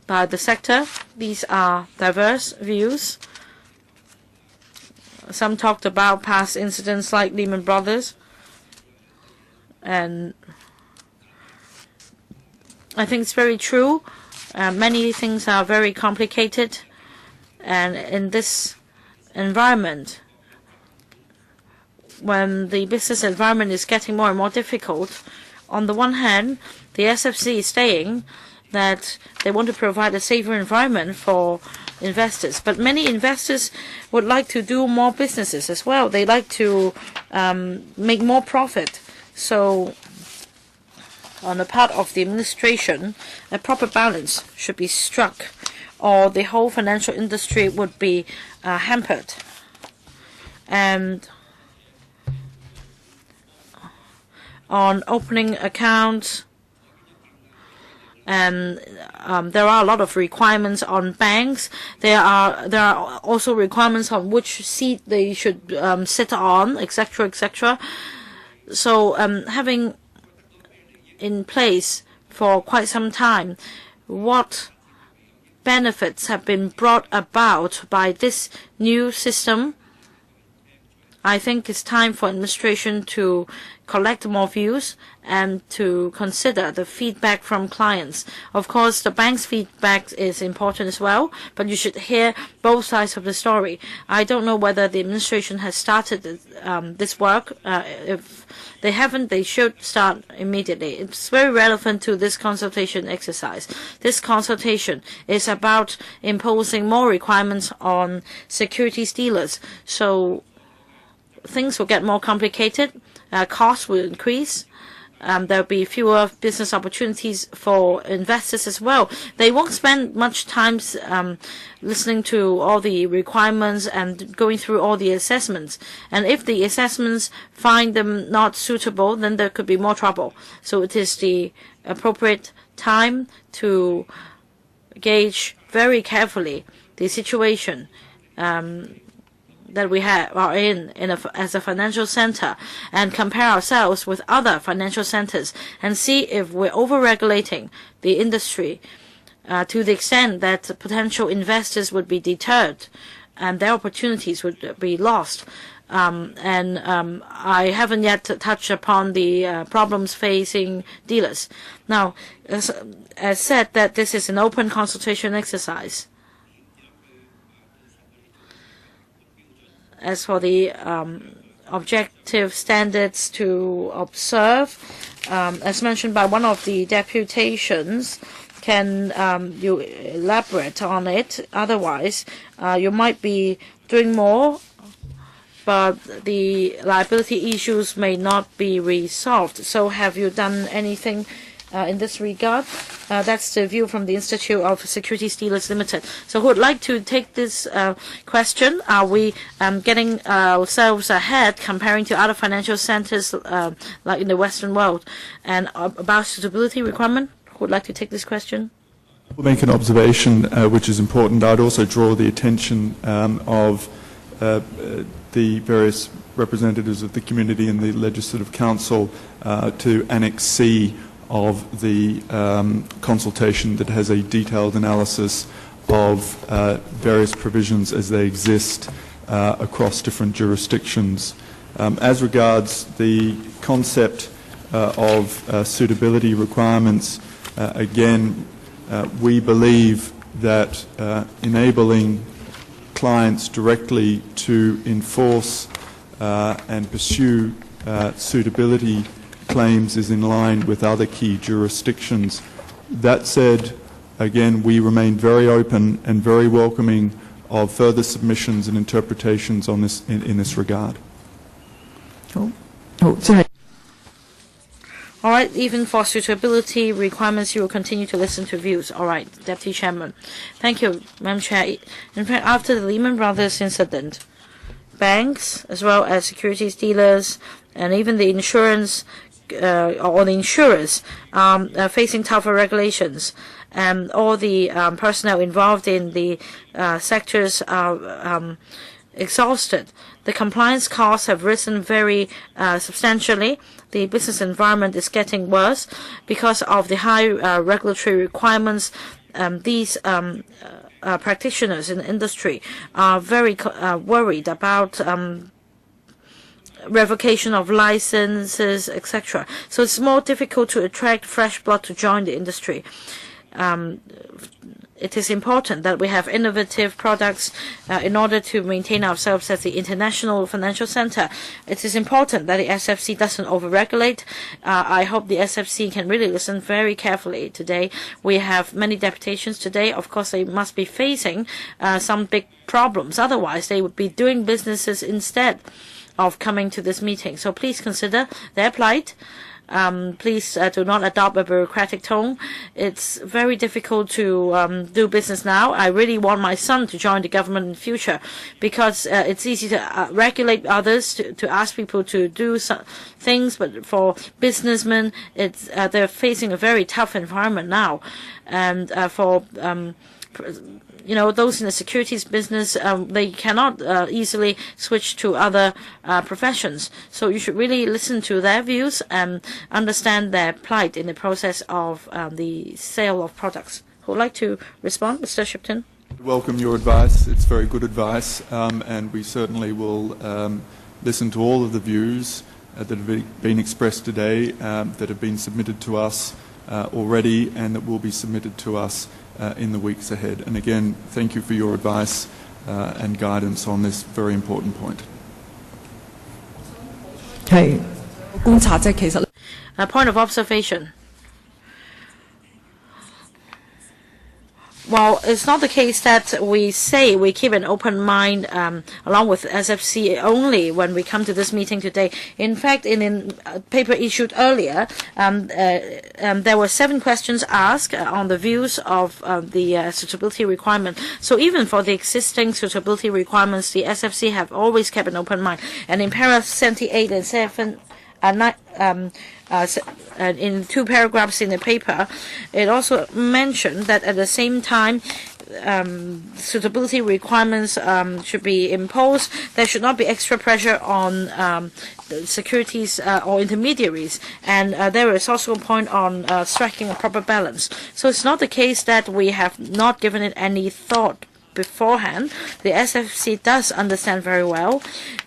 by the sector. These are diverse views. Some talked about past incidents like Lehman Brothers, and I think it's very true. Many things are very complicated, and in this environment, when the business environment is getting more and more difficult, on the one hand, the SFC is saying that they want to provide a safer environment for investors. But many investors would like to do more businesses as well. They like to make more profit. So on the part of the administration, a proper balance should be struck, or the whole financial industry would be hampered. And on opening accounts and there are a lot of requirements on banks. There are also requirements on which seat they should sit on, etc., etc. So having in place for quite some time what benefits have been brought about by this new system, I think it's time for administration to collect more views and to consider the feedback from clients. Of course, the bank's feedback is important as well, but you should hear both sides of the story. I don't know whether the administration has started this work. If they haven't, they should start immediately. It's very relevant to this consultation exercise. This consultation is about imposing more requirements on securities dealers. So things will get more complicated, costs will increase, there'll be fewer business opportunities for investors as well. They won't spend much time listening to all the requirements and going through all the assessments. And if the assessments find them not suitable, then there could be more trouble. So it is the appropriate time to gauge very carefully the situation that we are in as a financial center, and compare ourselves with other financial centers and see if we're over-regulating the industry to the extent that potential investors would be deterred and their opportunities would be lost. I haven't yet touched upon the problems facing dealers. Now, as said, that this is an open consultation exercise. As for the objective standards to observe, as mentioned by one of the deputations, can you elaborate on it? Otherwise, you might be doing more, but the liability issues may not be resolved. So have you done anything in this regard? That's the view from the Institute of Securities Dealers Limited. So who would like to take this question? Are we getting ourselves ahead comparing to other financial centers like in the Western world? And about suitability requirement, who would like to take this question? We'll make an observation which is important. I'd also draw the attention of the various representatives of the community and the Legislative Council to Annex C of the consultation that has a detailed analysis of various provisions as they exist across different jurisdictions. As regards the concept of suitability requirements, again, we believe that enabling clients directly to enforce and pursue suitability claims is in line with other key jurisdictions. That said, again, we remain very open and very welcoming of further submissions and interpretations on this in this regard. All right, even for suitability requirements, you will continue to listen to views. All right, Deputy Chairman. Thank you, Madam Chair. In fact, after the Lehman Brothers incident, banks, as well as securities dealers, and even the insurance or the insurers facing tougher regulations, and all the personnel involved in the sectors are exhausted. The compliance costs have risen very substantially. The business environment is getting worse because of the high regulatory requirements. These practitioners in the industry are very worried about revocation of licenses, etc. So it's more difficult to attract fresh blood to join the industry. It is important that we have innovative products in order to maintain ourselves as the international financial center. It is important that the SFC doesn't overregulate. I hope the SFC can really listen very carefully today. We have many deputations today. Of course, they must be facing some big problems. Otherwise, they would be doing businesses instead of coming to this meeting. So please consider their plight. please do not adopt a bureaucratic tone. It's very difficult to do business now. I really want my son to join the government in the future because it's easy to regulate others, to ask people to do things, but for businessmen, they're facing a very tough environment now. And for those in the securities business, they cannot easily switch to other professions. So you should really listen to their views and understand their plight in the process of the sale of products. Who would like to respond, Mr. Shipton? Welcome your advice. It's very good advice, and we certainly will listen to all of the views that have been expressed today, that have been submitted to us already, and that will be submitted to us in the weeks ahead. And again, thank you for your advice and guidance on this very important point. A point of observation. Well, it's not the case that we say we keep an open mind along with SFC only when we come to this meeting today. In fact, in a paper issued earlier, there were 7 questions asked on the views of the suitability requirement. So even for the existing suitability requirements, the SFC have always kept an open mind. And in paragraphs 78 and 7, in 2 paragraphs in the paper, it also mentioned that at the same time, suitability requirements should be imposed. There should not be extra pressure on securities or intermediaries. And there is also a point on striking a proper balance. So it's not the case that we have not given it any thought beforehand. The SFC does understand very well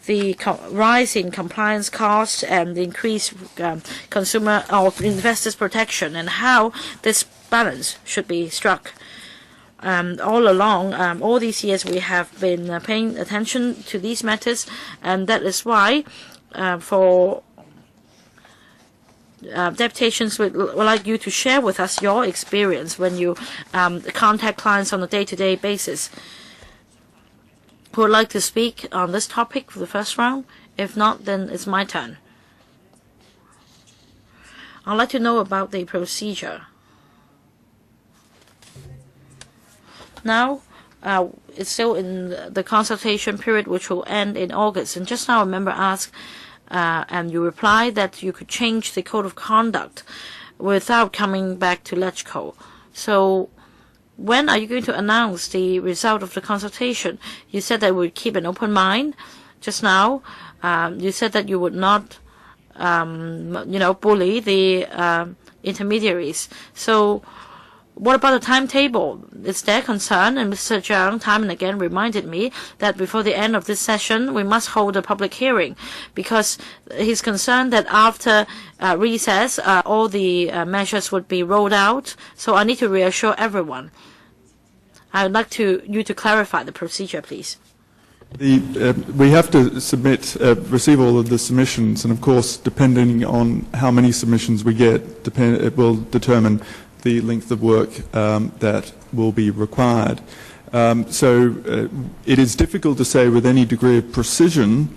the rise in compliance costs and the increased consumer or investors protection and how this balance should be struck. All along, all these years we have been paying attention to these matters, and that is why for deputations would like you to share with us your experience when you contact clients on a day-to-day basis. Who would like to speak on this topic for the first round? If not, then it's my turn. I'd like to know about the procedure. Now, it's still in the consultation period, which will end in August. And just now a member asked, and you replied that you could change the code of conduct without coming back to LegCo. So when are you going to announce the result of the consultation? You said that you would keep an open mind. Just now, you said that you would not, bully the intermediaries. So what about the timetable? It's their concern, and Mr. Zhang time and again reminded me that before the end of this session, we must hold a public hearing because he's concerned that after recess, all the measures would be rolled out. So I need to reassure everyone. I would like you to clarify the procedure, please. We have to receive all of the submissions, and of course, depending on how many submissions we get, it will determine the length of work that will be required. So it is difficult to say with any degree of precision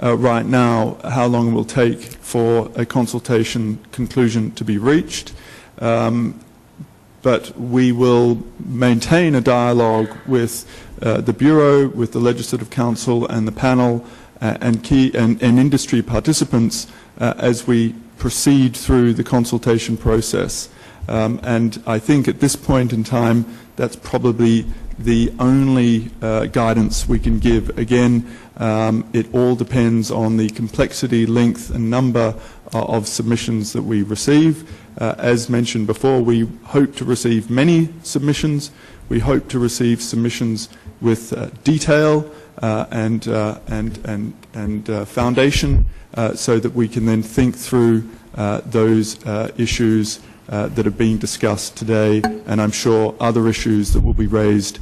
right now how long it will take for a consultation conclusion to be reached. But we will maintain a dialogue with the Bureau, with the Legislative Council and the panel and industry participants as we proceed through the consultation process. And I think at this point in time, that's probably the only guidance we can give. Again, it all depends on the complexity, length and number of submissions that we receive. As mentioned before, we hope to receive many submissions. We hope to receive submissions with detail and foundation so that we can then think through those issues that are being discussed today, and I'm sure other issues that will be raised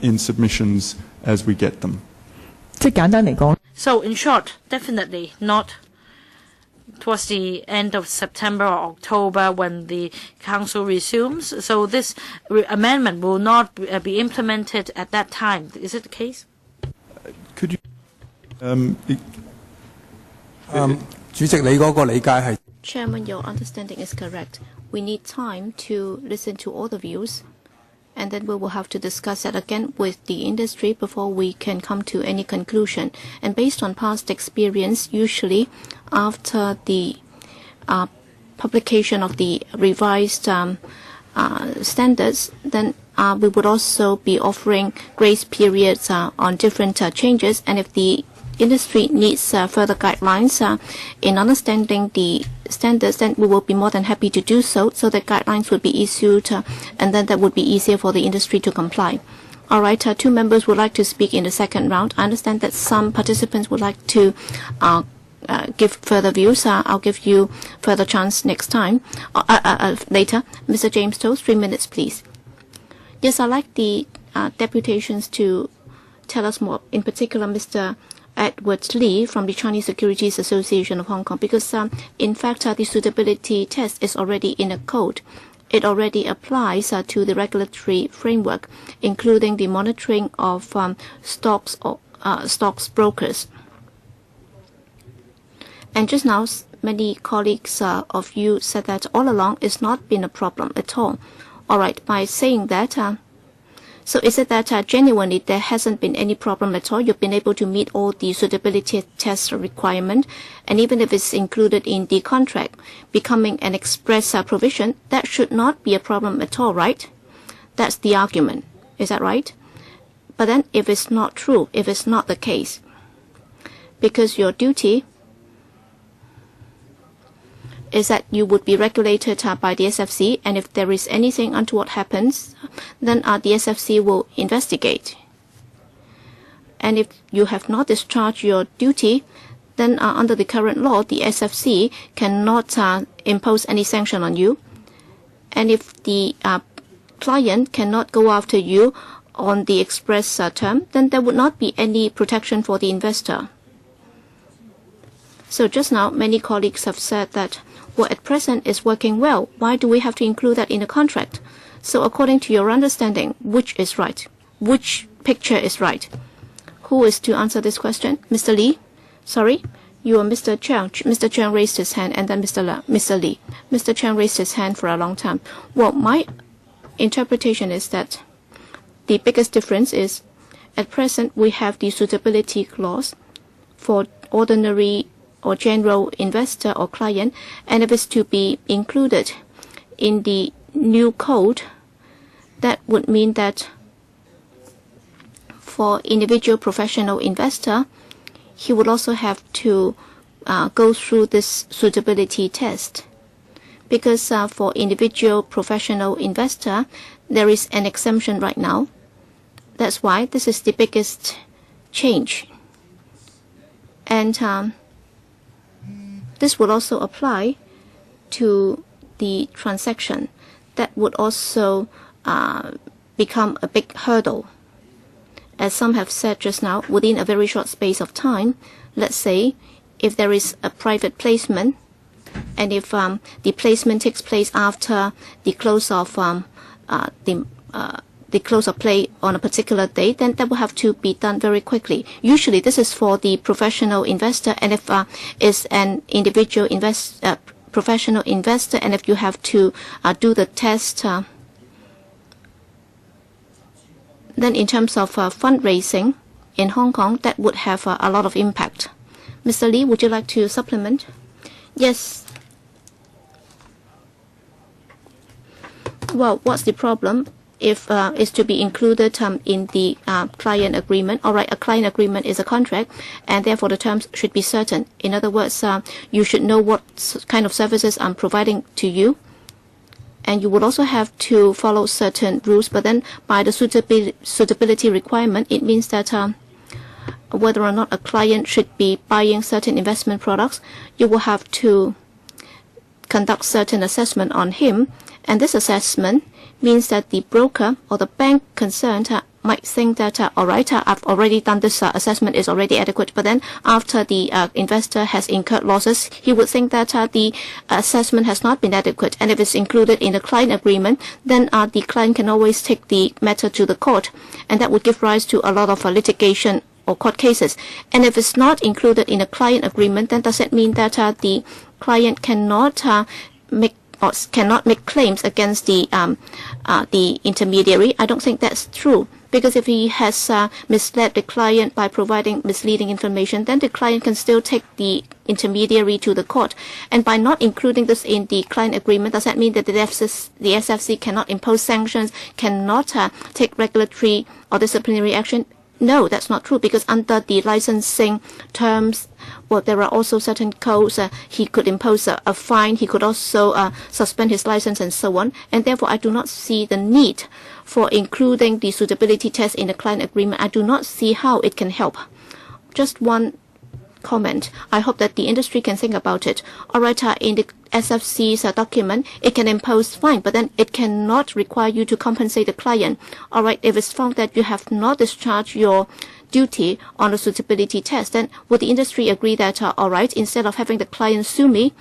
in submissions as we get them. So in short, definitely not towards the end of September or October when the Council resumes. So this amendment will not be implemented at that time. Is it the case? Could you... Chairman, your understanding is correct. We need time to listen to all the views, and then we will have to discuss that again with the industry before we can come to any conclusion. And based on past experience, usually after the publication of the revised standards, then we would also be offering grace periods on different changes. And if the industry needs further guidelines in understanding the standards, then we will be more than happy to do so, so that guidelines would be issued, and then that would be easier for the industry to comply. All right, 2 members would like to speak in the second round. I understand that some participants would like to give further views. I'll give you further chance next time, later. Mr. James Toast, 3 minutes, please. Yes, I'd like the deputations to tell us more, in particular Mr. Edward Lee from the Chinese Securities Association of Hong Kong, because in fact the suitability test is already in a code. It already applies to the regulatory framework, including the monitoring of stocks brokers. And just now, many colleagues of you said that all along it's not been a problem at all. All right, by saying that, so is it that genuinely there hasn't been any problem at all? You've been able to meet all the suitability test requirement, and even if it's included in the contract, becoming an express provision, that should not be a problem at all, right? That's the argument. Is that right? But then if it's not true, if it's not the case, because your duty is that you would be regulated by the SFC, and if there is anything untoward happens, then the SFC will investigate. And if you have not discharged your duty, then under the current law, the SFC cannot impose any sanction on you. And if the client cannot go after you on the express term, then there would not be any protection for the investor. So just now, many colleagues have said that, well, at present it's working well. Why do we have to include that in the contract? So according to your understanding, which is right? Which picture is right? Who is to answer this question? Mr. Lee? Sorry? You are Mr. Chiang. Mr. Chiang raised his hand, and then Mr. Lee. Mr. Chiang raised his hand for a long time. Well, my interpretation is that the biggest difference is, at present we have the suitability clause for ordinary or general investor or client, and if it's to be included in the new code, that would mean that for individual professional investor, he would also have to go through this suitability test. Because for individual professional investor, there is an exemption right now. That's why this is the biggest change. And this would also apply to the transaction. That would also become a big hurdle. As some have said just now, within a very short space of time, let's say if there is a private placement, and if the placement takes place after the close of the close of play on a particular date, then that will have to be done very quickly. Usually this is for the professional investor, and if it's an individual professional investor, and if you have to do the test, then in terms of fundraising in Hong Kong, that would have a lot of impact. Mr. Lee, would you like to supplement? Yes. Well, what's the problem? If it's to be included in the client agreement. All right, a client agreement is a contract, and therefore the terms should be certain. In other words, you should know what kind of services I'm providing to you, and you would also have to follow certain rules. But then by the suitability requirement, it means that whether or not a client should be buying certain investment products, you will have to conduct certain assessment on him, and this assessment means that the broker or the bank concerned might think that, all right, I've already done this assessment, is already adequate. But then after the investor has incurred losses, he would think that the assessment has not been adequate. And if it's included in the client agreement, then the client can always take the matter to the court, and that would give rise to a lot of litigation or court cases. And if it's not included in a client agreement, then does it mean that the client cannot cannot make claims against the intermediary. I don't think that's true, because if he has misled the client by providing misleading information, then the client can still take the intermediary to the court. And by not including this in the client agreement, does that mean that the SFC cannot impose sanctions, cannot take regulatory or disciplinary action? No, that's not true, because under the licensing terms, well, there are also certain codes. He could impose a fine. He could also suspend his license and so on. And therefore, I do not see the need for including the suitability test in the client agreement. I do not see how it can help. Just one comment. I hope that the industry can think about it. All right, in the SFC's document, it can impose fine, but then it cannot require you to compensate the client. All right, if it's found that you have not discharged your duty on the suitability test, then would the industry agree that, all right, instead of having the client sue me,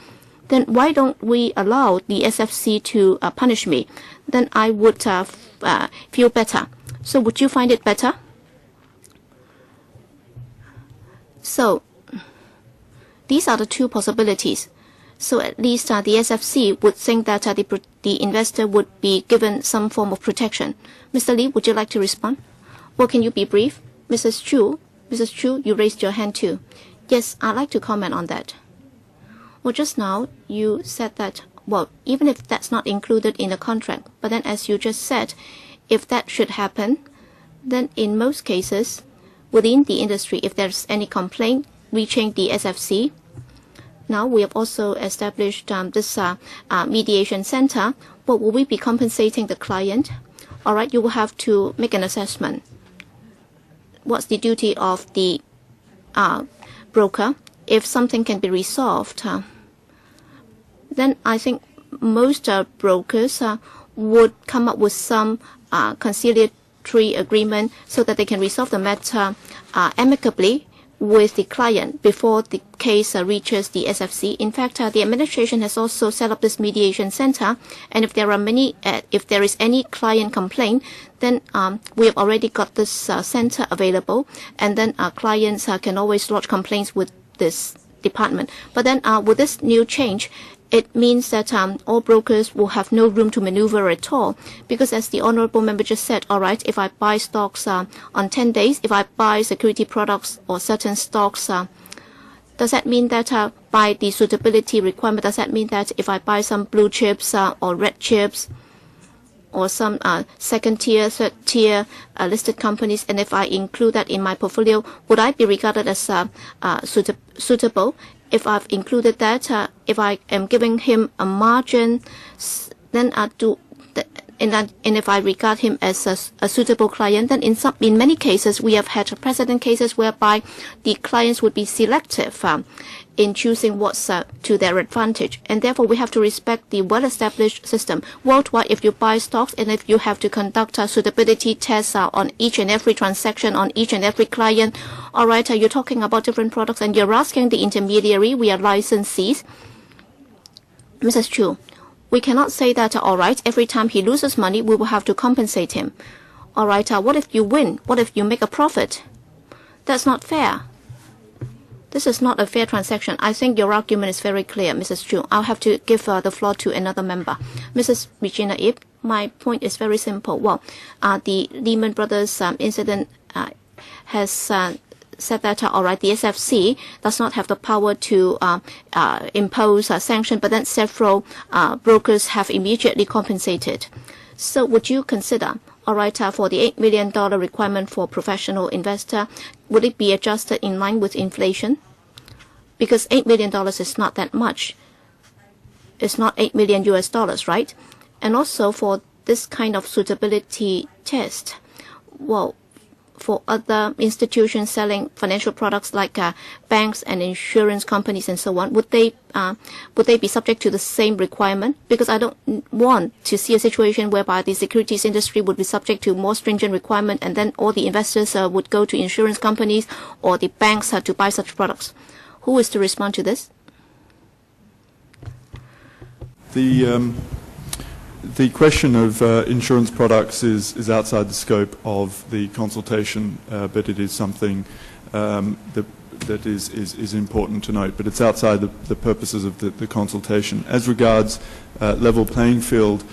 then why don't we allow the SFC to punish me? Then I would feel better. So would you find it better? So these are the two possibilities. So at least the SFC would think that the investor would be given some form of protection. Mr. Lee, would you like to respond? Well, can you be brief? Mrs. Chu, you raised your hand too. Yes, I'd like to comment on that. Well, just now you said that, well, even if that's not included in the contract, but then as you just said, if that should happen, then in most cases within the industry, if there's any complaint reaching the SFC, now we have also established this mediation center. But will we be compensating the client? All right, you will have to make an assessment. What's the duty of the broker? If something can be resolved, then I think most brokers would come up with some conciliatory agreement so that they can resolve the matter amicably with the client before the case reaches the SFC. In fact, the administration has also set up this mediation center, and if there is any client complaint, then we have already got this center available, and then clients can always lodge complaints with this department. But then with this new change, it means that all brokers will have no room to maneuver at all, because as the honorable member just said, all right, if I buy stocks on 10 days, if I buy security products or certain stocks, does that mean that by the suitability requirement, does that mean that if I buy some blue chips or red chips or some second tier, third tier listed companies, and if I include that in my portfolio, would I be regarded as suitable? If I've included that, if I am giving him a margin, then and if I regard him as a suitable client, then in many cases we have had precedent cases whereby the clients would be selective in choosing what's to their advantage, and therefore we have to respect the well-established system worldwide. If you buy stocks and if you have to conduct suitability tests on each and every transaction, on each and every client, all right, you're talking about different products, and you're asking the intermediary, we are licensees. Mrs. Chu, we cannot say that, all right, every time he loses money, we will have to compensate him. All right, what if you win? What if you make a profit? That's not fair. This is not a fair transaction. I think your argument is very clear, Mrs. Chu. I'll have to give the floor to another member. Mrs. Regina Ip, my point is very simple. Well, the Lehman Brothers incident has said that, all right, the SFC does not have the power to impose a sanction, but then several brokers have immediately compensated. So would you consider, all right, for the $8 million requirement for professional investor, would it be adjusted in line with inflation? Because $8 million is not that much. It's not $8 million US dollars, right? And also for this kind of suitability test, well, for other institutions selling financial products like banks and insurance companies and so on, would they be subject to the same requirement? Because I don't want to see a situation whereby the securities industry would be subject to more stringent requirement, and then all the investors would go to insurance companies or the banks to buy such products. Who is to respond to this? The question of insurance products is outside the scope of the consultation, but it is something that is important to note, but it's outside the purposes of the consultation. As regards level playing field,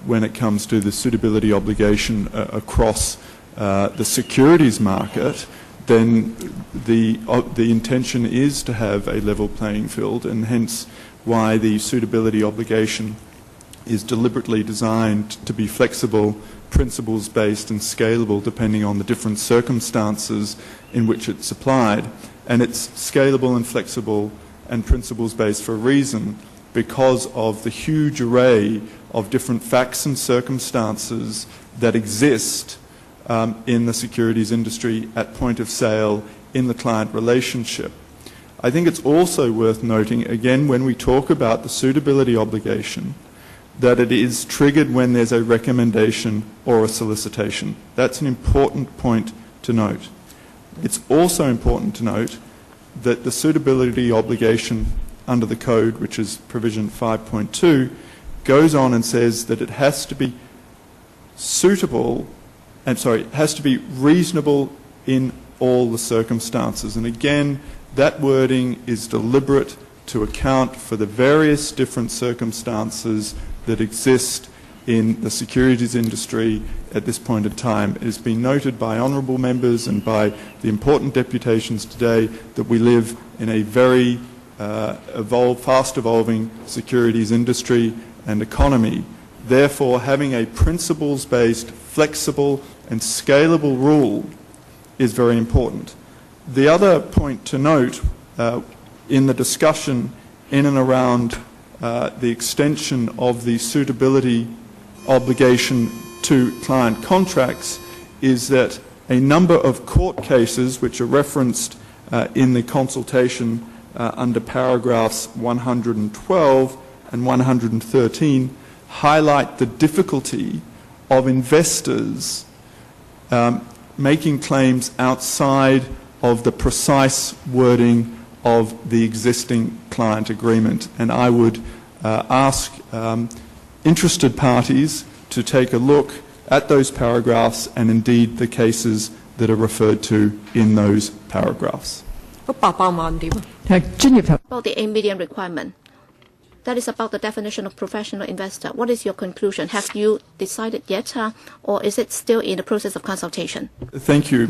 when it comes to the suitability obligation across the securities market, then the intention is to have a level playing field, and hence why the suitability obligation is deliberately designed to be flexible, principles-based and scalable depending on the different circumstances in which it's applied. And it's scalable and flexible and principles-based for a reason, because of the huge array of different facts and circumstances that exist in the securities industry at point of sale in the client relationship. I think it's also worth noting, again, when we talk about the suitability obligation, that it is triggered when there's a recommendation or a solicitation. That's an important point to note. It's also important to note that the suitability obligation under the code, which is provision 5.2, goes on and says that it has to be it has to be reasonable in all the circumstances. And again, that wording is deliberate to account for the various different circumstances that exist in the securities industry at this point in time. It has been noted by honourable members and by the important deputations today that we live in a very fast evolving securities industry and economy. Therefore, having a principles-based, flexible and scalable rule is very important. The other point to note in the discussion in and around the extension of the suitability obligation to client contracts is that a number of court cases which are referenced in the consultation under paragraphs 112 and 113 highlight the difficulty of investors making claims outside of the precise wording of the existing client agreement. And I would ask interested parties to take a look at those paragraphs and indeed the cases that are referred to in those paragraphs. About the 8 million requirement, that is about the definition of professional investor. What is your conclusion? Have you decided yet, or is it still in the process of consultation? Thank you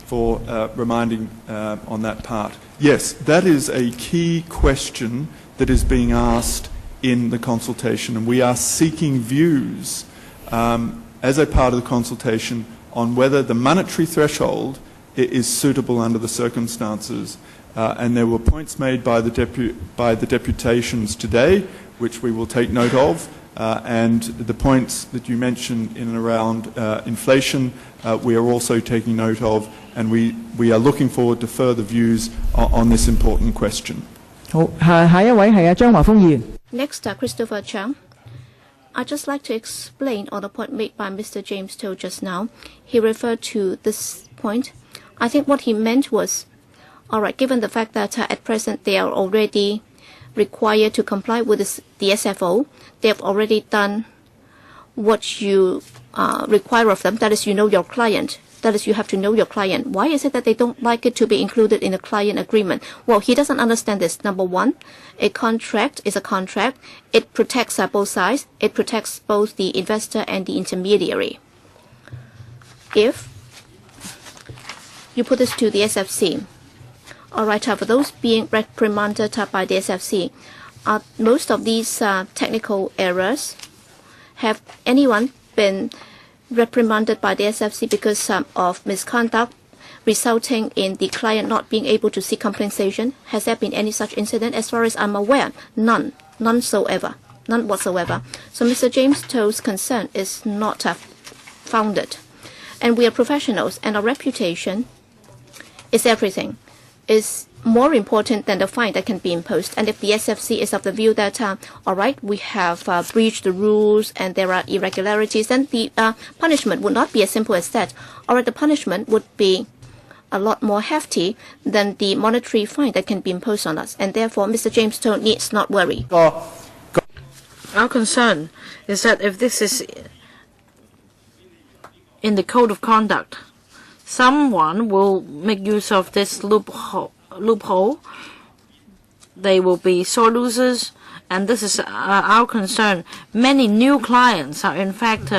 for reminding on that part. Yes, that is a key question that is being asked in the consultation, and we are seeking views as a part of the consultation on whether the monetary threshold is suitable under the circumstances. And there were points made by the deputations today, which we will take note of, and the points that you mentioned in and around inflation, we are also taking note of, and we are looking forward to further views on this important question. Next, Christopher Chang. I'd just like to explain on the point made by Mr. James To just now. He referred to this point. I think what he meant was, all right, given the fact that at present they are already required to comply with the SFO, they have already done what you require of them, that is, you know your client. That is, you have to know your client. Why is it that they don't like it to be included in a client agreement? Well, he doesn't understand this. Number one, a contract is a contract. It protects both sides. It protects both the investor and the intermediary. If you put this to the SFC, all right, for those being reprimanded by the SFC, most of these technical errors, have anyone been reprimanded by the SFC because of misconduct resulting in the client not being able to seek compensation? Has there been any such incident? As far as I'm aware, none whatsoever. So Mr. James To's concern is not founded. And we are professionals, and our reputation is everything. Is more important than the fine that can be imposed. And if the SFC is of the view that, all right, we have breached the rules and there are irregularities, then the punishment would not be as simple as that. All right, the punishment would be a lot more hefty than the monetary fine that can be imposed on us. And therefore, Mr. James To needs not worry. Our concern is that if this is in the code of conduct, someone will make use of this loophole. They will be sore losers, and this is our concern. Many new clients are in fact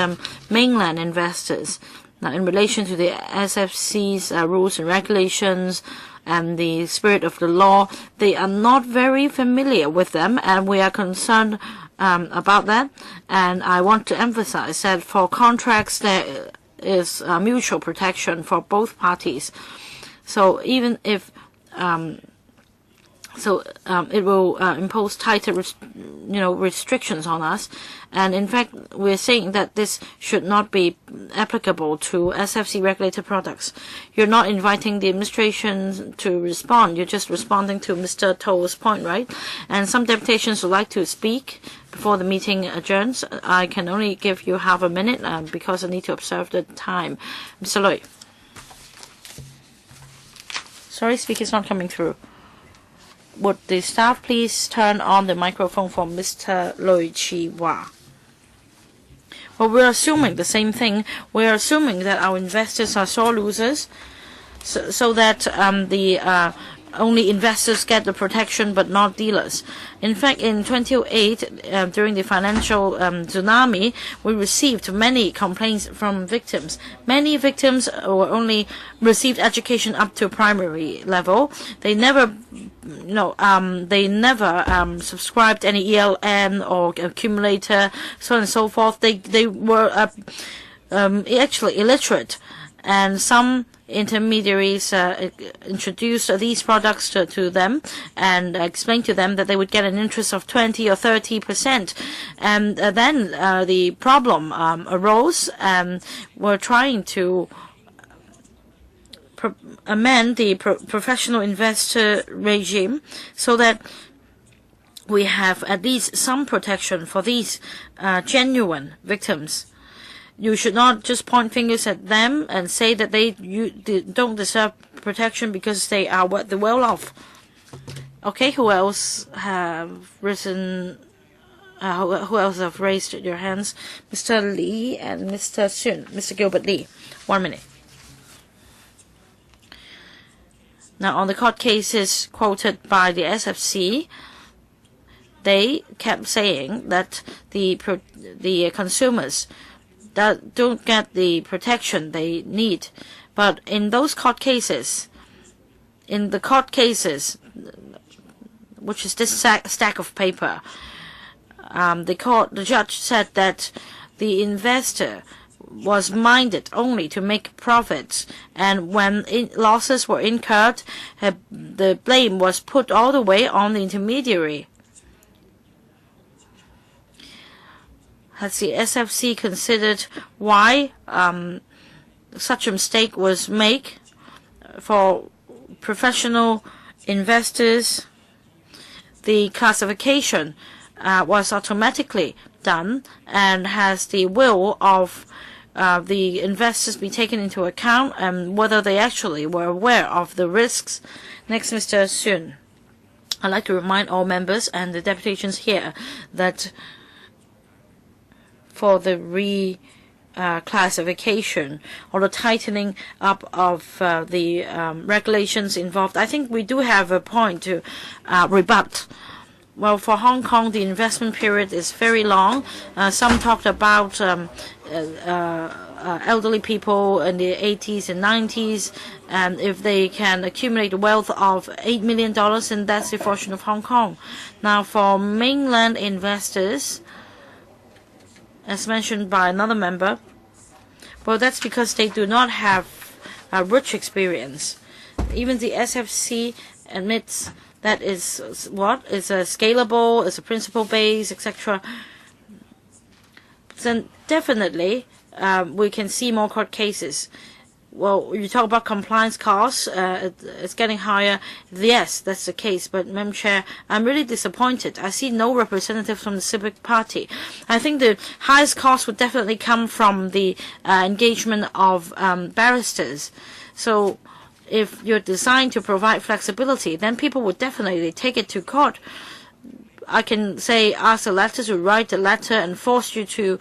mainland investors. Now, in relation to the SFC's rules and regulations and the spirit of the law, they are not very familiar with them, and we are concerned about that. And I want to emphasize that for contracts there is mutual protection for both parties. So even if it will impose tighter restrictions on us, and in fact we're saying that this should not be applicable to SFC regulated products. You're not inviting the administration to respond, you're just responding to Mr. To's point, right? And some deputations would like to speak before the meeting adjourns. I can only give you half a minute because I need to observe the time. Mr. Lui. Sorry, speaker's not coming through. Would the staff please turn on the microphone for Mr. Lui Chi-Wah? Well, we're assuming the same thing. We're assuming that our investors are sore losers, so that only investors get the protection but not dealers. In fact, in 2008, during the financial tsunami, we received many complaints from victims. Many victims were only received education up to primary level. They never subscribed any ELN or accumulator, so on and so forth. They were actually illiterate, and some intermediaries introduced these products to them and explained to them that they would get an interest of 20 or 30%. And then the problem arose, and we're trying to amend the professional investor regime so that we have at least some protection for these genuine victims. You should not just point fingers at them and say that they don't deserve protection because they are the well-off. Okay, who else have risen? Who else have raised your hands? Mr. Lee and Mr. Sun. Mr. Gilbert Lee. 1 minute. Now, on the court cases quoted by the SFC, they kept saying that the consumers that don't get the protection they need. But in those court cases, which is this stack of paper, the judge said that the investor was minded only to make profits, and when losses were incurred, the blame was put all the way on the intermediary. Has the SFC considered why such a mistake was made? For professional investors, the classification was automatically done, and has the will of the investors be taken into account, and whether they actually were aware of the risks. Next, Mr. Sun. I'd like to remind all members and the deputations here that for the reclassification or the tightening up of the regulations involved, I think we do have a point to rebut. Well, for Hong Kong, the investment period is very long. Some talked about elderly people in the 80s and 90s, and if they can accumulate a wealth of $8 million, and that's the fortune of Hong Kong. Now, for mainland investors, as mentioned by another member, well, that's because they do not have a rich experience. Even the SFC admits that is a scalable, is a principle base, etc. Then definitely we can see more court cases. Well, you talk about compliance costs, it's getting higher. Yes, that's the case. But, Madam Chair, I'm really disappointed. I see no representative from the Civic Party. I think the highest cost would definitely come from the engagement of barristers. So, if you're designed to provide flexibility, then people would definitely take it to court. I can say ask the letter to write a letter and force you to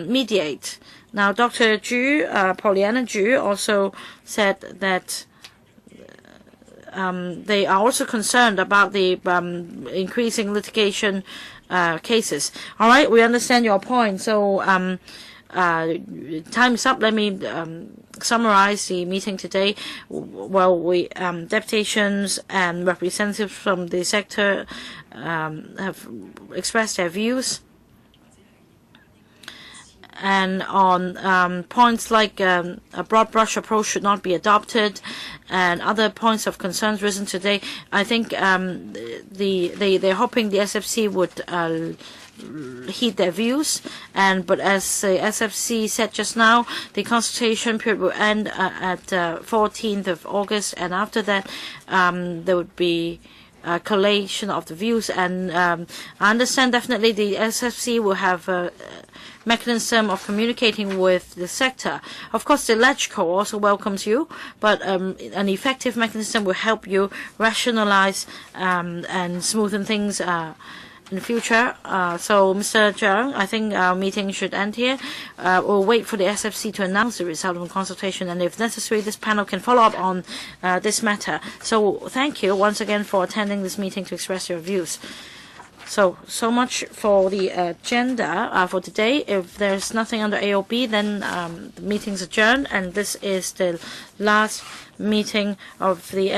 mediate. Now, Dr. Ju, Pollyanna Ju, also said that they are also concerned about the increasing litigation cases. All right, we understand your point. So time's up. Let me summarize the meeting today. Well, we deputations and representatives from the sector have expressed their views. And on points like a broad brush approach should not be adopted, and other points of concerns risen today, I think they're hoping the SFC would heed their views. But as the SFC said just now, the consultation period will end at 14th of August, and after that there would be a collation of the views. And I understand definitely the SFC will have a mechanism of communicating with the sector. Of course, the LegCo also welcomes you, but an effective mechanism will help you rationalize and smoothen things in the future. So, Mr. Zhang, I think our meeting should end here. We'll wait for the SFC to announce the result of the consultation, and if necessary, this panel can follow up on this matter. So, thank you once again for attending this meeting to express your views. So much for the agenda for today. If there's nothing under AOB, then the meeting's adjourned, and this is the last meeting of the